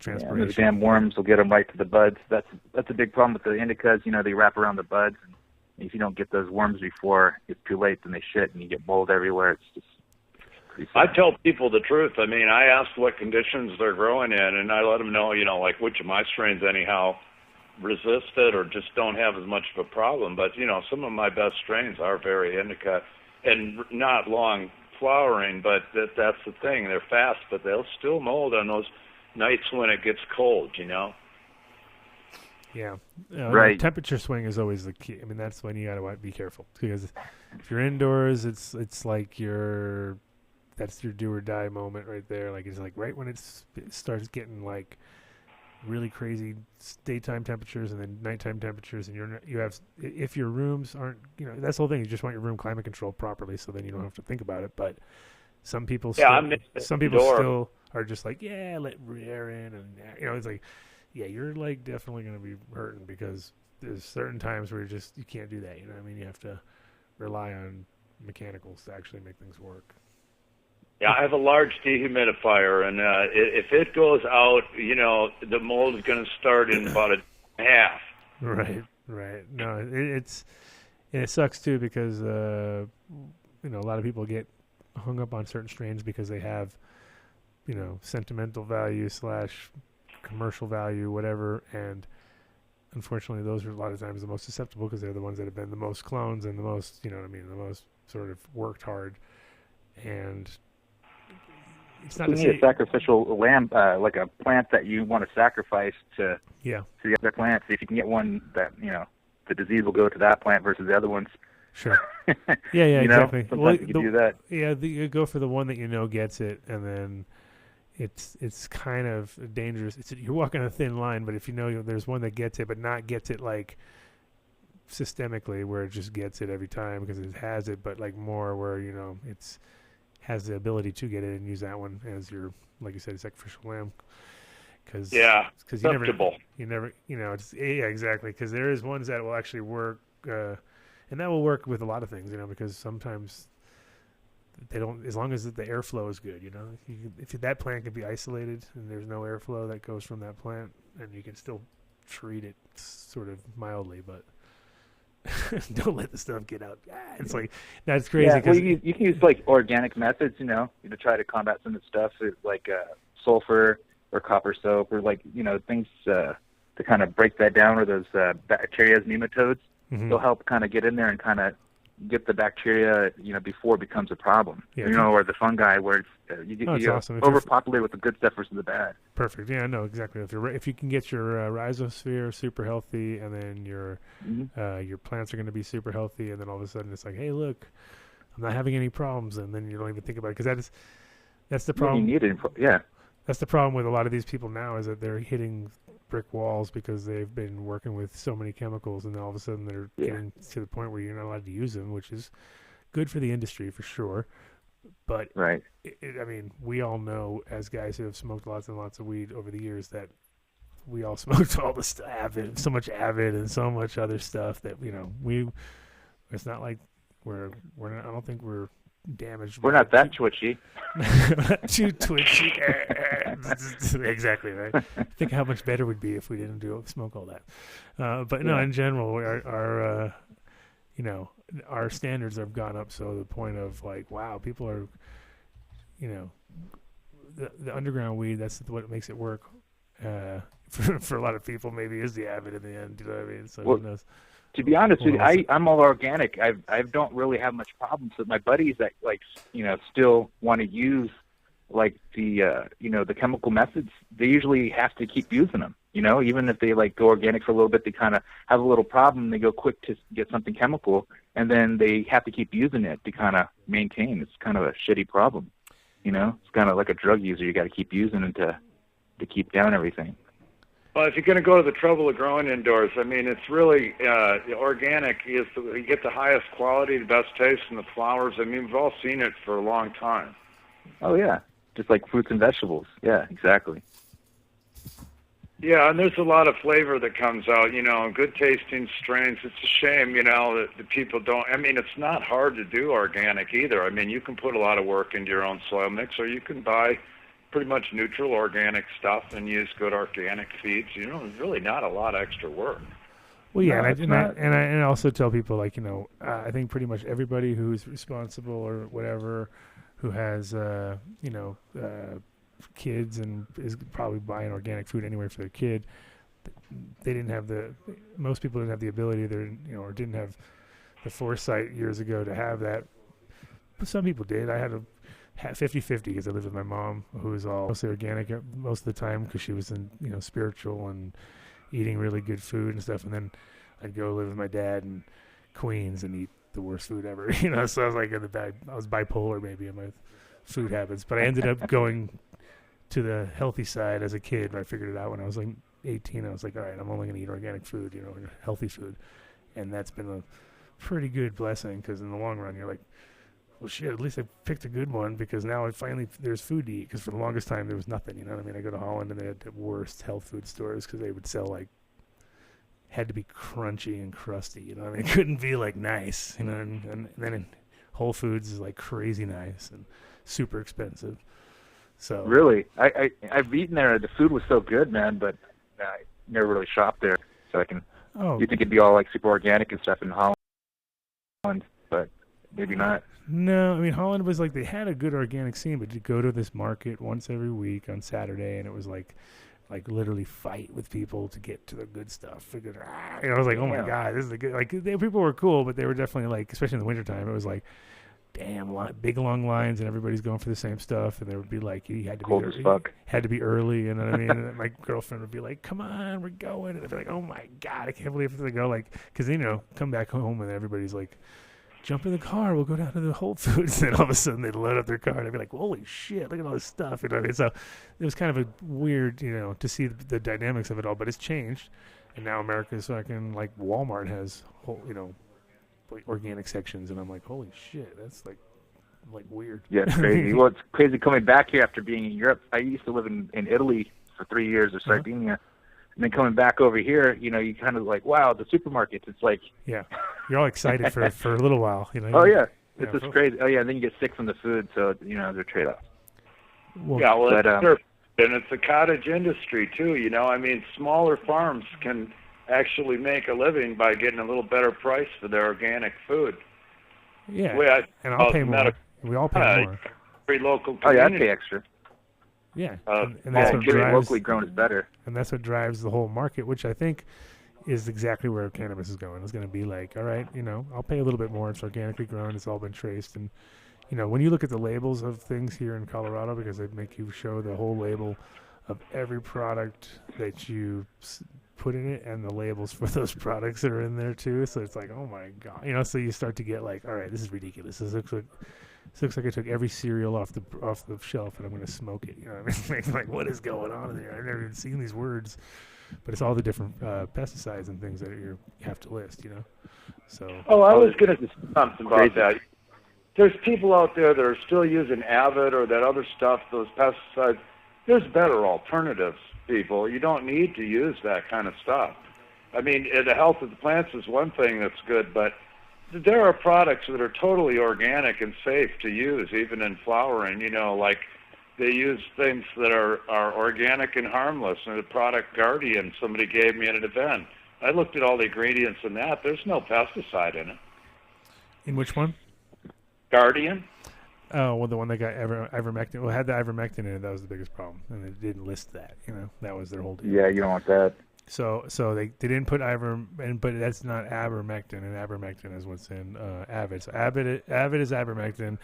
Transpiration. Yeah, the damn worms will get them right to the buds. That's a big problem with the indicas. They wrap around the buds, and if you don't get those worms before it's too late, then they shit and you get mold everywhere. It's just pretty sad. I tell people the truth. I mean, I ask what conditions they're growing in, and I let them know, like which of my strains anyhow resist it or just don't have as much of a problem. But some of my best strains are very indica and not long flowering. But that's the thing. They're fast, but they'll still mold on those nights when it gets cold, Yeah. Right. The temperature swing is always the key. I mean, that's when you gotta be careful, because if you're indoors, it's like that's your do or die moment right there. Like it's like right when it starts getting like really crazy daytime temperatures and then nighttime temperatures, and if your rooms aren't, that's the whole thing. You just want your room climate controlled properly, so then you don't have to think about it. But some people still are just like, yeah, let air in, and it's like, yeah, you're like definitely going to be hurting because there's certain times where you can't do that. You know what I mean? You have to rely on mechanicals to actually make things work. Yeah, I have a large dehumidifier, and if it goes out, the mold is going to start in about a half. Right. No, it sucks too because a lot of people get hung up on certain strains because they have sentimental value / commercial value, whatever. And unfortunately, those are a lot of times the most susceptible because they're the ones that have been the most clones and the most, the most sort of worked hard. And it's not you need a sacrificial lamb, like a plant that you want to sacrifice to the other plants. If you can get one that, the disease will go to that plant versus the other ones. Sure. Yeah, exactly. Sometimes you can do that. Yeah, you go for the one that gets it, and then it's kind of dangerous. You're walking a thin line, but if there's one that gets it, but not gets it like systemically, where it just gets it every time because it has it, but like more where it's has the ability to get it and use that one as your, like you said, sacrificial lamb. Because you never, exactly. Because there is ones that will actually work, and that will work with a lot of things, because sometimes they don't, as long as the airflow is good, if that plant can be isolated and there's no airflow that goes from that plant, and you can still treat it sort of mildly, but don't let the stuff get out. It's like, that's crazy. Yeah, well, you can use like organic methods, to try to combat some of the stuff, like sulfur or copper soap, or like things to kind of break that down, or those bacteria, nematodes. Mm-hmm. They'll help kind of get in there and kind of get the bacteria, before it becomes a problem. Yeah, or the fungi, where you get awesome. overpopulate with the good stuff versus the bad. Perfect. Yeah, no, exactly. If you can get your rhizosphere super healthy, and then your plants are going to be super healthy, and then all of a sudden it's like, hey, look, I'm not having any problems, and then you don't even think about it, because that's the problem. You need it. Yeah. That's the problem with a lot of these people now, is that they're hitting brick walls because they've been working with so many chemicals, and all of a sudden they're getting to the point where you're not allowed to use them, which is good for the industry for sure. But right. We all know, as guys who have smoked lots and lots of weed over the years, that we all smoked all the stuff, so much Avid and so much other stuff that it's not like we're not, I don't think we're damaged. We're not that twitchy. Too twitchy. Exactly right. Think how much better we'd be if we didn't smoke all that. But no, in general, our standards have gone up, so the point of like, wow, people are, the underground weed. That's what makes it work. For a lot of people, maybe is the Avid in the end. You know what I mean? So who knows? To be honest with you, I'm all organic. I don't really have much problems with my buddies that still want to use like the chemical methods. They usually have to keep using them. Even if they like go organic for a little bit, they kind of have a little problem. They go quick to get something chemical, and then they have to keep using it to kind of maintain. It's kind of a shitty problem. It's kind of like a drug user. You got to keep using it to keep down everything. Well, if you're going to go to the trouble of growing indoors, it's really organic. You get the highest quality, the best taste in the flowers. We've all seen it for a long time. Oh, yeah. Just like fruits and vegetables. Yeah, exactly. Yeah, and there's a lot of flavor that comes out, good tasting strains. It's a shame, that the people don't. It's not hard to do organic either. You can put a lot of work into your own soil mix, or you can buy pretty much neutral organic stuff and use good organic feeds. There's really not a lot of extra work. Well, yeah, and I also tell people, like, I think pretty much everybody who's responsible or whatever, who has kids and is probably buying organic food anyway for their kid, most people didn't have the ability or didn't have the foresight years ago to have that. But some people did. I had a 50-50 because I lived with my mom, who was all mostly organic most of the time because she was in spiritual and eating really good food and stuff. And then I'd go live with my dad in Queens and eat the worst food ever. So I was like I was bipolar maybe in my food habits. But I ended up going to the healthy side as a kid. I figured it out when I was like 18. I was like, all right, I'm only going to eat organic food, healthy food, and that's been a pretty good blessing because in the long run you're like, well, shit, at least I picked a good one because now there's food to eat, because for the longest time there was nothing, I go to Holland and they had the worst health food stores because they would sell had to be crunchy and crusty, it couldn't be nice, and then in Whole Foods is like crazy nice and super expensive. So really, I've eaten there. The food was so good, man, but I never really shopped there, so I can. Oh, you think it'd be all like super organic and stuff in Holland, but maybe not. No, I mean Holland was like they had a good organic scene, but you go to this market once every week on Saturday, and it was like literally fight with people to get to the good stuff. Because, I was like, oh my god, this is the good. Like people were cool, but they were definitely like, especially in the wintertime, it was like, damn, big long lines, and everybody's going for the same stuff, and there would be like you had to cold be as fuck. Had to be early, you know what I mean? And my girlfriend would be like, come on, we're going, and I'd be like, oh my god, I can't believe they go like, because come back home and everybody's like, jump in the car, we'll go down to the Whole Foods, and all of a sudden they'd load up their car, and I'd be like, holy shit, look at all this stuff, you know what I mean? So it was kind of a weird, to see the dynamics of it all, but it's changed, and now America's fucking like Walmart has whole, like organic sections, and I'm like, holy shit, that's like weird. Yeah, it's crazy. Well, it's crazy coming back here after being in Europe. I used to live in Italy for 3 years, or Sardinia. And then coming back over here, you kind of like, wow, the supermarkets. It's like, yeah, you're all excited for a little while, Oh yeah, it's just crazy. Oh yeah, and then you get sick from the food, so they're trade-offs. Well, and it's a cottage industry too. I mean, smaller farms can actually make a living by getting a little better price for their organic food. Yeah, and I'll pay more. We all pay more. Every local community. Oh yeah, I'd pay extra. Yeah, and that's what drives, locally grown is better. And that's what drives the whole market, which I think is exactly where cannabis is going. It's going to be like, all right, I'll pay a little bit more. It's organically grown. It's all been traced. And, when you look at the labels of things here in Colorado, because they make you show the whole label of every product that you put in it, and the labels for those products are in there too. So it's like, oh my God, so you start to get like, all right, this is ridiculous. This looks like I took every cereal off the shelf and I'm going to smoke it. You know what I mean? Like, what is going on in there? I've never even seen these words, but it's all the different pesticides and things that you have to list. So. Oh, I was going to say something about that. There's people out there that are still using Avid or that other stuff, those pesticides. There's better alternatives, people. You don't need to use that kind of stuff. I mean, the health of the plants is one thing that's good, but there are products that are totally organic and safe to use, even in flowering. Like they use things that are organic and harmless. And the product Guardian somebody gave me at an event, I looked at all the ingredients in that. There's no pesticide in it. In which one? Guardian. Oh, well, the one that got ivermectin. Well, it had the ivermectin in it. That was the biggest problem, and they didn't list that. That was their whole deal. Yeah, you don't want that. So they didn't put but that's not ivermectin, and ivermectin is what's in Avid. So Avid is ivermectin.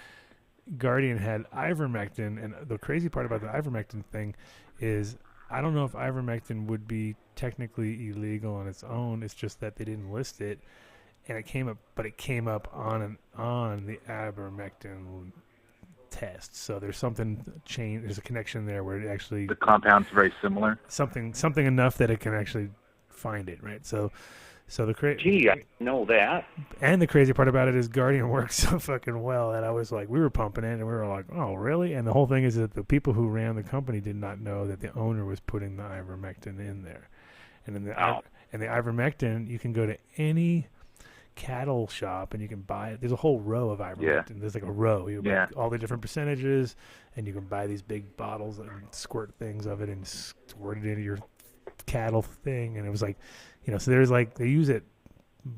Guardian had ivermectin, and the crazy part about the ivermectin thing is I don't know if ivermectin would be technically illegal on its own. It's just that they didn't list it, and it came up on the ivermectin test. So there's there's a connection there where it actually the compound's very similar. Something enough that it can actually find it, right? So the Gee, I know that. And the crazy part about it is Guardian works so fucking well that I was like, we were pumping it and we were like, oh really? And the whole thing is that the people who ran the company did not know that the owner was putting the ivermectin in there. And then the ivermectin, you can go to any cattle shop and you can buy it. There's a whole row of ivermectin. Yeah. There's like a row. You buy all the different percentages, and you can buy these big bottles and squirt things of it and squirt it into your cattle thing. And it was like, so there's like they use it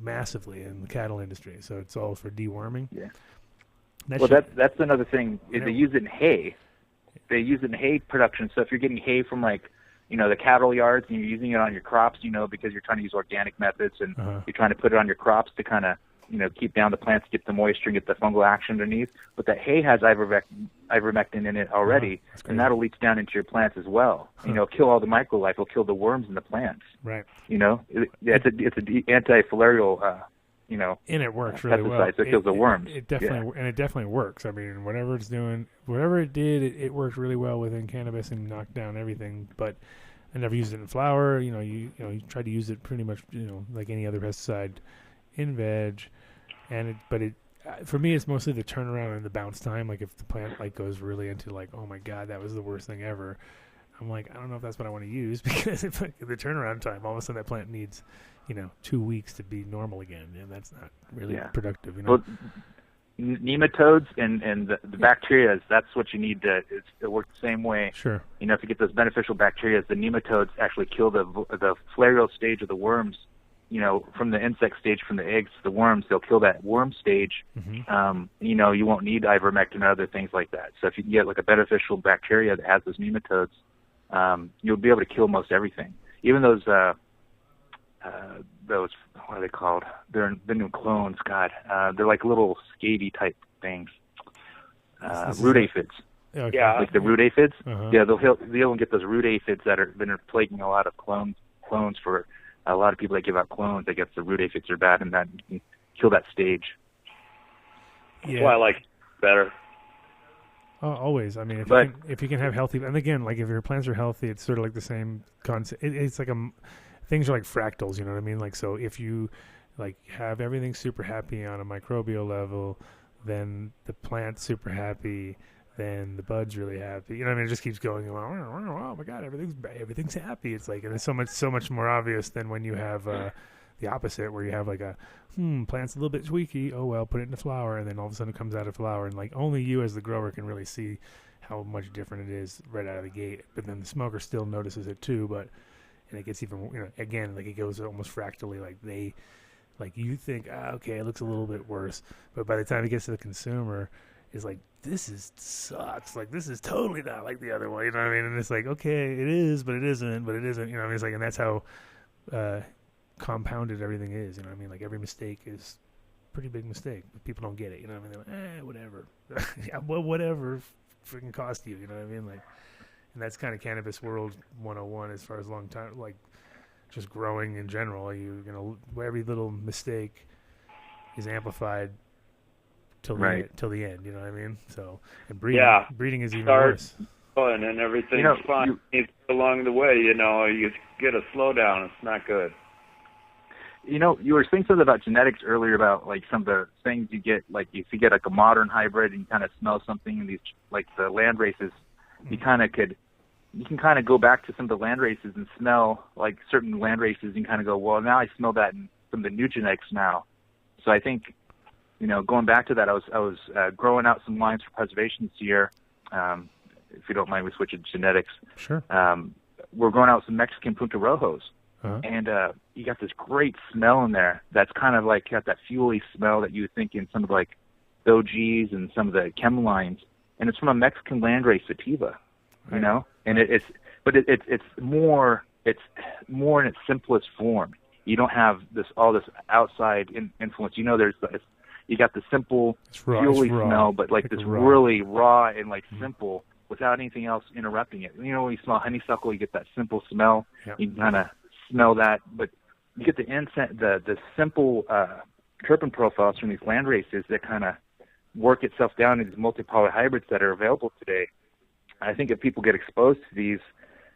massively in the cattle industry. So it's all for deworming. Yeah. That's another thing. Is they use it in hay. They use it in hay production. So if you're getting hay from like the cattle yards and you're using it on your crops, because you're trying to use organic methods and you're trying to put it on your crops to kind of, keep down the plants, get the moisture and get the fungal action underneath. But that hay has ivermectin in it already, and that'll leach down into your plants as well. Kill all the microlife. It'll kill the worms in the plants. Right. It's an anti-filarial, and it works really well. So it kills the worms. It definitely works. I mean, whatever it's doing, whatever it did, it worked really well within cannabis and knocked down everything. But I never used it in flower. You tried to use it pretty much, like any other pesticide in veg, for me, it's mostly the turnaround and the bounce time. Like if the plant goes really into like, oh my god, that was the worst thing ever. I'm like, I don't know if that's what I want to use because if the turnaround time, all of a sudden that plant needs, 2 weeks to be normal again, and that's not really productive. Well, nematodes and the bacteria, that's what you need to. It works the same way. Sure. If you get those beneficial bacteria, the nematodes actually kill the filarial stage of the worms. from the insect stage, from the eggs to the worms, they'll kill that worm stage. You won't need ivermectin and other things like that. So if you can get like a beneficial bacteria that has those nematodes, you'll be able to kill most everything. Even those what are they called? They're new clones. God, they're like little scabby type things. Root aphids. Okay. Yeah. Like the root aphids. Uh-huh. Yeah, they'll get those root aphids that have been plaguing a lot of clones for a lot of people that give out clones. I guess the root aphids are bad, and that you can kill that stage. Yeah. That's why I like it better. Oh, always. I mean, if you can have healthy, and again, like if your plants are healthy, it's sort of like the same concept. It's like things are like fractals. You know what I mean? Like, so if you like have everything super happy on a microbial level, then the plant's super happy, then the bud's really happy. You know what I mean? It just keeps going. Oh my God, everything's happy. It's like, and it's so much more obvious than when you have the opposite, where you have like plant's a little bit tweaky. Oh well, put it in the flower, and then all of a sudden it comes out of flower, and like only you as the grower can really see how much different it is right out of the gate. But then the smoker still notices it too. And it gets even, again, like it goes almost fractally. Like you think, okay, it looks a little bit worse, but by the time it gets to the consumer, it's like, this sucks. Like, this is totally not like the other one. You know what I mean? And it's like, okay, it is, but it isn't, but it isn't. You know what I mean? It's like, and that's how compounded everything is. You know what I mean? Like, every mistake is a pretty big mistake. But people don't get it. You know what I mean? They're like, whatever. Yeah, well, whatever freaking cost you. You know what I mean? Like, and that's kind of cannabis world 101 as far as long time, like just growing in general. Every little mistake is amplified till the end. You know what I mean? So, and breeding is even worse. And everything's fine. Along the way, you get a slowdown. It's not good. You were saying something about genetics earlier, about like some of the things you get, like if you get like a modern hybrid and you kind of smell something in these, like the land races, you can kind of go back to some of the land races and smell like certain land races and kind of go, well, now I smell that in some of the new genetics now. So I think, going back to that, I was growing out some lines for preservation this year. If you don't mind, we switch to genetics. Sure. We're growing out some Mexican Punta Rojos. Uh-huh. And you got this great smell in there that's kind of like got that fuely smell that you would think in some of like the OGs and some of the chem lines. And it's from a Mexican landrace sativa, and it's more in its simplest form. You don't have all this outside influence. You got the simple fuely smell, but like this really raw and like simple without anything else interrupting it. When you smell honeysuckle, you get that simple smell. Yep. You can kind of smell that, but you get the simple terpene profiles from these land races that kind of work itself down into these multi-poly hybrids that are available today. I think if people get exposed to these,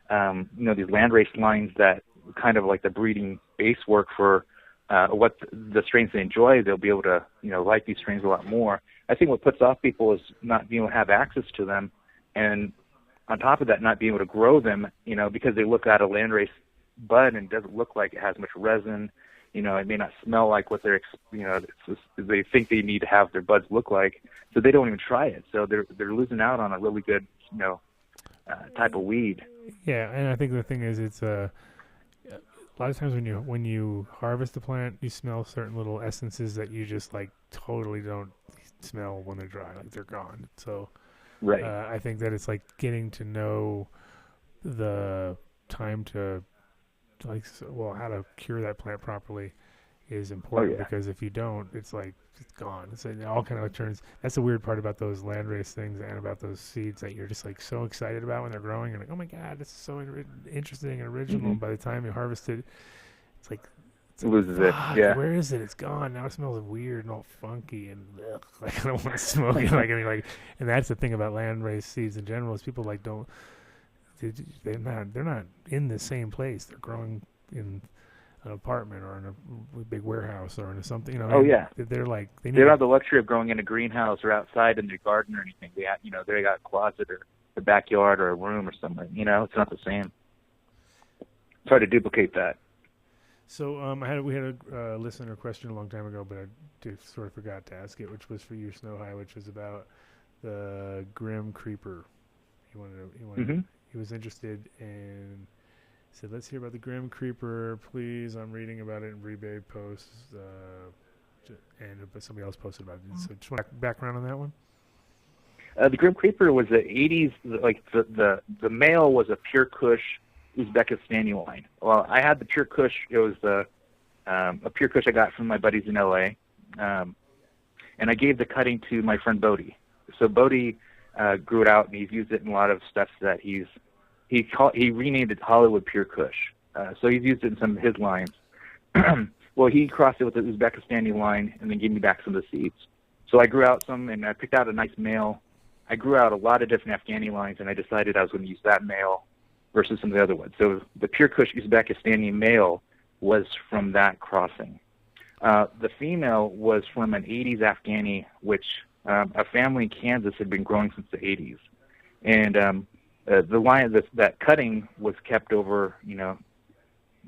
these landrace lines that kind of like the breeding base work for what the strains they enjoy, they'll be able to, like these strains a lot more. I think what puts off people is not being able to have access to them, and on top of that, not being able to grow them, because they look at a landrace bud and it doesn't look like it has much resin. It may not smell like what they think they need to have their buds look like, so they don't even try it. So they're losing out on a really good, type of weed. Yeah, and I think the thing is, it's a lot of times when you harvest the plant, you smell certain little essences that you just like totally don't smell when they're dry, like they're gone. So, right. I think that it's like getting to know the time to how to cure that plant properly is important, because if you don't, it's like it's gone. It all kind of turns. That's the weird part about those landrace things and about those seeds, that you're just like so excited about when they're growing. You're like, oh my God, this is so interesting and original. Mm-hmm. And by the time you harvest it, it's like it loses it. Yeah. Where is it? It's gone. Now it smells weird and all funky and like I don't want to smoke it. And that's the thing about landrace seeds in general, is people like don't. They're not in the same place. They're growing in an apartment or in a big warehouse or in something. They're like they don't have the luxury of growing in a greenhouse or outside in their garden or anything. They got a closet or a backyard or a room or something. It's not the same. It's hard to duplicate that. So we had a listener question a long time ago, but I sort of forgot to ask it, which was for you, Snow High, which was about the Grim Creeper. He wanted. Mm-hmm. He was interested in said, let's hear about the Grim Creeper, please. I'm reading about it in rebate posts. But somebody else posted about it. So just want background on that one? The Grim Creeper was the 80s, like the male was a Pure Kush Uzbekistani line. Well, I had the Pure Kush. It was a Pure Kush I got from my buddies in L.A., and I gave the cutting to my friend Bodie. So Bodie grew it out, and he's used it in a lot of stuff that he renamed it Hollywood Pure Kush. So he's used it in some of his lines. Well, he crossed it with the Uzbekistani line and then gave me back some of the seeds. So I grew out some, and I picked out a nice male. I grew out a lot of different Afghani lines, and I decided I was going to use that male versus some of the other ones. So the Pure Kush Uzbekistani male was from that crossing. The female was from an 80s Afghani, which a family in Kansas had been growing since the 80s. And the line, that cutting was kept over,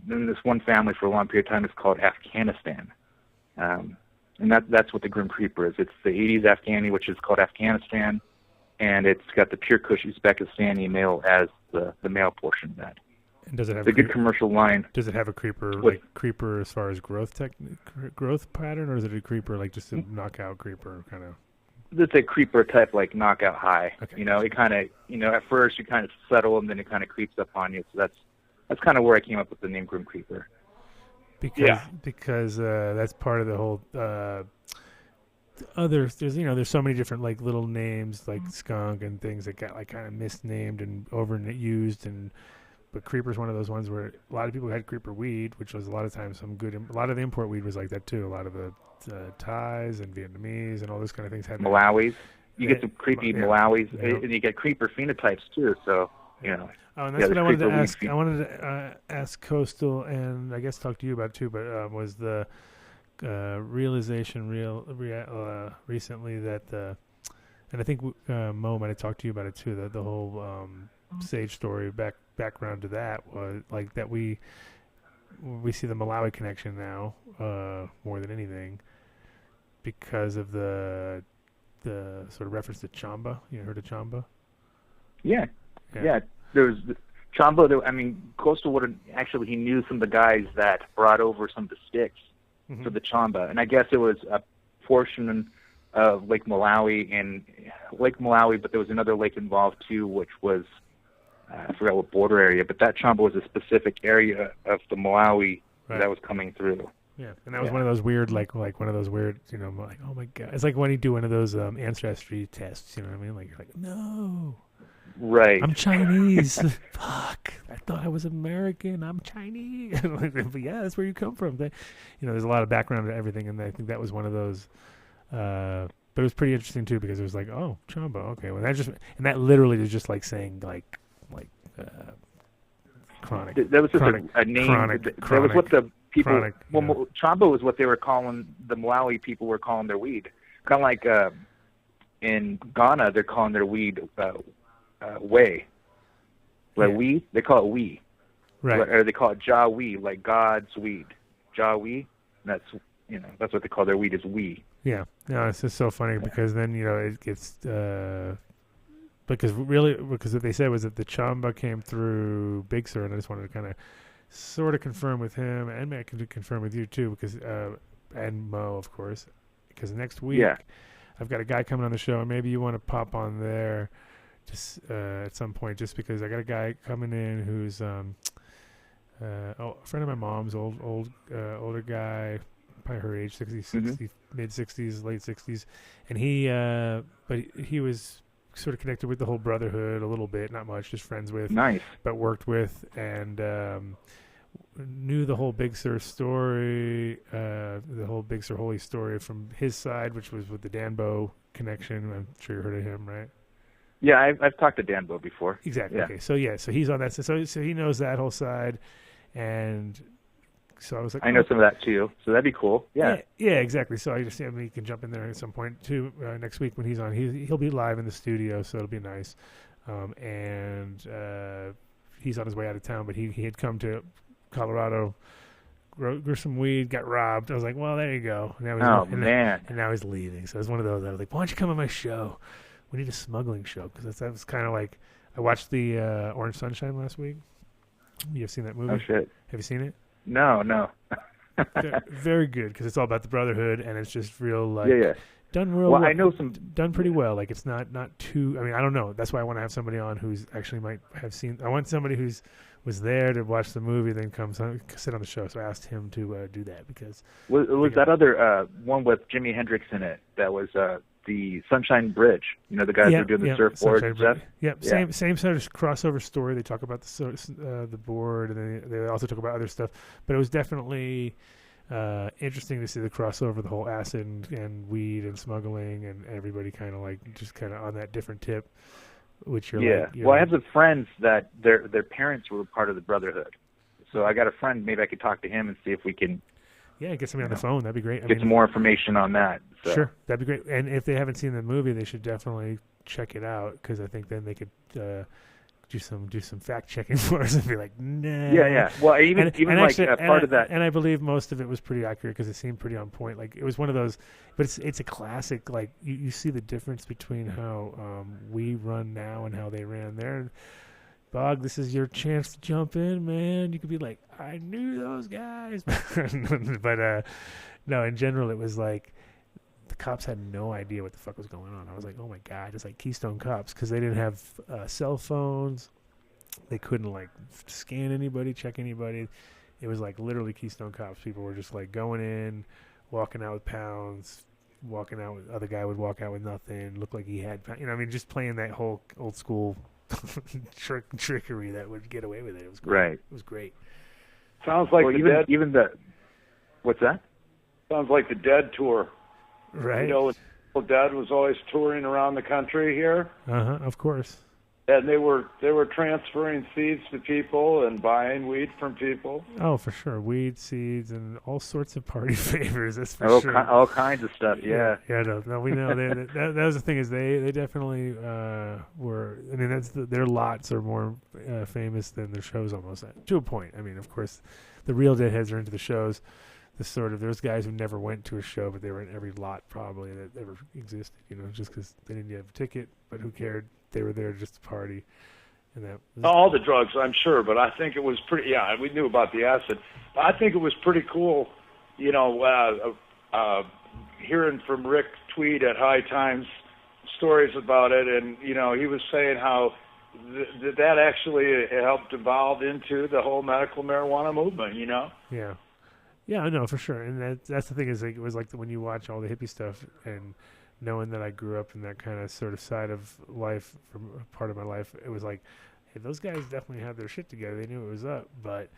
in this one family for a long period of time. It's called Afghanistan. And that's what the Grim Creeper is. It's the 80s Afghani, which is called Afghanistan, and it's got the Pure Kush Uzbekistani male as the male portion of that. And does it have a good commercial line? Does it have a creeper creeper as far as growth pattern, or is it a creeper like just a knockout creeper kind of? It's a creeper type, like knockout high. Okay. It kind of, at first you kind of settle and then it kind of creeps up on you. So that's kind of where I came up with the name Grim Creeper. Because that's part of the whole there's so many different like little names like skunk and things that got like kind of misnamed and overused, but creeper's one of those ones where a lot of people had creeper weed, which was a lot of times a lot of the import weed was like that too. A lot of the Thais and Vietnamese and all those kind of things had Malawis. You get some creepy Malawis, and you get creeper phenotypes too. So Oh, and that's what I wanted to ask. I wanted to ask Coastal, and I guess talk to you about it too. But was the realization recently that and I think Mo might have talked to you about it too. That the whole Sage story background to that was like that we see the Malawi connection now more than anything because of the sort of reference to Chamba. You heard of Chamba? Yeah. There's Chamba. Coastal would have he knew some of the guys that brought over some of the sticks for the Chamba, and I guess it was a portion of Lake Malawi, but there was another lake involved too, which was I forgot what border area, but that Chamba was a specific area of the Malawi that was coming through. Yeah, and that was one of those weird, like one of those weird, like, oh my God. It's like when you do one of those ancestry tests, you know what I mean? Like, you're like, no. Right. I'm Chinese. Fuck. I thought I was American. I'm Chinese. But yeah, that's where you come from. There's a lot of background to everything, and I think that was one of those. But it was pretty interesting, too, because it was like, oh, Chamba, okay. Well, that literally is just like saying, chronic. That was just a name. That was what the people. Chamba was what they were calling, the Malawi people were calling their weed. Kind of like in Ghana, they're calling their weed way. Like we, they call it we. Right. Or they call it Jawi, like God's weed. Jawi, that's what they call their weed is we. Yeah. No, it's just so funny because then, it gets because what they said was that the Chamba came through Big Sur, and I just wanted to kind of sort of confirm with him, and I can confirm with you too, because and Mo, of course, because next week I've got a guy coming on the show, and maybe you want to pop on there just at some point, just because I got a guy coming in who's a friend of my mom's, older guy, probably her age, 60 mid 60s, late 60s, and but he was sort of connected with the whole brotherhood a little bit, not much, just friends with, but worked with, and knew the whole Big Sur story, the whole Big Sur Holy story from his side, which was with the Danbo connection. I'm sure you heard of him, right? Yeah, I've talked to Danbo before. Exactly. Yeah. Okay, so he's on that. So he knows that whole side, and so I was like, I know some of that too. So that'd be cool. Yeah, exactly. So I just he can jump in there at some point too next week when he's on. He'll be live in the studio, so it'll be nice. And he's on his way out of town, but he had come to Colorado, grew some weed, got robbed. I was like, well, there you go. And now he's leaving. So it's one of those. I was like, why don't you come on my show? We need a smuggling show, because that was kind of like, I watched the Orange Sunshine last week. You have seen that movie? Oh shit! Have you seen it? No. Very good, because it's all about the brotherhood, and it's just real like Yeah. done real Well, well. I know some done pretty well. Like it's not too. I mean, I don't know. That's why I want to have somebody on who's actually might have seen. I want somebody was there to watch the movie, then sit on the show. So I asked him to do that because was that other one with Jimi Hendrix in it that was the Sunshine Bridge. You know, the guys who are doing the surfboard and stuff. Yep, same sort of crossover story. They talk about the board, and then they also talk about other stuff. But it was definitely interesting to see the crossover, the whole acid and weed and smuggling, and everybody kind of like just kind of on that different tip. Which you're well, I have some friends that their parents were part of the Brotherhood. So I got a friend. Maybe I could talk to him and see if we can. Yeah, get somebody on the phone. That'd be great. Get some more information on that. So. Sure, that'd be great. And if they haven't seen the movie, they should definitely check it out, because I think then they could do some fact checking for us and be like, nah. Yeah. Well, even actually, part of that. And I believe most of it was pretty accurate, because it seemed pretty on point. Like it was one of those, but it's a classic. Like you see the difference between how we run now and how they ran there. BOG, this is your chance to jump in, man. You could be like, I knew those guys. But no, in general, it was like the cops had no idea what the fuck was going on. I was like, oh my God, it's like Keystone Cops, because they didn't have cell phones. They couldn't like scan anybody, check anybody. It was like literally Keystone Cops. People were just like going in, walking out with pounds, walking out with, other guy would walk out with nothing, look like he had, I mean, just playing that whole old school trickery that would get away with it. It was great. Right. It was great. Sounds like even the what's that? Sounds like the Dead tour. Right. You know, Dead was always touring around the country here. Of course. And they were transferring seeds to people and buying weed from people. Oh, for sure. Weed, seeds, and all sorts of party favors. That's for sure. All kinds of stuff. Yeah. No, we know. That was the thing, is they definitely were. I mean, their lots are more famous than their shows almost, to a point. I mean, of course, the real deadheads are into the shows. There's guys who never went to a show, but they were in every lot probably that ever existed. You know, just because they didn't have a ticket, but who cared? They were there just to party. And that was all the drugs, I'm sure, but I think it was pretty. Yeah, we knew about the acid. But I think it was pretty cool. You know, hearing from Rick Tweed at High Times stories about it, and you know, he was saying how that actually helped evolve into the whole medical marijuana movement. You know. Yeah. Yeah, I know, for sure. And that's the thing, is like, it was like when you watch all the hippie stuff, and knowing that I grew up in that kind of sort of side of life, from part of my life, it was like, hey, those guys definitely had their shit together. They knew it was up, but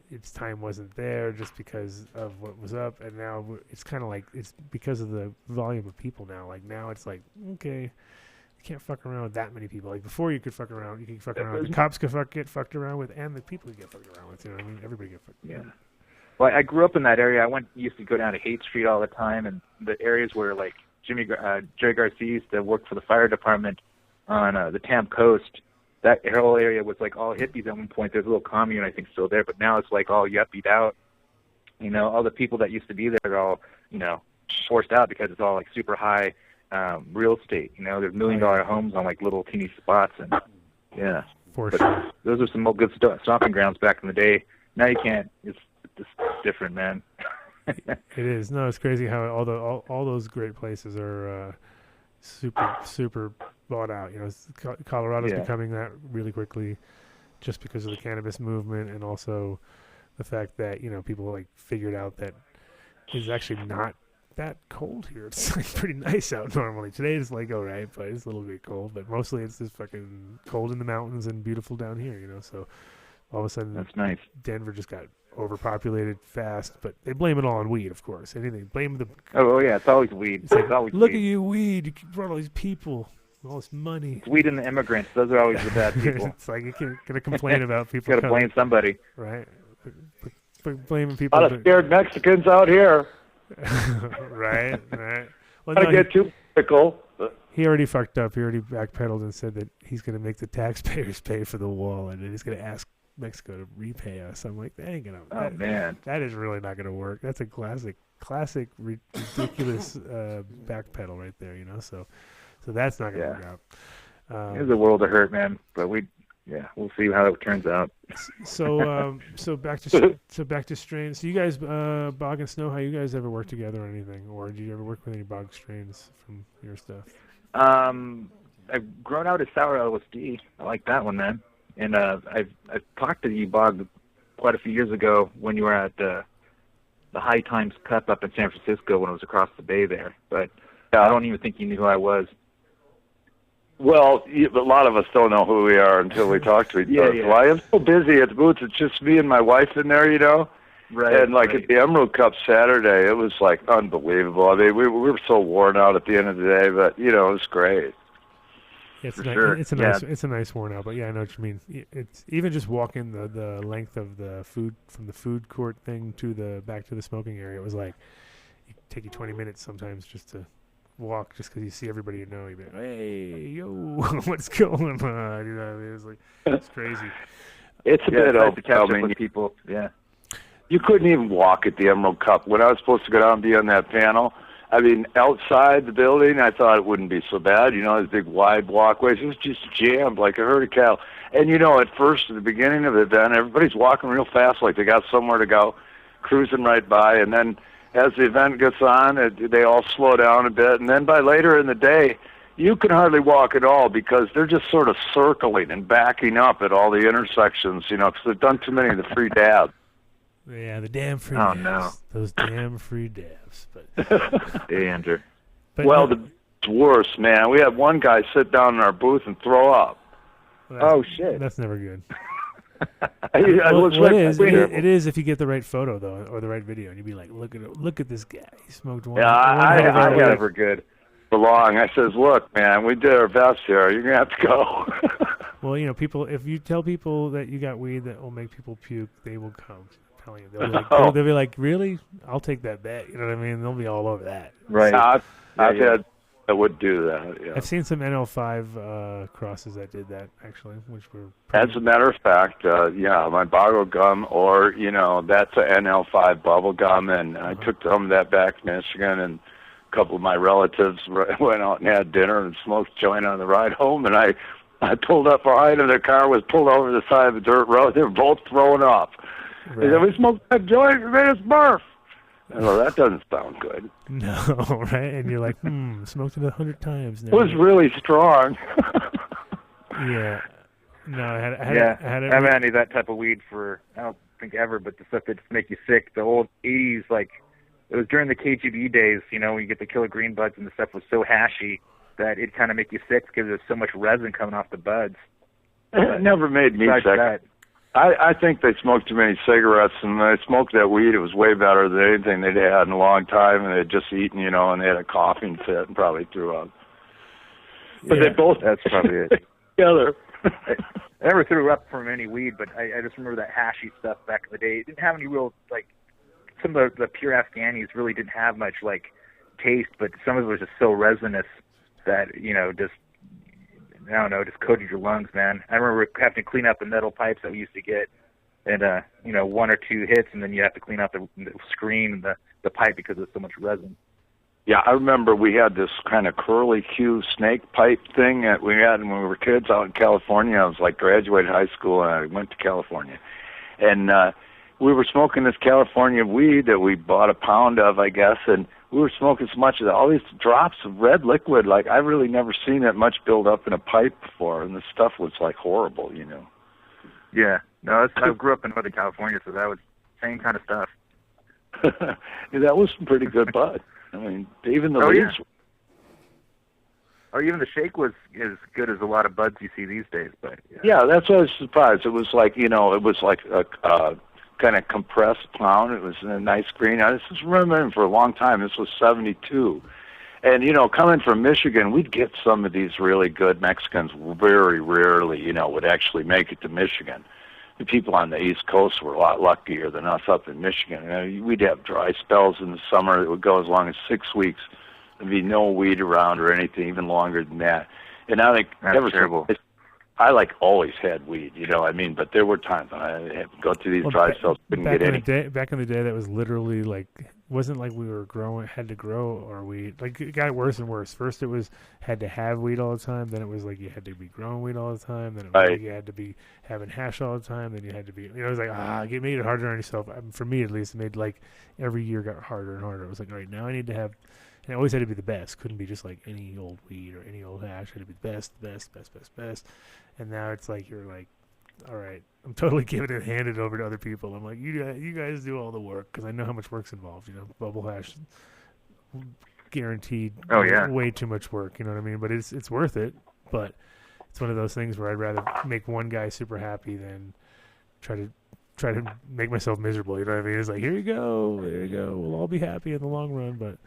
its time wasn't there just because of what was up. And now it's kind of like, it's because of the volume of people now. Like now it's like, okay, you can't fuck around with that many people. Like before you could fuck around, the cops could get fucked around with, and the people could get fucked around with, you know what I mean? Everybody get fucked around with. Well, I grew up in that area. Used to go down to Haight Street all the time, and the areas where like Jerry Garcia used to work for the fire department on the Tam Coast. That whole area was like all hippies at one point. There's a little commune, I think, still there, but now it's like all yuppied out. You know, all the people that used to be there are all, you know, forced out because it's all like super high real estate. You know, there's $1 million homes on like little teeny spots, and yeah, for sure. Those are some good stomping grounds back in the day. Now you can't. It's different, man. It is. No, it's crazy how all those great places are super bought out. You know, Colorado's becoming that really quickly, just because of the cannabis movement, and also the fact that, you know, people like figured out that it's actually not that cold here. It's like pretty nice out normally. Today it's like all right, but it's a little bit cold. But mostly it's just fucking cold in the mountains and beautiful down here. You know, so all of a sudden that's nice. Denver just got overpopulated fast, but they blame it all on weed, of course. Anything, blame the. Oh yeah, it's always weed. It's like, always look weed. At you, weed! You brought all these people, all this money. It's weed and the immigrants. Those are always the bad people. It's like you're gonna complain about people. Got to blame somebody, right? Blaming people. A lot of scared Mexicans out here. right. Well, Gotta get too political. He already fucked up. He already backpedaled and said that he's going to make the taxpayers pay for the wall, and then he's going to ask Mexico to repay us. I'm like, that ain't gonna. Oh man, that is really not gonna work. That's a classic ridiculous backpedal right there. You know, so that's not gonna work out. It's a world of hurt, man. But yeah, we'll see how it turns out. So back to strains. So you guys, Bog and Snow, how you guys ever work together or anything, or do you ever work with any Bog strains from your stuff? I've grown out a sour LSD. I like that one, man. And I've talked to you, Bog, quite a few years ago when you were at the High Times Cup up in San Francisco when I was across the bay there. But I don't even think you knew who I was. Well, a lot of us don't know who we are until we talk to each other. Yeah. So I am so busy at the booth. It's just me and my wife in there, you know. Right. And at the Emerald Cup Saturday, it was like unbelievable. I mean, we were so worn out at the end of the day, but it was great. Yeah, it's a nice worn out, but yeah, I know what you mean. It's even just walking the length of the food from the food court thing to back to the smoking area. It was like it take you 20 minutes sometimes just to walk, just because you see everybody you know. You'd be like, hey, yo, what's going on? You know, what I mean? It was like it's crazy. It's a bit to catch up overwhelming. with people. Yeah. You couldn't even walk at the Emerald Cup. When I was supposed to go down and be on that panel, I mean, outside the building, I thought it wouldn't be so bad. You know, these big wide walkways. It was just jammed like a herd of cattle. And, at first, at the beginning of the event, everybody's walking real fast like they got somewhere to go, cruising right by. And then as the event gets on, they all slow down a bit. And then by later in the day, you can hardly walk at all because they're just sort of circling and backing up at all the intersections, because they've done too many of the free dabs. Yeah, the damn free Oh, dabs. no. Those damn free dabs. But, Hey, Andrew. It's worse, man. We had one guy sit down in our booth and throw up. Well, shit. That's never good. It It is if you get the right photo, though, or the right video, and you'd be like, look at this guy. He smoked one. Yeah, I was never good. belong. I says, look, man, we did our best here. You're going to have to go. Well, people, if you tell people that you got weed that will make people puke, they will come. I'm telling you. They'll be like, really? I'll take that bet. You know what I mean? They'll be all over that. Right. I've had that would do that, yeah. I've seen some NL5 crosses that did that, actually, which were... As a matter of fact, my Bubblegum, or, that's a NL5 Bubblegum, and I took some of that back to Michigan, and a couple of my relatives went out and had dinner and smoked a joint on the ride home, and I pulled up behind them. Their car was pulled over the side of the dirt road. They were both throwing up. Right. They said, we smoked that joint, we made us barf. Well, that doesn't sound good. No, right? And you're like, smoked it 100 times. It was really strong. Yeah. No, I had I haven't had any of that type of weed for, I don't think ever, but the stuff that just make you sick, the old 80s, like, it was during the KGB days, when you get the killer green buds and the stuff was so hashy that it kind of make you sick because there's so much resin coming off the buds. It never made me sick. That, I think they smoked too many cigarettes, and when they smoked that weed, it was way better than anything they'd had in a long time, and they'd just eaten, and they had a coughing fit and probably threw up. But they both that's probably it. together. I never threw up from any weed, but I just remember that hashy stuff back in the day. It didn't have any real, some of the pure Afghanis really didn't have much, taste, but some of it was just so resinous that, just coated your lungs, man. I remember having to clean out the metal pipes that we used to get, and, one or two hits, and then you have to clean out the screen and the pipe because there's so much resin. Yeah, I remember we had this kind of curly Q snake pipe thing that we had when we were kids out in California. I was graduated high school, and I went to California. And we were smoking this California weed that we bought a pound of, I guess, and we were smoking so much of that. All these drops of red liquid, I've really never seen that much build up in a pipe before, and the stuff was, horrible, Yeah. No, I grew up in Northern California, so that was the same kind of stuff. That was some pretty good bud. I mean, even the leaves. Yeah. Or even the shake was as good as a lot of buds you see these days. But yeah, that's why I was surprised. It was it was like a kind of compressed pound. It was a nice green. I just remember for a long time. This was 72. And, coming from Michigan, we'd get some of these really good Mexicans very rarely, would actually make it to Michigan. The people on the East Coast were a lot luckier than us up in Michigan. We'd have dry spells in the summer that would go as long as 6 weeks. There'd be no weed around or anything, even longer than that. And I think that's terrible. I always had weed, but there were times when I had to go through these dry spells, couldn't get any. Back in the day, that was literally wasn't like we were had to grow our weed. Like it got worse and worse. First it was had to have weed all the time. Then it was like you had to be growing weed all the time. Then it was like you had to be having hash all the time. Then you had to be, it was like, it made it harder on yourself. For me at least, it made like every year got harder and harder. It was like, all right, now I need to have, and it always had to be the best. Couldn't be just like any old weed or any old hash. It had to be the best. And now it's like, you're like, all right, I'm totally giving it, handed over to other people. I'm like, you guys do all the work because I know how much work's involved. Bubble hash, guaranteed. Oh yeah, way too much work. You know what I mean? But it's worth it. But it's one of those things where I'd rather make one guy super happy than try to make myself miserable. You know what I mean? It's like, there you go. We'll all be happy in the long run, but.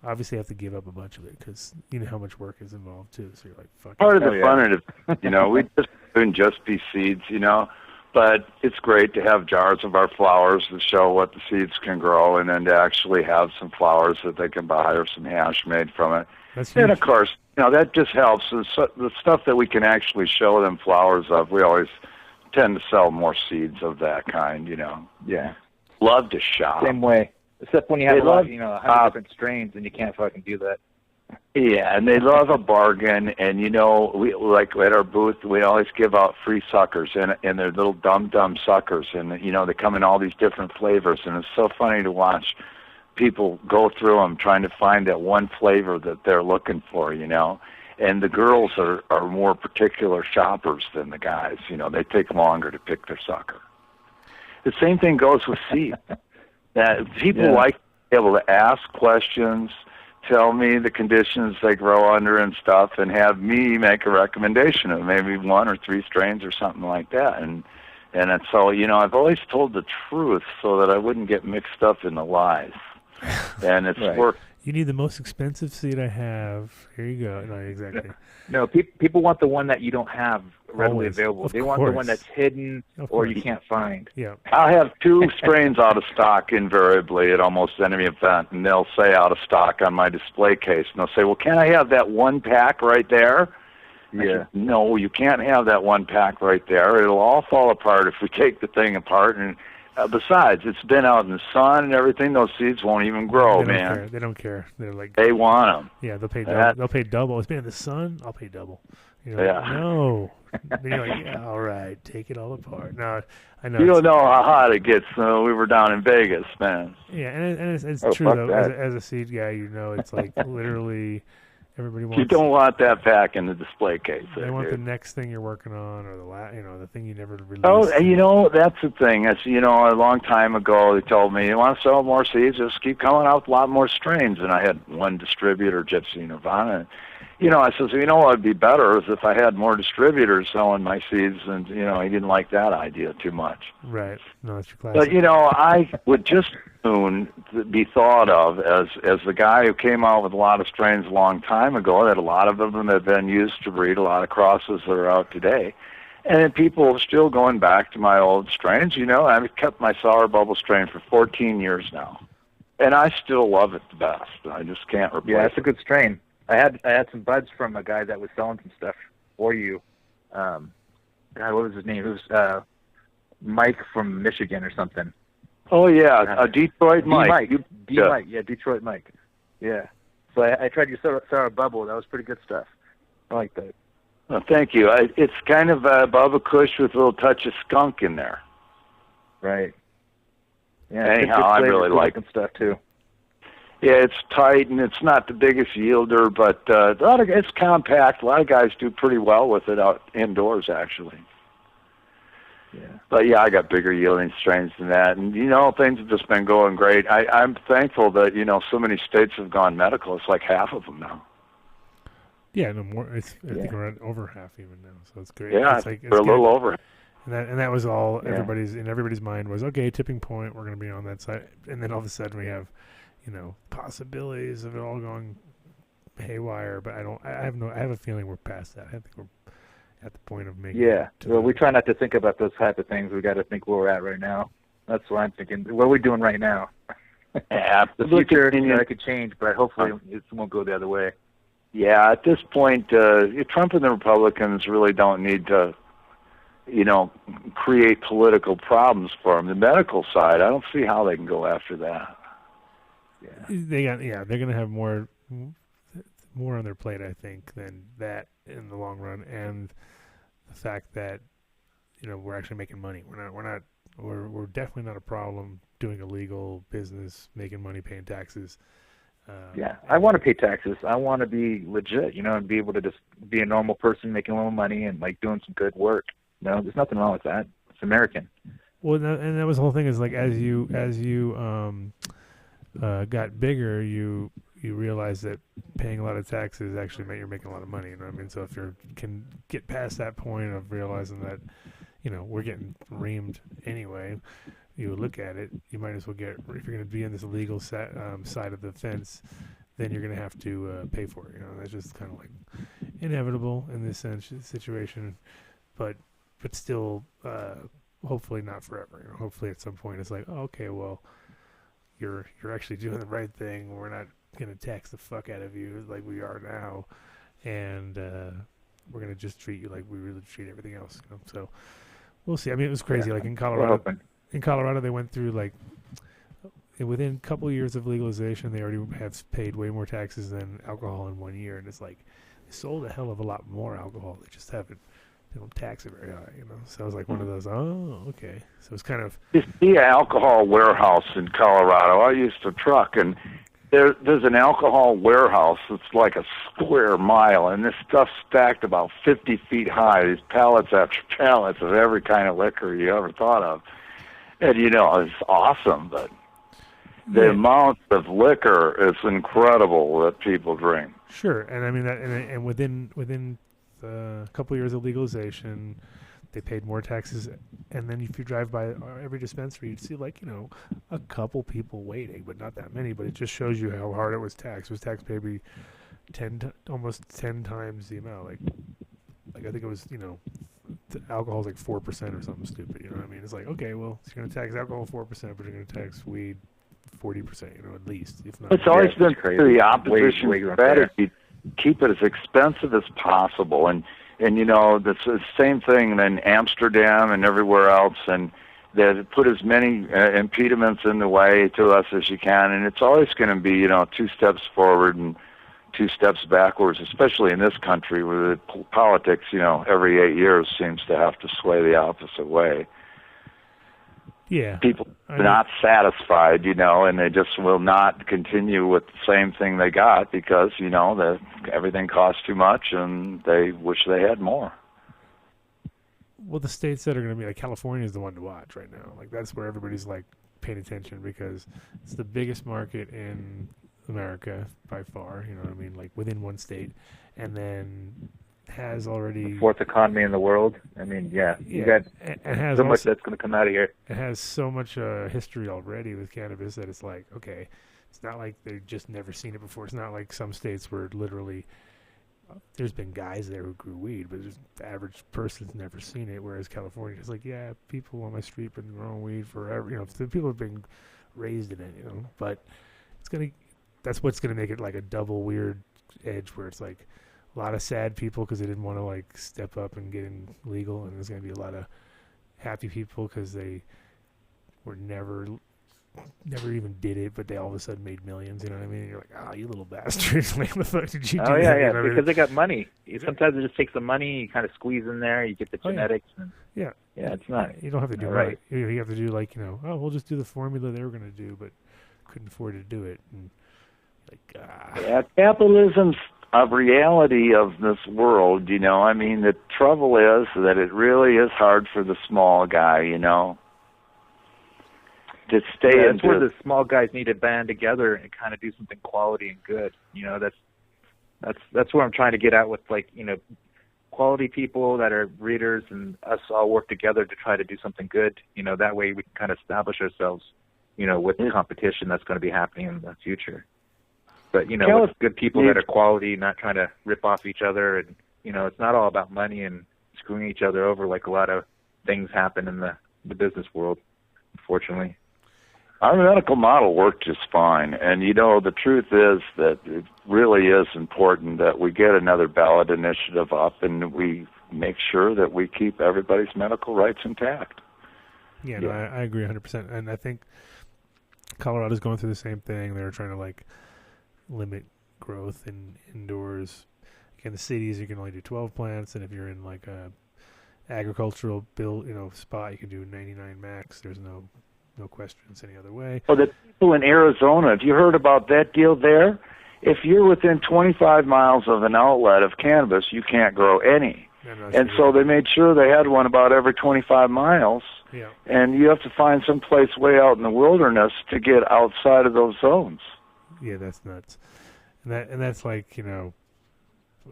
Obviously have to give up a bunch of it because you know how much work is involved too. So you're like, fuck. Part of the fun of it, we just couldn't just be seeds, but it's great to have jars of our flowers to show what the seeds can grow, and then to actually have some flowers that they can buy or some hash made from it. That's huge. And of course, that just helps. The stuff that we can actually show them flowers of, we always tend to sell more seeds of that kind. Yeah. Love to shop. Same way. Except when you have 100 different strains, and you can't fucking do that. Yeah, and they love a bargain. And we like at our booth, we always give out free suckers, and they're little dumb suckers, and they come in all these different flavors, and it's so funny to watch people go through them trying to find that one flavor that they're looking for. And the girls are more particular shoppers than the guys. They take longer to pick their sucker. The same thing goes with seeds. That people like to be able to ask questions, tell me the conditions they grow under and stuff, and have me make a recommendation of maybe 1 or 3 strains or something like that. And it's so I've always told the truth so that I wouldn't get mixed up in the lies. And it's worked. You need the most expensive seed I have. Here you go. No, exactly. No, people want the one that you don't have readily available. They want the one that's hidden or you can't find. Yeah. I'll have 2 strains out of stock invariably at almost any event, and they'll say out of stock on my display case. And they'll say, well, can I have that 1 pack right there? Yeah. Said, no, you can't have that 1 pack right there. It'll all fall apart if we take the thing apart. And besides, it's been out in the sun and everything. Those seeds won't even grow, man. They don't care. They're like, they want them. Yeah, they'll pay double. They'll pay double. It's been in the sun. I'll pay double. You're like, no. Then you're like, yeah, all right, take it all apart. No, I know. You don't know how hot it gets. We were down in Vegas, man. Yeah, and it's true though. As a seed guy, it's like literally. Everybody wants. You don't want that pack in the display case. They want the next thing you're working on, or the thing you never released. Oh, that's the thing. It's a long time ago they told me, you want to sell more seeds, just keep coming out with a lot more strains. And I had one distributor, Gypsy Nirvana. I says, what would be better is if I had more distributors selling my seeds, and he didn't like that idea too much. Right. No, that's your classic. But I would just soon be thought of as the guy who came out with a lot of strains a long time ago. That a lot of them have been used to breed a lot of crosses that are out today, and people are still going back to my old strains. I've kept my sour bubble strain for 14 years now, and I still love it the best. I just can't replace it. Yeah, it's a good strain. I had some buds from a guy that was selling some stuff for you. God, what was his name? It was Mike from Michigan or something. Oh yeah, Detroit Mike. Mike. Yeah, Detroit Mike. Yeah. So I tried your sour bubble. That was pretty good stuff. I like that. Well, thank you. It's kind of Bubba Kush with a little touch of skunk in there. Right. Yeah. Anyhow, I really like stuff too. Yeah, it's tight and it's not the biggest yielder, but it's compact. A lot of guys do pretty well with it out indoors, actually. Yeah. But yeah, I got bigger yielding strains than that, and things have just been going great. I'm thankful that so many states have gone medical. It's like half of them now. Yeah, no more. I think we're at over half even now, so it's great. Yeah, we're a little over. And that was all everybody's mind was, okay, tipping point. We're going to be on that side, and then all of a sudden we have. Possibilities of it all going haywire, but I have a feeling we're past that. I think we're at the point of making. Yeah. Well, we try not to think about those type of things. We got to think where we're at right now. That's what I'm thinking. What are we doing right now? The future, it could change, but hopefully it won't go the other way. Yeah. At this point, Trump and the Republicans really don't need to, create political problems for them. The medical side, I don't see how they can go after that. they're going to have more on their plate, I think, than that in the long run, and the fact that we're actually making money. We're definitely not a problem doing a legal business, making money, paying taxes. I want to pay taxes. I want to be legit, and be able to just be a normal person making a little money and like doing some good work. There's nothing wrong with that. It's American. Well, and that was the whole thing is like as you got bigger, you realize that paying a lot of taxes actually meant you're making a lot of money. You know what I mean? So if you can get past that point of realizing that, we're getting reamed anyway, you look at it, you might as well get, if you're going to be in this legal side of the fence, then you're going to have to pay for it. That's just kind of like inevitable in this situation, but still, hopefully not forever. Hopefully at some point it's like, oh, okay, well, you're actually doing the right thing. We're not going to tax the fuck out of you like we are now, and we're going to just treat you like we really treat everything else. So we'll see. I mean, it was crazy. Like in Colorado, they went through like within a couple of years of legalization, they already have paid way more taxes than alcohol in 1 year, and it's like they sold a hell of a lot more alcohol. They just haven't. They don't tax it very high, So it was like one of those. Oh, okay. So it's kind of. You see an alcohol warehouse in Colorado. I used to truck, and there's an alcohol warehouse that's like a square mile, and this stuff's stacked about 50 feet high. These pallets after pallets of every kind of liquor you ever thought of, and it's awesome. But the amount of liquor is incredible that people drink. Sure, and I mean that, and within a couple of years of legalization, they paid more taxes, and then if you drive by every dispensary, you'd see like a couple people waiting, but not that many. But it just shows you how hard it was taxed. It was taxed maybe almost 10 times the amount. Like I think it was the alcohol's like 4% or something stupid. You know what I mean? It's like, okay, well, so you're going to tax alcohol 4%, but you're going to tax weed 40%. At least. If not, it's always been the opposition strategy. Keep it as expensive as possible, and that's the same thing in Amsterdam and everywhere else, and they put as many impediments in the way to us as you can, and it's always going to be 2 steps forward and 2 steps backwards, especially in this country where the politics every 8 years seems to have to sway the opposite way. Yeah, people are not satisfied, and they just will not continue with the same thing they got because, everything costs too much and they wish they had more. Well, the states that are going to be like California is the one to watch right now. Like that's where everybody's like paying attention because it's the biggest market in America by far. You know what I mean? Like within one state, and then has already the fourth economy in the world. I mean, you got it has so much that's going to come out of here. It has so much history already with cannabis that it's like, okay, it's not like they've just never seen it before. It's not like some states where literally there's been guys there who grew weed, but the average person's never seen it. Whereas California is like, yeah, people on my street have been growing weed forever. The people have been raised in it, But that's what's gonna make it like a double weird edge where it's like a lot of sad people because they didn't want to like step up and get in legal, and there's going to be a lot of happy people because they were never even did it, but they all of a sudden made millions. You know what I mean? And you're like, you little bastards! Like, the fuck did you do? Oh yeah, that? Because they got money. Sometimes it just takes the money. You kind of squeeze in there. You get the genetics. And, it's not. You don't have to do right. You have to do like we'll just do the formula they were going to do, but couldn't afford to do it. And capitalism's a reality of this world, I mean, the trouble is that it really is hard for the small guy, to stay in. That's where the small guys need to band together and kind of do something quality and good. That's where I'm trying to get at with quality people that are readers and us all work together to try to do something good. That way we can kind of establish ourselves, with the competition that's going to be happening in the future. But, with good people that are quality, not trying to rip off each other. And, it's not all about money and screwing each other over like a lot of things happen in the business world, unfortunately. Our medical model worked just fine. And, the truth is that it really is important that we get another ballot initiative up and we make sure that we keep everybody's medical rights intact. Yeah, no, I agree 100%. And I think Colorado's going through the same thing. They're trying to like limit growth indoors. In the cities, you can only do 12 plants, and if you're in like a agricultural spot, you can do 99 max. There's no questions any other way. Well, the people in Arizona, have you heard about that deal there? If you're within 25 miles of an outlet of cannabis, you can't grow any. And so they made sure they had one about every 25 miles. Yeah. And you have to find some place way out in the wilderness to get outside of those zones. Yeah, that's nuts. And that's like,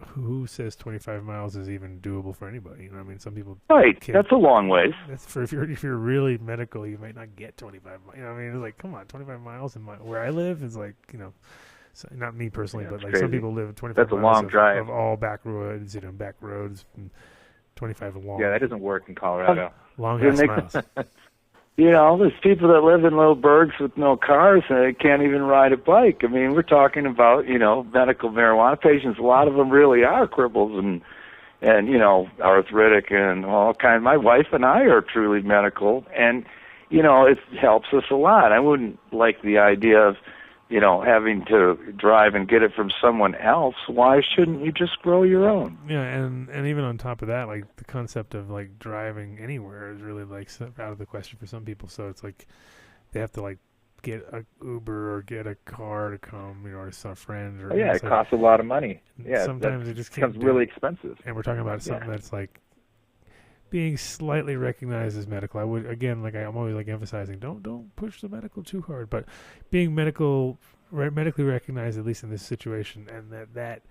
who says 25 miles is even doable for anybody? You know what I mean? Some people... Right, that's a long ways. That's for if you're really medical, you might not get 25 miles. You know what I mean? It's like, come on, 25 miles where I live is like, so not me personally, but like crazy. Some people live 25 that's miles a long drive. Of all back roads, back roads, and 25 long. Yeah, that doesn't work in Colorado. Long-ass miles. There's people that live in little burgs with no cars and they can't even ride a bike. I mean, we're talking about, medical marijuana patients. A lot of them really are cripples and arthritic and all kinds. My wife and I are truly medical, and, it helps us a lot. I wouldn't like the idea of, having to drive and get it from someone else. Why shouldn't you just grow your own? Yeah, and even on top of that, like the concept of like driving anywhere is really like out of the question for some people. So it's like they have to like get a Uber or get a car to come, or some friend. Or it costs a lot of money. Yeah, sometimes it just becomes really expensive. And we're talking about something that's like being slightly recognized as medical. I would I'm always like emphasizing don't push the medical too hard, but being medically recognized, at least in this situation, and that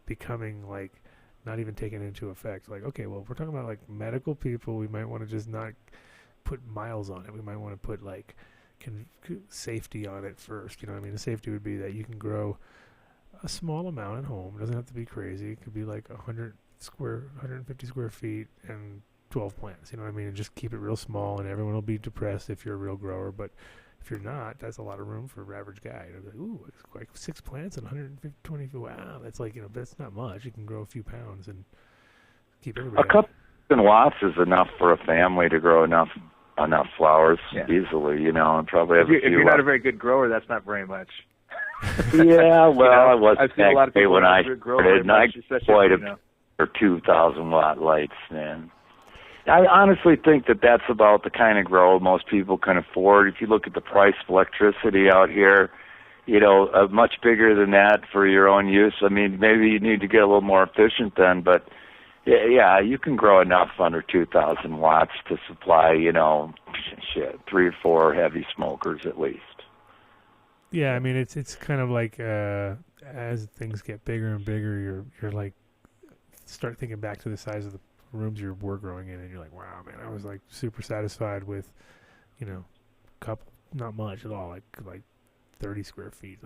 becoming like not even taken into effect. Like, okay, well, if we're talking about like medical people, we might want to just not put miles on it. We might want to put like safety on it first. You know what I mean? The safety would be that you can grow a small amount at home. It doesn't have to be crazy. It could be like 150 square feet and 12 plants, you know what I mean? And just keep it real small, and everyone will be depressed if you're a real grower. But if you're not, that's a lot of room for an average guy. Like, ooh, it's like 6 plants and 120 feet. Wow, that's like, that's not much. You can grow a few pounds and keep everybody. A couple of watts is enough for a family to grow enough flowers easily, and probably have if you're not a very good grower, that's not very much. Yeah, well, I was I've seen a lot of people when I started, and I quite or 2,000 watt lights, man. I honestly think that's about the kind of grow most people can afford. If you look at the price of electricity out here, much bigger than that for your own use. I mean, maybe you need to get a little more efficient then, but yeah, you can grow enough under 2,000 watts to supply, 3 or 4 heavy smokers at least. Yeah, I mean, it's kind of like as things get bigger and bigger, you're like start thinking back to the size of the rooms you were growing in, and you're like, wow, man, I was like super satisfied with, not much at all, like 30 square feet.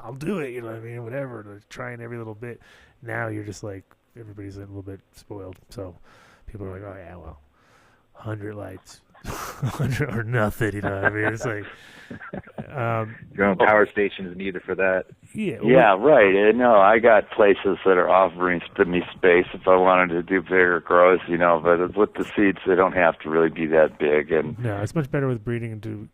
I'll do it, you know what I mean? Whatever, trying every little bit. Now you're just like, everybody's a little bit spoiled. So people are like, oh yeah, well, 100 lights, 100 or nothing, you know what I mean? It's like, your own power station is needed for that. Yeah. Yeah, right. No, I got places that are offering me space if I wanted to do bigger grows, but with the seeds, they don't have to really be that big. And no, it's much better with breeding and do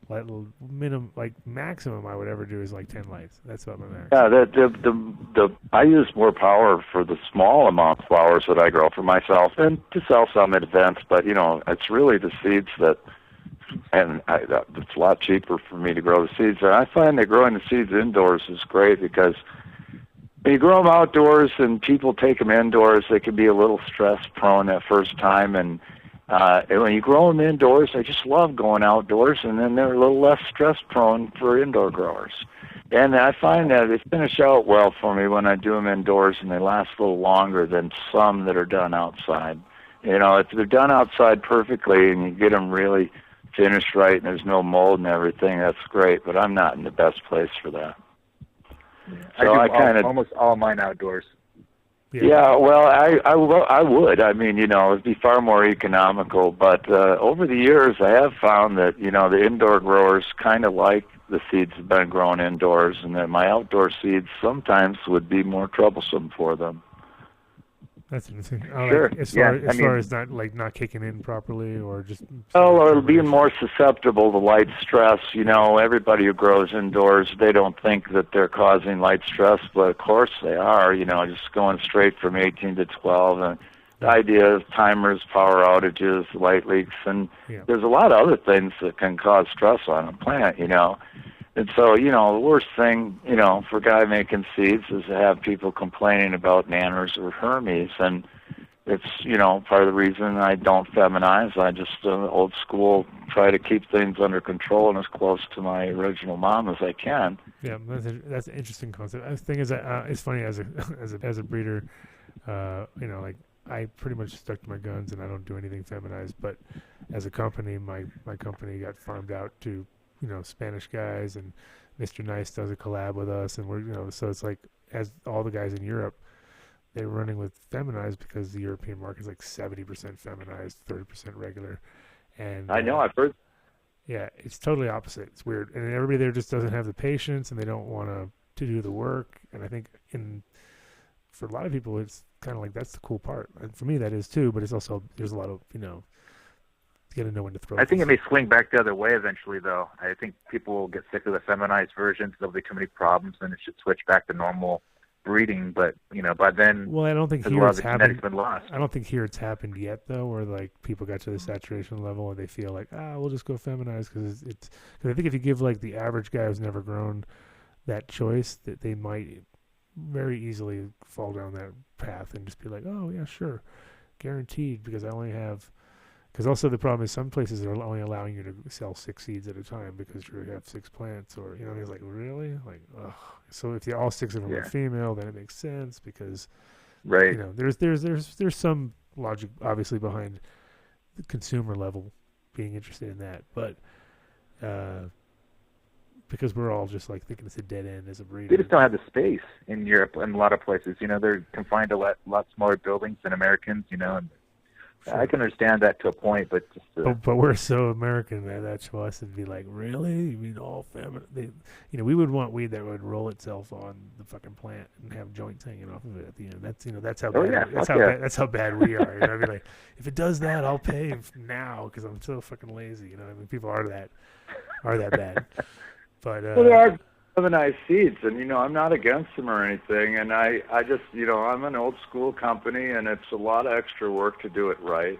maximum I would ever do is like 10 lights. That's about my max. Yeah, I use more power for the small amount of flowers that I grow for myself and to sell some at events, but it's really the seeds that. And it's a lot cheaper for me to grow the seeds. And I find that growing the seeds indoors is great because when you grow them outdoors and people take them indoors, they can be a little stress-prone that first time. And when you grow them indoors, I just love going outdoors, and then they're a little less stress-prone for indoor growers. And I find that they finish out well for me when I do them indoors, and they last a little longer than some that are done outside. If they're done outside perfectly and you get them really finished right and there's no mold and everything, that's great, but I'm not in the best place for that. So I do almost all mine outdoors. Yeah, well, I would. I mean, it'd be far more economical, but over the years I have found that, the indoor growers kind of like the seeds have been grown indoors, and that my outdoor seeds sometimes would be more troublesome for them. That's interesting. Sure. Like, as Yeah, far as not kicking in properly, or just or being more susceptible to light stress. Everybody who grows indoors, they don't think that they're causing light stress, but of course they are. Just going straight from 18 to 12, and the idea of timers, power outages, light leaks, and there's a lot of other things that can cause stress on a plant. And so, the worst thing, for a guy making seeds is to have people complaining about nanners or Hermes. And it's, part of the reason I don't feminize. I just, old school, try to keep things under control and as close to my original mom as I can. Yeah, that's an interesting concept. The thing is that it's funny, as a breeder, I pretty much stuck to my guns and I don't do anything feminized. But as a company, my company got farmed out to Spanish guys, and Mr. Nice does a collab with us, and we're, so it's like, as all the guys in Europe, they're running with feminized because the European market is like 70% feminized, 30% regular. And I know, I've heard. Yeah, it's totally opposite. It's weird. And everybody there just doesn't have the patience, and they don't want to do the work. And I think for a lot of people, it's kind of like, that's the cool part. And for me, that is too, but it's also, there's a lot of, you got to know when to throw. I think it may swing back the other way eventually, though. I think people will get sick of the feminized versions. There'll be too many problems, and it should switch back to normal breeding. But by then, well, I don't think here it's happened. Genetics been lost. I don't think here it's happened yet, though, where like people got to the saturation level and they feel like, we'll just go feminized because it's. Because I think if you give like the average guy who's never grown that choice, that they might very easily fall down that path and just be like, oh yeah, sure, guaranteed, because I only have. Because also the problem is some places are only allowing you to sell 6 seeds at a time because you have 6 plants, or it's like, really, like, ugh. So if all 6 of them are female, then it makes sense because, right? There's some logic obviously behind the consumer level being interested in that, but because we're all just like thinking it's a dead end as a breeder. They just don't have the space in Europe and a lot of places. They're confined to a lot smaller buildings than Americans. And sure. I can understand that to a point, but just but we're so American that to us it'd be like, really? You mean all feminine? We would want weed that would roll itself on the fucking plant and have joints hanging off of it at the end. That's how bad. That's how bad we are. I mean, like, if it does that, I'll pay now because I'm so fucking lazy. People are that bad. But there are feminized seeds, and I'm not against them or anything, and I just I'm an old school company, and it's a lot of extra work to do it right.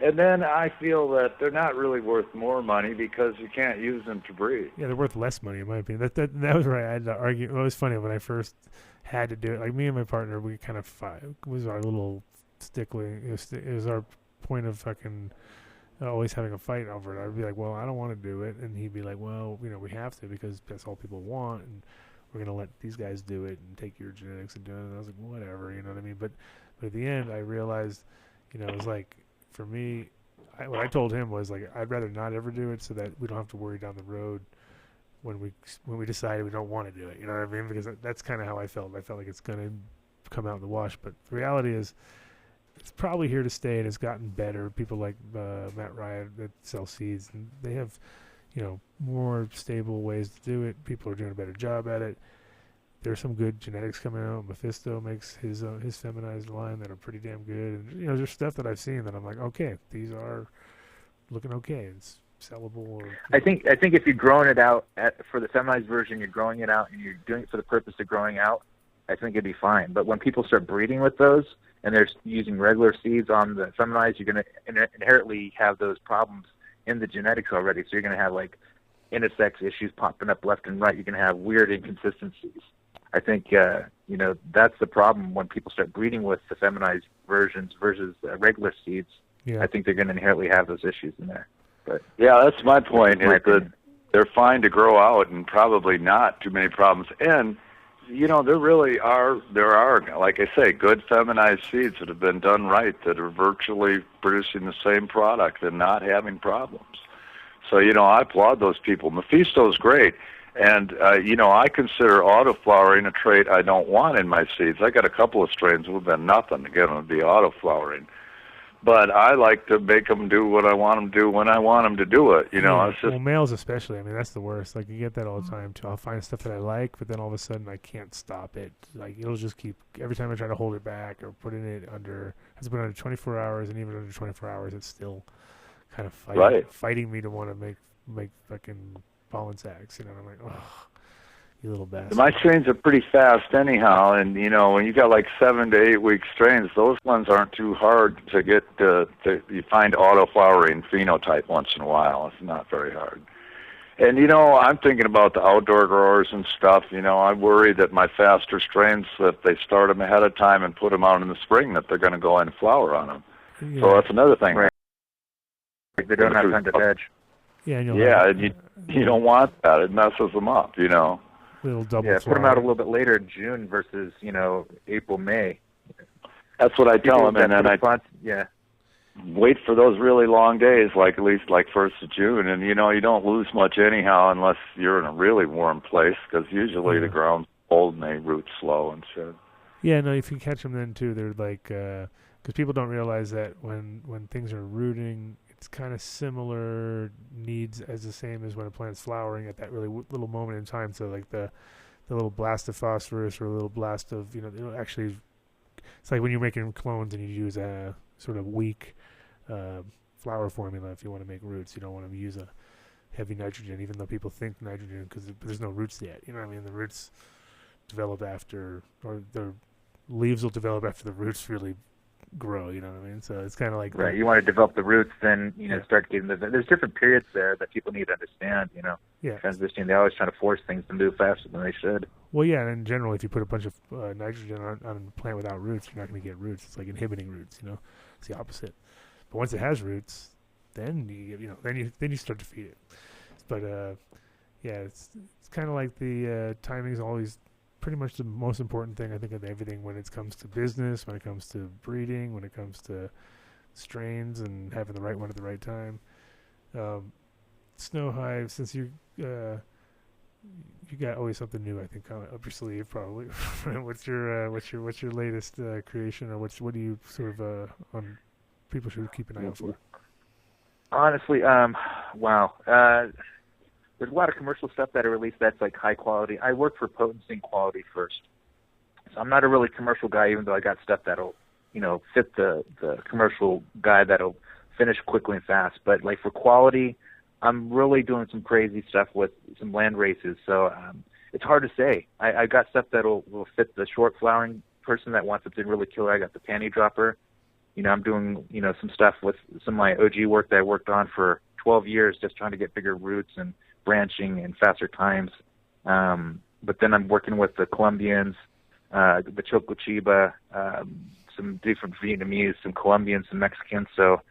And then I feel that they're not really worth more money because you can't use them to breed. Yeah, they're worth less money in my opinion. That was right. I had to argue. Well, it was funny when I first had to do it. Like me and my partner, we kind of was our little stickling. It was our point of fucking. Always having a fight over it. I'd be like, well, I don't want to do it, and he'd be like, well, we have to because that's all people want, and we're gonna let these guys do it and take your genetics and do it. And I was like, whatever, you know what I mean? But at the end, I realized, it was like, for me, what I told him was like, I'd rather not ever do it so that we don't have to worry down the road when we decide we don't want to do it. You know what I mean? Because that's kind of how I felt. I felt like it's gonna come out in the wash, but the reality is, it's probably here to stay, and it's gotten better. People like Matt Ryan that sell seeds, and they have, more stable ways to do it. People are doing a better job at it. There's some good genetics coming out. Mephisto makes his feminized line that are pretty damn good. And there's stuff that I've seen that I'm like, okay, these are looking okay. It's sellable. Or, I think if you're growing it out for the feminized version, you're growing it out and you're doing it for the purpose of growing out, I think it'd be fine. But when people start breeding with those, and they're using regular seeds on the feminized, you're going to inherently have those problems in the genetics already. So you're going to have like intersex issues popping up left and right. You're going to have weird inconsistencies. I think, that's the problem when people start breeding with the feminized versions versus regular seeds. Yeah. I think they're going to inherently have those issues in there. But yeah, that's my point, is that they're fine to grow out and probably not too many problems. And there really are, like I say, good feminized seeds that have been done right that are virtually producing the same product and not having problems. So, I applaud those people. Mephisto's great. And, I consider autoflowering a trait I don't want in my seeds. I got a couple of strains that have been nothing to get them to be autoflowering. but I like to make them do what I want them to do when I want them to do it. You know, Yeah, it's just well, males especially. I mean, that's the worst. Like, you get that all the time, too. I'll find stuff that I like, but then all of a sudden I can't stop it. Like, it'll just keep, every time I try to hold it back or putting it under, I have to put it under 24 hours, and even under 24 hours, it's still kind of fighting me to want to make fucking pollen sacks. You know, and I'm like, oh, you little bastard. my strains are pretty fast anyhow, and you know, when you got like 7 to 8 week strains, those ones aren't too hard to get. You find auto flowering phenotype once in a while. It's not very hard. And you know, I'm thinking about the outdoor growers and stuff. You know, I worry that my faster strains, if they start them ahead of time and put them out in the spring, that they're going to go in and flower on them. Yeah. So that's another thing. Right. They don't have time to veg. Yeah, and you don't want that. It messes them up, you know. Little double Yeah, put them out a little bit later in June versus, you know, April, May. That's what I tell them, and then yeah. wait for those really long days, like at least like 1st of June, and you know, you don't lose much anyhow unless you're in a really warm place, because usually the ground's cold and they root slow and shit. Yeah, no, if you catch them then too, they're like, because people don't realize that when things are rooting, it's kind of similar needs as the same as when a plant's flowering at that really little moment in time. So like the little blast of phosphorus or a little blast of, you know, it'll actually, it's like when you're making clones and you use a sort of weak flower formula if you want to make roots. You don't want to use a heavy nitrogen, even though people think nitrogen, because there's no roots yet. You know what I mean? The roots develop after, or the leaves will develop after the roots really grow, you know what I mean? So it's kind of like... Right, you want to develop the roots, then, you know, start getting there's different periods there that people need to understand, you know. Yeah. Transitioning, they're always trying to force things to move faster than they should. Well, yeah, and in general, if you put a bunch of nitrogen on a plant without roots, you're not going to get roots. It's like inhibiting roots, you know. It's the opposite. But once it has roots, then you start to feed it. But yeah, it's kind of like the timing is always pretty much the most important thing, I think, of everything when it comes to business, when it comes to breeding, when it comes to strains and having the right one at the right time. Snow hive, since you got always something new, I think, up your sleeve, probably. what's your latest creation, or what do you sort of on people should keep an eye out for? Honestly, wow. There's a lot of commercial stuff that are released that's like high quality. I work for potency and quality first. So I'm not a really commercial guy, even though I got stuff that'll, you know, fit the commercial guy that'll finish quickly and fast. But like for quality, I'm really doing some crazy stuff with some land races. So it's hard to say. I got stuff that'll fit the short flowering person that wants something really killer. I got the panty dropper. You know, I'm doing, you know, some stuff with some of my OG work that I worked on for 12 years, just trying to get bigger roots and branching in faster times. But then I'm working with the Colombians, the Chocochiba, some different Vietnamese, some Colombians, some Mexicans. So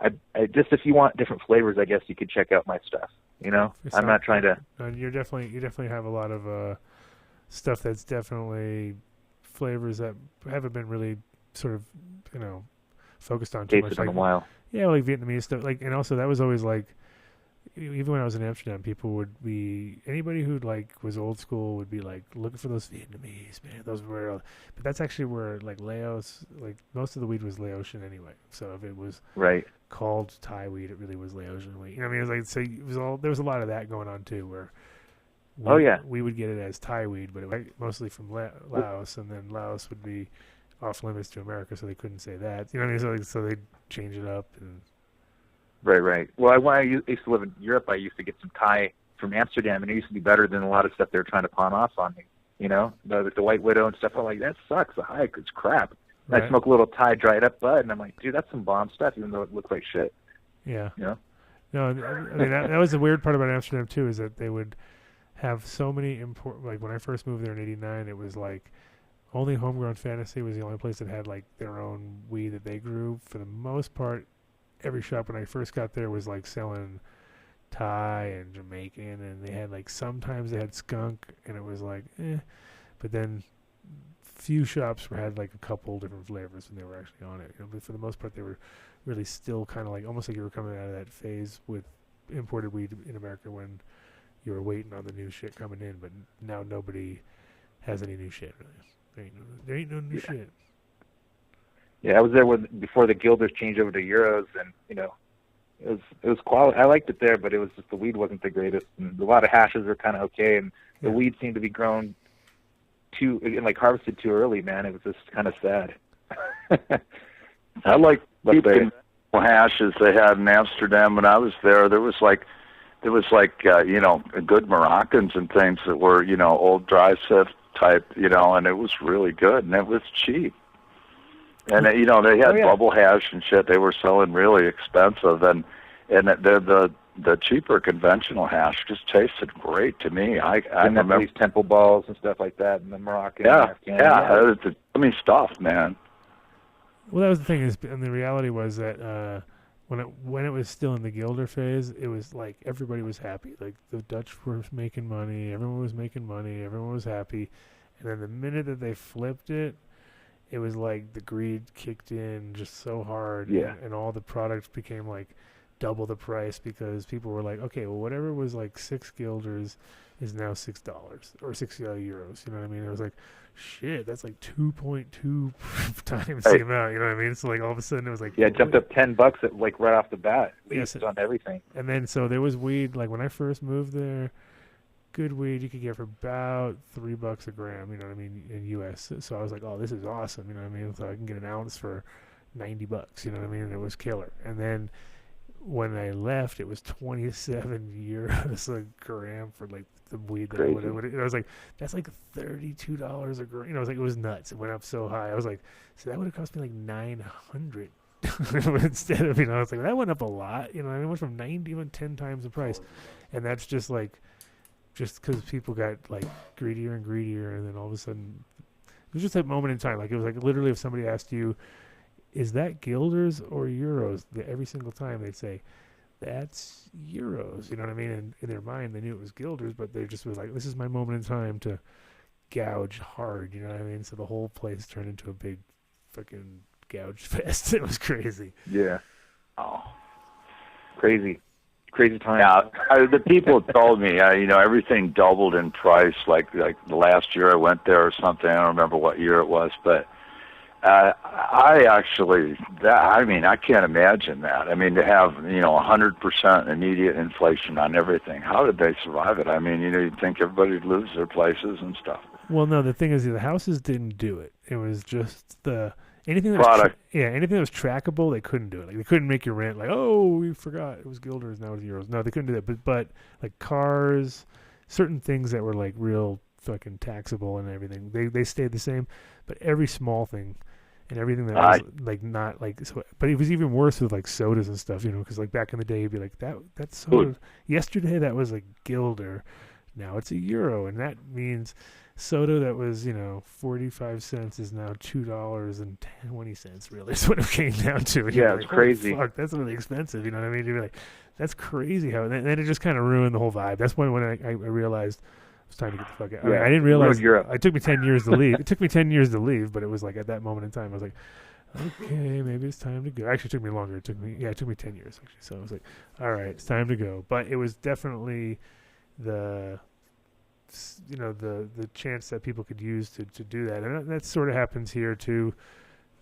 I just, if you want different flavors, I guess you could check out my stuff. You know, I'm not trying to. You definitely have a lot of stuff that's definitely flavors that haven't been really sort of, you know, focused on too much. Tasted in a while. Yeah, like Vietnamese stuff. Like, and also that was always like, even when I was in Amsterdam, people would be, anybody who like was old school would be like looking for those Vietnamese, man. Those were, but that's actually where like Laos, like most of the weed was Laotian anyway. So if it was called Thai weed, it really was Laotian weed. You know what I mean? It was like, so it was all, there was a lot of that going on too, where we would get it as Thai weed, but it was mostly from Laos, and then Laos would be off limits to America, so they couldn't say that. You know what I mean? So they'd change it up and. Right. Well, when I used to live in Europe, I used to get some Thai from Amsterdam, and it used to be better than a lot of stuff they were trying to pawn off on me. You know, the White Widow and stuff. I'm like, that sucks. The high, it's crap. Right. I smoke a little Thai dried up bud, and I'm like, dude, that's some bomb stuff, even though it looks like shit. Yeah. You know? No, I mean, that was the weird part about Amsterdam, too, is that they would have so many like, when I first moved there in 89, it was like, only Homegrown Fantasy was the only place that had, like, their own weed that they grew. For the most part, every shop when I first got there was like selling Thai and Jamaican, and they had like, sometimes they had skunk, and it was like, but then few shops had like a couple different flavors when they were actually on it. You know, but for the most part, they were really still kind of like, almost like you were coming out of that phase with imported weed in America when you were waiting on the new shit coming in, but now nobody has any new shit really. There ain't no new shit. Yeah, I was there before the guilders changed over to euros, and it was quality. I liked it there, but it was just the weed wasn't the greatest, and a lot of hashes were kind of okay, and the weed seemed to be grown harvested too early. Man, it was just kind of sad. I like the hashes they had in Amsterdam when I was there. There was good Moroccans and things that were old dry sift type, and it was really good, and it was cheap. And they had bubble hash and shit. They were selling really expensive, and the cheaper conventional hash just tasted great to me. I remember these temple balls and stuff like that, and the Moroccan. It's stuff, man. Well, that was the thing, and the reality was that when it was still in the Gilder phase, it was like everybody was happy. Like the Dutch were making money, everyone was making money, everyone was happy, and then the minute that they flipped it, it was like the greed kicked in just so hard, and all the products became like double the price because people were like, okay, well, whatever was like 6 guilders is now $6 or 6 euros. You know what I mean? It was like, shit, that's like 2.2 times the amount. You know what I mean? So like all of a sudden it was like, it jumped up $10 at like right off the bat. Yes, on everything. And then so there was weed. Like when I first moved there, good weed you could get for about $3 a gram. You know what I mean? In US. So I was like, oh, this is awesome. You know what I mean? So I can get an ounce for $90. You know what I mean? And it was killer. And then when I left, it was 27 euros a gram for like the weed. I was like, that's like $32 a gram. I was like, it was nuts. It went up so high. I was like, so that would have cost me like 900. Instead of, I was like, that went up a lot. It went from 90 even 10 times the price, and that's just because people got like greedier and greedier, and then all of a sudden, it was just that moment in time. Like it was like literally, if somebody asked you, is that guilders or euros? Every single time they'd say, that's euros. You know what I mean? And in their mind, they knew it was guilders, but they just was like, this is my moment in time to gouge hard. You know what I mean? So the whole place turned into a big fucking gouge fest. It was crazy. Yeah. Oh, crazy time. Yeah, the people told me, everything doubled in price. Like the last year I went there or something. I don't remember what year it was, but I can't imagine that. I mean, to have 100% immediate inflation on everything. How did they survive it? I mean, you'd think everybody would lose their places and stuff. Well, no, the thing is, the houses didn't do it. It was just anything that product. Anything that was trackable, they couldn't do it. Like they couldn't make your rent. Like, oh, we forgot it was guilders, now it's euros. No, they couldn't do that. But like cars, certain things that were like real fucking taxable and everything, they stayed the same. But every small thing and everything that was like not like, so, but it was even worse with like sodas and stuff, because like back in the day, you'd be like that soda yesterday that was a guilder, now it's a euro, and that means soda that was 45 cents is now $2.20. Really, is what it came down to. Yeah, it's crazy. Fuck, that's really expensive. You know what I mean? You'd be like, that's crazy how. And then it just kind of ruined the whole vibe. That's when I realized it was time to get the fuck out. I mean, I didn't realize it took me 10 years to leave. It took me 10 years to leave, but it was like at that moment in time, I was like, okay, maybe it's time to go. Actually, it took me longer. It took me 10 years actually. So I was like, all right, it's time to go. But it was definitely the chance that people could use to do that, and that sort of happens here too.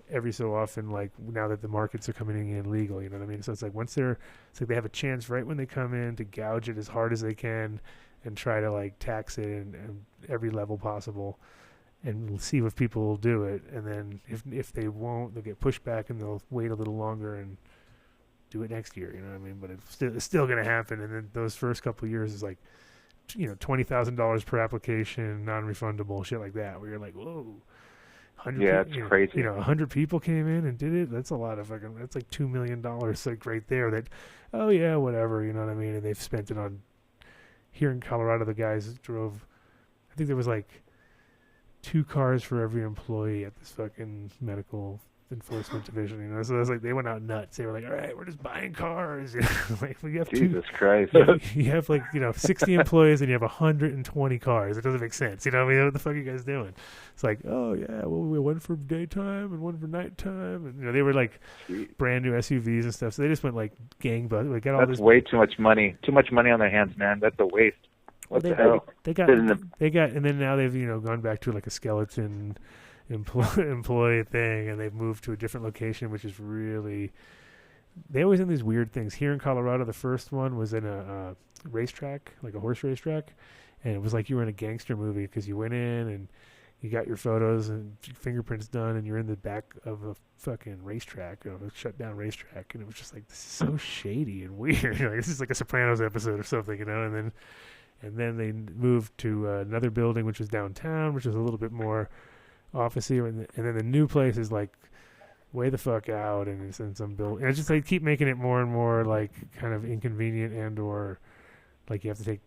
Every so often, like now that the markets are coming in legal, you know what I mean? So it's like it's like they have a chance right when they come in to gouge it as hard as they can and try to like tax it and every level possible, and see if people will do it. And then if they won't, they'll get pushed back and they'll wait a little longer and do it next year. You know what I mean? But it's still going to happen. And then those first couple of years is like, $20,000 per application, non-refundable, shit like that, where you're like, whoa. It's crazy. 100 people came in and did it. That's a lot of fucking. That's like $2 million, like right there. That, oh yeah, whatever. You know what I mean? And they've spent it on. Here in Colorado, the guys drove. I think there was like 2 cars for every employee at this fucking medical enforcement division. So it was like they went out nuts. They were like, all right, we're just buying cars. Like we have Jesus Christ. You have like 60 employees and you have 120 cars. It doesn't make sense. I mean, what the fuck are you guys doing? It's like, oh yeah, well, we one for daytime and one for nighttime, and they were like brand new SUVs and stuff. So they just went like gangbusters. Like, got all That's way too much money. Too much money on their hands, man. That's a waste. What the hell? They got, and then now they've gone back to like a skeleton employee thing, and they've moved to a different location, which is really. They always do these weird things. Here in Colorado, the first one was in a racetrack, like a horse racetrack, and it was like you were in a gangster movie because you went in and you got your photos and fingerprints done, and you're in the back of a fucking racetrack, a shut down racetrack, and it was just like, this is so shady and weird. Like, this is like a Sopranos episode or something, and then they moved to another building which was downtown, which was a little bit more officey, and then the new place is like way the fuck out, and it's in some building. And it's just like keep making it more and more like kind of inconvenient, and or like you have to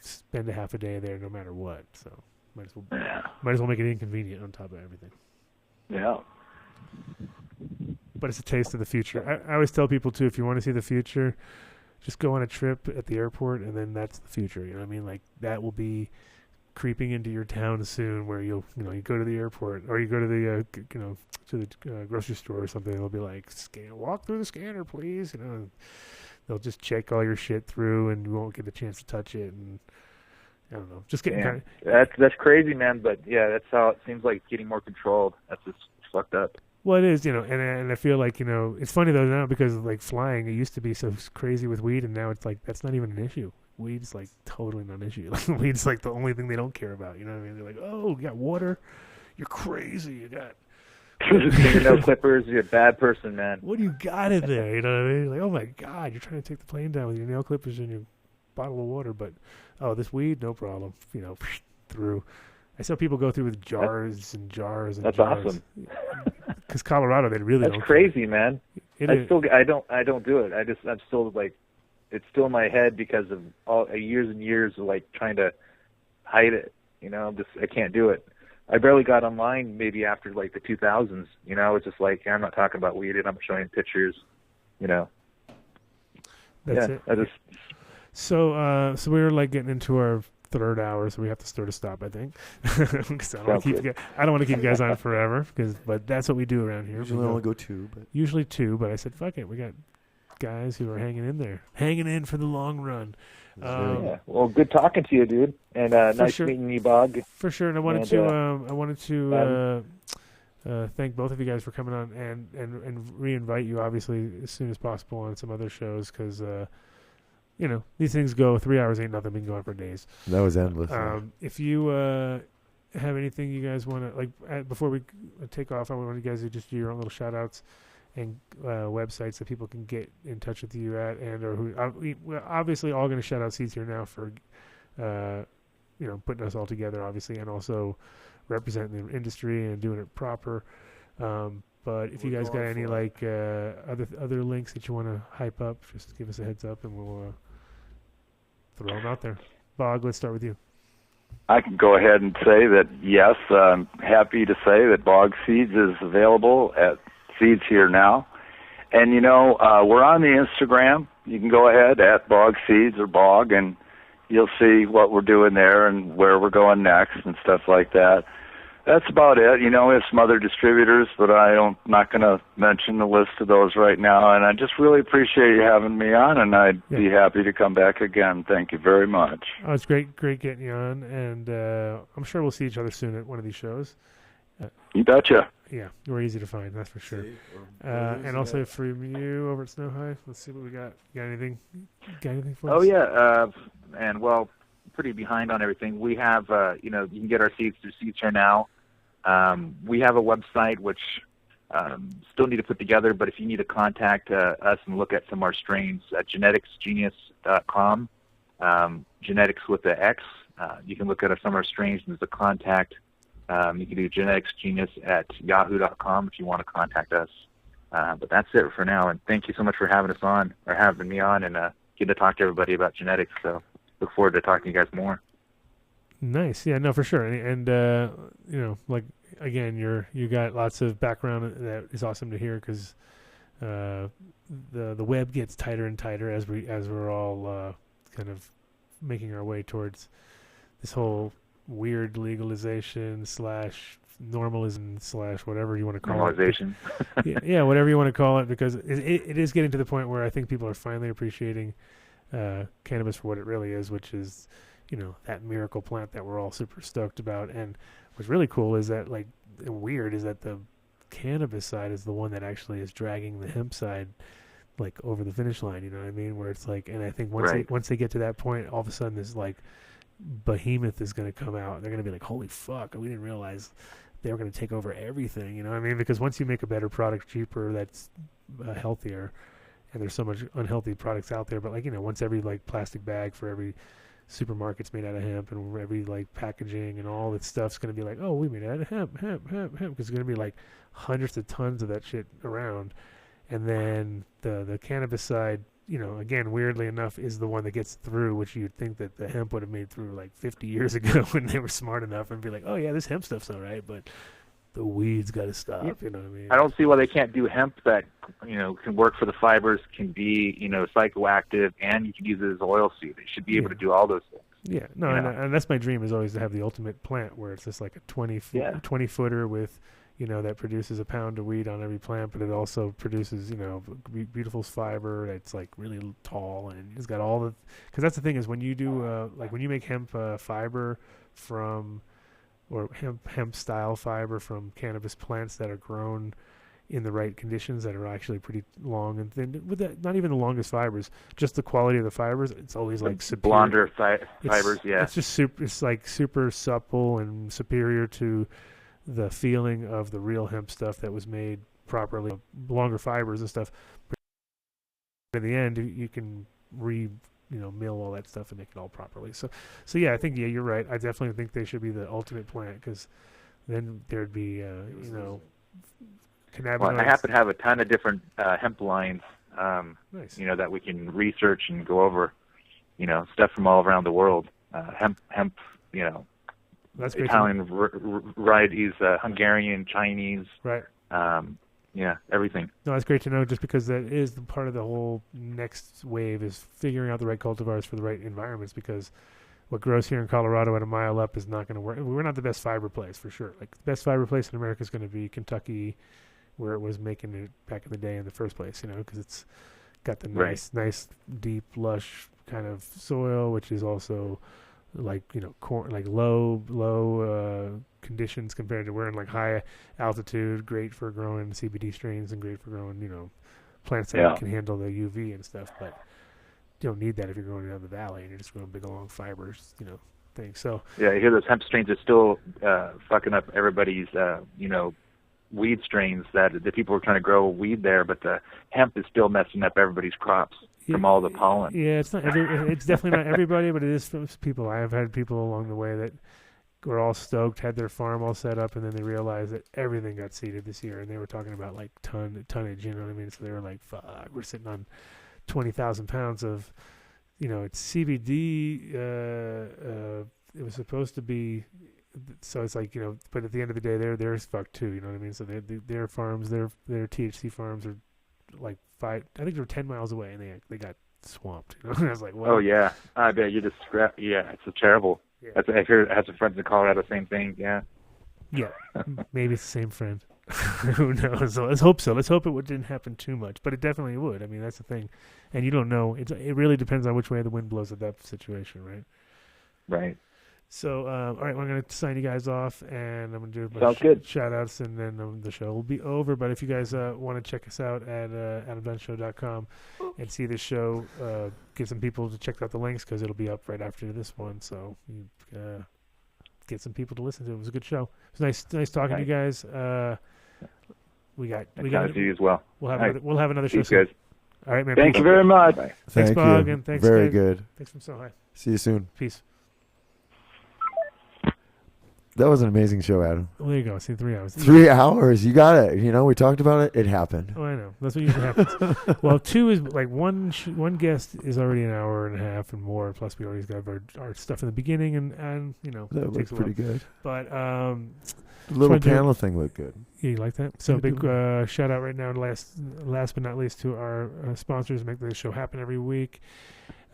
spend a half a day there no matter what. So might as well make it inconvenient on top of everything. Yeah. But it's a taste of the future. I always tell people too, if you want to see the future, just go on a trip at the airport, and then that's the future. You know what I mean? Like that will be creeping into your town soon, where you go to the airport, or you go to the grocery store or something. They'll be like, walk through the scanner, please. And they'll just check all your shit through, and you won't get a chance to touch it. And I don't know, just getting kind of. That's crazy, man. But yeah, that's how it seems like it's getting more controlled. That's just fucked up. Well, it is, and I feel like, it's funny though now, because like flying, it used to be so crazy with weed, and now it's like that's not even an issue. Weed's like totally not an issue. Like, weed's like the only thing they don't care about. You know what I mean? They're like, oh, you got water, you're crazy. You got fingernail clippers. You're a bad person, man. What do you got in there? You know what I mean? Like, oh my God, you're trying to take the plane down with your nail clippers and your bottle of water, but this weed, no problem. Through. I saw people go through with jars and jars and That's jars. Awesome. Because Colorado, they really That's don't crazy, care. Man. I don't do it. I'm still like, it's still in my head because of all years and years of like trying to hide it. I can't do it. I barely got online maybe after like the 2000s. It's just like, I'm not talking about weed, and I'm showing pictures. That's it. So we were like getting into our third hour, so we have to start to stop, I think. Because I don't want to keep you guys on forever. But that's what we do around here. Usually only go two. Usually two, but I said, fuck it. We got guys who are hanging in for the long run. Well, good talking to you, dude, and nice meeting you, Bog. For sure. And I wanted to thank both of you guys for coming on and re-invite you, obviously, as soon as possible on some other shows, because these things go 3 hours ain't nothing. We can go on for days. That was endless. If you have anything you guys want to before we take off, I want you guys to just do your own little shout outs and websites that people can get in touch with you at, and or who we're obviously all going to shout out Seeds here now for putting us all together, obviously, and also representing the industry and doing it proper. But if you guys got any other links that you want to hype up, just give us a heads up and we'll throw them out there. Bog, let's start with you. I can go ahead and say that, yes, I'm happy to say that BOG Seeds is available at Seeds Here Now. And, we're on the Instagram. You can go ahead at BOG Seeds or BOG, and you'll see what we're doing there and where we're going next and stuff like that. That's about it. We have some other distributors, but I'm not going to mention the list of those right now. And I just really appreciate you having me on, and I'd be happy to come back again. Thank you very much. Oh, it's great getting you on, and I'm sure we'll see each other soon at one of these shows. You betcha. Yeah, we're easy to find, that's for sure. And also from you over at Snow High, let's see what we got. Got anything for us? Oh, yeah. And, well, pretty behind on everything. We have, you can get our seeds through Seeds Here Now. We have a website which still need to put together, but if you need to contact us and look at some of our strains at geneticsgenius.com, genetics with the X. You can look at some of our strains and there's a contact. You can do geneticsgenius@yahoo.com if you want to contact us. But that's it for now, and thank you so much for having me on, and getting to talk to everybody about genetics. So look forward to talking to you guys more. Nice. Yeah, no, for sure. And again, you got lots of background that is awesome to hear, because the web gets tighter and tighter as we're all kind of making our way towards this whole weird legalization / normalism / whatever you want to call it. Normalization. Yeah, whatever you want to call it, because it is getting to the point where I think people are finally appreciating cannabis for what it really is, which is that miracle plant that we're all super stoked about. And what's really cool is that weird is that the cannabis side is the one that actually is dragging the hemp side like over the finish line. You know what I mean? Where it's like, and I think once they get to that point, all of a sudden this like behemoth is going to come out. They're going to be like, holy fuck, we didn't realize they were going to take over everything. You know what I mean? Because once you make a better product, cheaper, that's healthier, and there's so much unhealthy products out there. But like, you know, once every like plastic bag for every supermarket's made out of hemp, and every like packaging and all that stuff's going to be like, oh, we made it out of hemp, because it's going to be like hundreds of tons of that shit around. And then the cannabis side, you know, again, weirdly enough, is the one that gets through, which you'd think that the hemp would have made through like 50 years ago when they were smart enough and be like, oh yeah, this hemp stuff's all right, but the weeds got to stop. You know what I mean? I don't see why they can't do hemp that, you know, can work for the fibers, can be, you know, psychoactive, and you can use it as oil seed. They should be able to do all those things. Yeah, no, and that's my dream, is always to have the ultimate plant where it's just like a 20 footer with, you know, that produces a pound of weed on every plant, but it also produces, you know, beautiful fiber that's like really tall, and it's got all the, because that's the thing is when you do like when you make hemp fiber from, or hemp style fiber from cannabis plants that are grown in the right conditions, that are actually pretty long and thin, with that, not even the longest fibers, just the quality of the fibers, it's always like blonder fibers. It's just super supple and superior to the feeling of the real hemp stuff that was made properly, longer fibers and stuff. But in the end, you can mill all that stuff and make it all properly. So yeah, I think you're right. I definitely think they should be the ultimate plant, because then there'd be cannabinoids. Well, I happen to have a ton of different hemp lines, nice. You know, that we can research and go over, you know, stuff from all around the world. Hemp, you know. That's great. Italian varieties, Hungarian, Chinese, right? Yeah, everything. No, that's great to know. Just because that is the part of the whole next wave is figuring out the right cultivars for the right environments. Because what grows here in Colorado at a mile up is not going to work. We're not the best fiber place for sure. Like the best fiber place in America is going to be Kentucky, where it was making it back in the day in the first place. You know, because it's got the nice, deep, lush kind of soil, which is also like, you know, corn, like low conditions compared to we're in like high altitude, great for growing CBD strains and great for growing, you know, plants that can handle the UV and stuff. But you don't need that if you're growing down the valley and you're just growing big long fibers, you know, things. So yeah, you hear those hemp strains are still fucking up everybody's, you know, weed strains that the people are trying to grow weed there, but the hemp is still messing up everybody's crops from all the pollen. Yeah, it's not it's definitely not everybody, but it is for people. I have had people along the way that were all stoked, had their farm all set up, and then they realized that everything got seeded this year, and they were talking about like tonnage, you know what I mean? So they were like, fuck, we're sitting on 20,000 pounds of, you know, it's CBD, it was supposed to be, so it's like, you know, but at the end of the day, they're fucked too, you know what I mean? So their farms, their THC farms are like I think they're 10 miles away, and they got swamped. You know? And I was like, well, oh yeah, I bet you just yeah, it's terrible. Yeah. I hear I have some friends in Colorado, same thing. Yeah, maybe it's the same friend. Who knows? So let's hope so. Let's hope it didn't happen too much, but it definitely would. I mean, that's the thing, and you don't know. It really depends on which way the wind blows at that situation, right? Right. So, all right, we're going to sign you guys off, and I'm going to do a bunch of shout-outs, and then the show will be over. But if you guys want to check us out at AdamDunnShow.com and see this show, get some people to check out the links, because it'll be up right after this one. So you get some people to listen to it. It was a good show. It was nice talking to you guys. We got to you as well. We'll have another show soon. Guys. All right, man. Thank you very much. Bye. Thanks, Bog, and thanks, Very Dave. good. Thanks from So High. See you soon. Peace. That was an amazing show, Adam. Well, there you go. See, 3 hours. 3 hours. You got it. You know, we talked about it. It happened. Oh, I know. That's what usually happens. Well, 2 is like one guest is already an hour and a half and more. Plus, we always got our stuff in the beginning, and you know, that looks pretty good. But the little panel thing looked good. Yeah, you like that? So big shout out right now, last but not least, to our sponsors, make this show happen every week.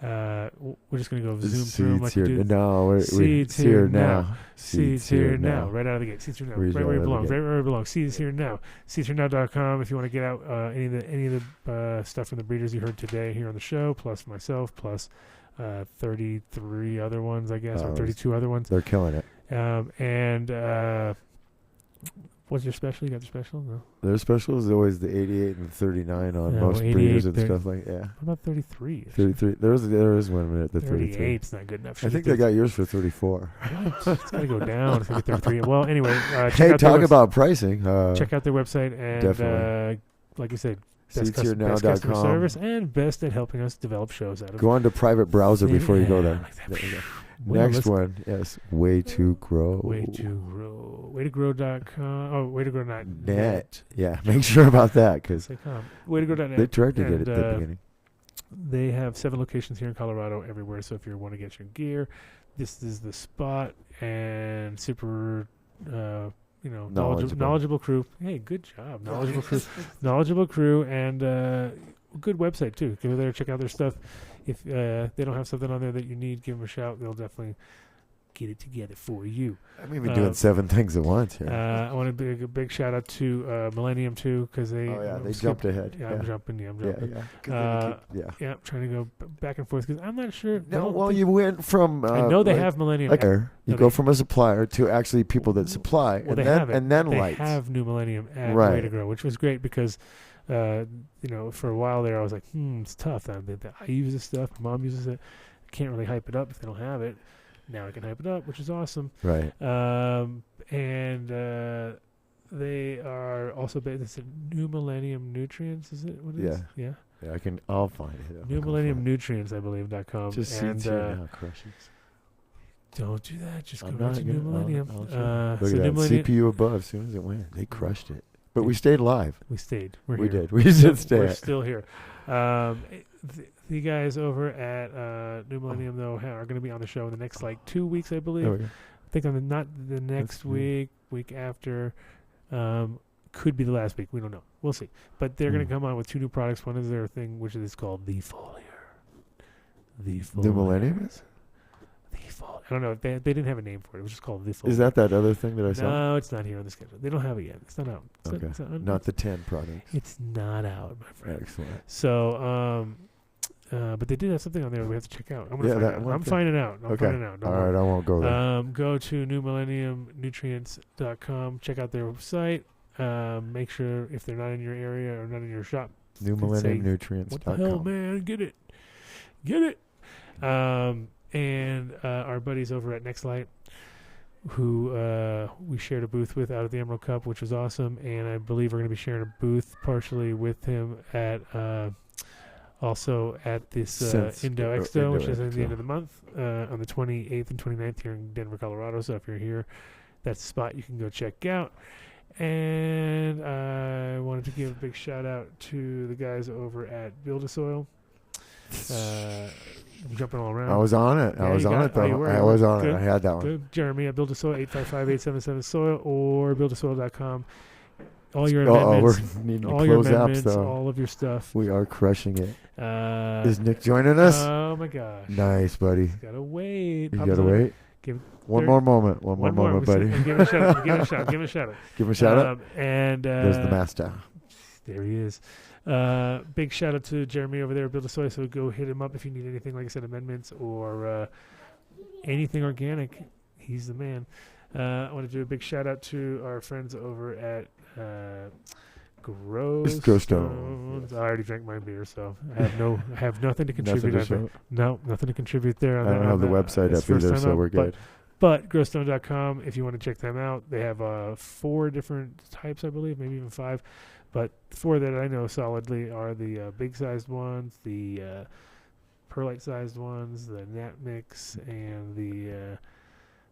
We're just going to go zoom through them like we do. No, Seeds here now. Seeds here now. Right out of the gate. Seeds here now. Right where it belongs. Right where it belongs. Seeds here now. SeedsHereNow.com. If you want to get out any of the stuff from the breeders you heard today here on the show, plus myself, plus 33 other ones, I guess, or 32 other ones. They're killing it. And what's your special? You got the special? No. Their special is always the 88 and the 39 on No, most 88, breeders and 30. stuff like that. Yeah. What about 33? 33. There is one minute the 33. 38's not good enough. I think they got yours for 34. It's got to go down. It's going to be 33. Well, anyway. Hey, talk about pricing. Check out their website. And definitely. Like you said, best customer SeedsHereNow.com. service and best at helping us develop shows out of Go on to private browser before you go there. Like that. There you go. Well, Next one, yes, Way to Grow. Way to Grow. Waytogrow.com. Oh, waytogrow.net. Net. Yeah, make sure about that because waytogrow.net. they tried to get it at the beginning. They have 7 locations here in Colorado, everywhere. So if you want to get your gear, this is the spot. And super, knowledgeable crew. Hey, good job, knowledgeable crew, and good website too. Go there, check out their stuff. If they don't have something on there that you need, give them a shout. They'll definitely get it together for you. I'm even doing 7 things at once here. I want to give a big shout out to Millennium too, because they they jumped ahead. Yeah, I'm jumping. I'm trying to go back and forth because I'm not sure. You went from I know they have Millennium. You go from a supplier to actually people that supply, well, and then they lights. have New Millennium at Way to Grow, which was great because. For a while there, I was like, it's tough. I use this stuff. My mom uses it. I can't really hype it up if they don't have it. Now I can hype it up, which is awesome. Right. They are also based. It's New Millennium Nutrients. Is it? What it is? Yeah. Yeah, I'll find it. New Millennium Nutrients, I believe.com. Just Seeds Here Now crushes. Don't do that. Just go right to New Millennium. Look at that. CPU above. As soon as it went, they crushed it. But we stayed live. We stayed. We did. We did stay. We're still here. The guys over at New Millennium, though, are going to be on the show in the next, 2 weeks, I believe. I think not the next week after. Could be the last week. We don't know. We'll see. But they're going to come on with 2 new products. One is their thing, which is called The Foliar. New Millennium is? I don't know. They didn't have a name for it. It was just called The Foliar. Is that other thing that I saw? No, it's not here on the schedule. They don't have it yet. It's not out. Not the 10 products. It's not out, my friend. Excellent. So, but they did have something on there we have to check out. I'm finding out. I'm finding out. All right, I won't go there. Go to newmillenniumnutrients.com. Check out their site. Make sure if they're not in your area or not in your shop, newmillenniumnutrients.com. What the hell, man? Get it. And our buddies over at Next Light, who we shared a booth with out at the Emerald Cup, which was awesome. And I believe we're going to be sharing a booth partially with him at also at this Indo Expo, which is at the end of the month on the 28th and 29th here in Denver, Colorado. So if you're here, that's the spot you can go check out. And I wanted to give a big shout out to the guys over at Build-A-Soil. I'm jumping all around. I was on it. I was on it, though. I was on it. I had that one. Good. Jeremy at Build-A-Soil, 855-877-SOIL or buildasoil.com. All your amendments. We're needing to close apps, though. All of your stuff. We are crushing it. Is Nick joining us? Oh, my gosh. Nice, buddy. He's got to wait. You got to wait? One more moment, buddy. Give him a shout out. Give him a shout out. Give him a shout out. And there's the master. There he is. Big shout out to Jeremy over there at Build-A-Soil. So go hit him up if you need anything, like I said, amendments or anything organic. He's the man. I want to do a big shout out to our friends over at Growstone. I already drank my beer, so I have nothing to contribute. Nothing to contribute there. I don't have the website up either, so we're good. But growstone.com, if you want to check them out, they have 4 different types, I believe, maybe even 5. But 4 that I know solidly are the big-sized ones, the perlite-sized ones, the nat mix, and the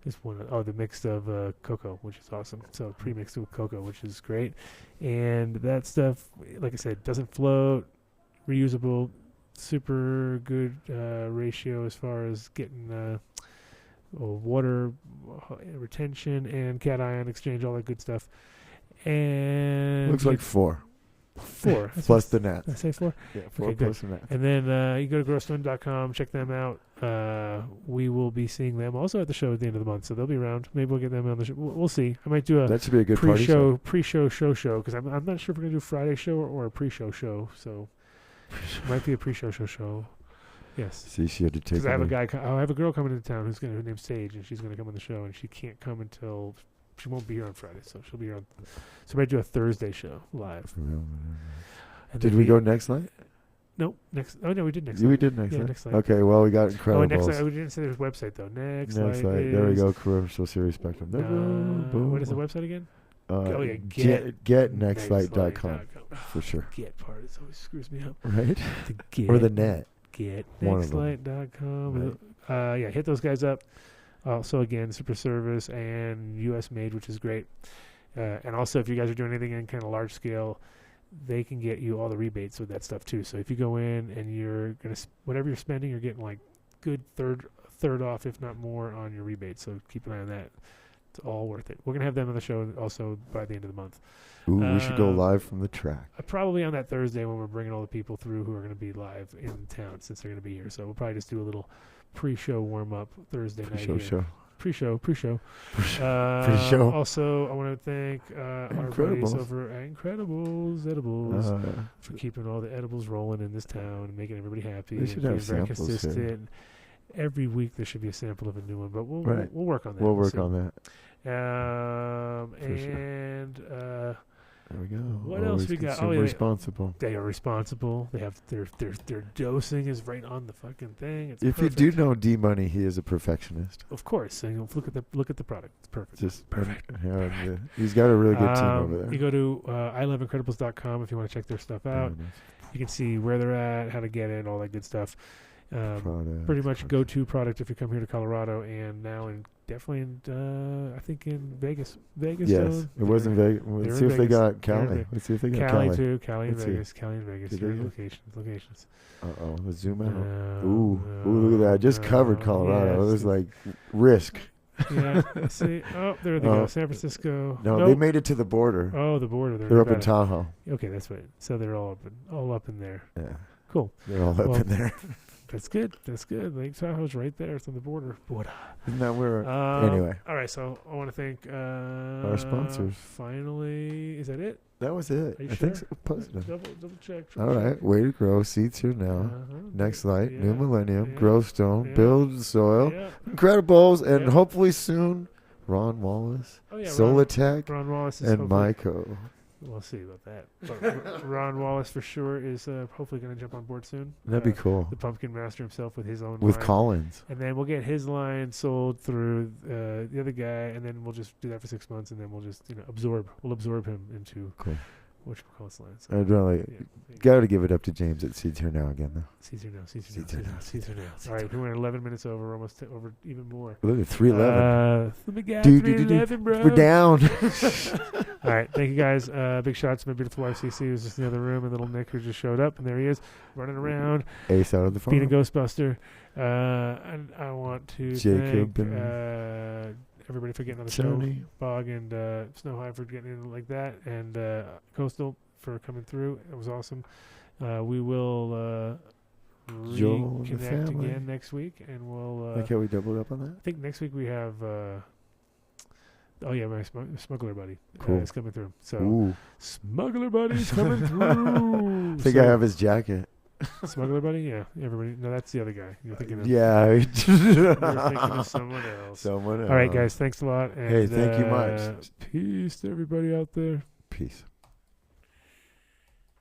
the mix of cocoa, which is awesome. So pre-mixed with cocoa, which is great. And that stuff, like I said, doesn't float, reusable, super good ratio as far as getting water retention and cation exchange, all that good stuff. And looks like 4. 4 plus the gnats. Did I say 4? Yeah, 4 plus the gnats. And then you go to growstone.com, check them out. We will be seeing them also at the show at the end of the month, so they'll be around. Maybe we'll get them on the show. We'll see. I might do a that should be a good pre-show show because I'm not sure if we're gonna do a Friday show or a pre-show show. So it might be a pre-show show. Yes. See, she had to take. Because I have a guy. I have a girl coming into town her name's Sage, and she's going to come on the show, and she can't come until she won't be here on Friday, so she'll be here on. So we might do a Thursday show live. And Did we go next night? Nope. Next. Oh no, we did next. We night. did next yeah, night. Next night. Okay, well we got Incredibles. Oh, next night. We didn't say there's a website though. Next night. There we go. Commercial Series Spectrum. What is the website again? Getnextlight.com for sure. Get part always screws me up. Right? Or the net. Getnextlight.com. Right. Hit those guys up. Also, again, super service and U.S. made, which is great. And also, if you guys are doing anything in kind of large scale, they can get you all the rebates with that stuff too. So if you go in and you're gonna whatever you're spending, you're getting like good third off, if not more, on your rebates. So keep an eye on that. It's all worth it. We're gonna have them on the show also by the end of the month. Ooh, we should go live from the track. Probably on that Thursday when we're bringing all the people through who are going to be live in town since they're going to be here. So we'll probably just do a little pre-show warm-up Thursday night. Pre-show. Also, I want to thank our buddies over at Incredibles Edibles for keeping all the edibles rolling in this town and making everybody happy. They should have very samples consistent. Every week there should be a sample of a new one, but we'll work on that. We'll work on that. There we go. What Always else we got? Responsible. They are responsible. They have their dosing is right on the fucking thing. It's if perfect. you do know D Money, he is a perfectionist. Of course. So look at the product. It's perfect. Just perfect. He's got a really good team over there. You go to iloveincredibles.com if you want to check their stuff out. You can see where they're at, how to get it, all that good stuff. Pretty much go-to product if you come here to Colorado, and now definitely in I think in Vegas. Yes, it was in Vegas. Let's see if they got Cali. Let's see if they got Cali too. Cali and Vegas. Cali and Vegas. Locations. Let's zoom out. Ooh, look at that! Just covered Colorado. It was like risk. Yeah. See, there they go. San Francisco. No, they made it to the border. Oh, the border. They're up in Tahoe. Okay, that's right. So they're all up in there. Yeah. Cool. They're all up in there. That's good. Lake Tahoe's right there. It's on the border. Isn't that where? Anyway. All right. So I want to thank our sponsors. Finally, is that it? That was it. Are you I sure? think so. Positive. Double check. All right. Way to grow. Seeds here now. Next Light. New Millennium. Growstone. Build Soil. Incredibles. And hopefully soon, Ron Wallace. Solitech. Ron Wallace is and Myco. We'll see about that. But Ron Wallace for sure is hopefully going to jump on board soon. That'd be cool. The Pumpkin Master himself with his own with line. Collins. And then we'll get his line sold through the other guy, and then we'll just do that for 6 months, and then we'll just absorb him into whatchamacallit's line. So, I'd really got to give it up to James at Seeds Here Now again, though. Seeds Here Now. All right, we went 11 minutes over, almost over even more. Look at 3:11. Let me get 3:11, bro. We're down. All right, thank you guys. Big shout to my beautiful wife, CC, who's just in the other room, and little Nick, who just showed up, and there he is, running around. Ace out of the phone. Being a Ghostbuster. And I want to Jacob thank everybody for getting on the show. BOG and Snowhigh for getting in like that, and Coastal for coming through. It was awesome. We will reconnect again next week, and we'll. Like how we doubled up on that? I think next week we have. My smuggler buddy is coming through. So smuggler buddy's coming through. I think I have his jacket. Smuggler buddy, yeah. Everybody, no, that's the other guy. You're thinking of. Yeah, you're thinking of someone else. All right, guys. Thanks a lot. And, hey, thank you much. Peace to everybody out there. Peace.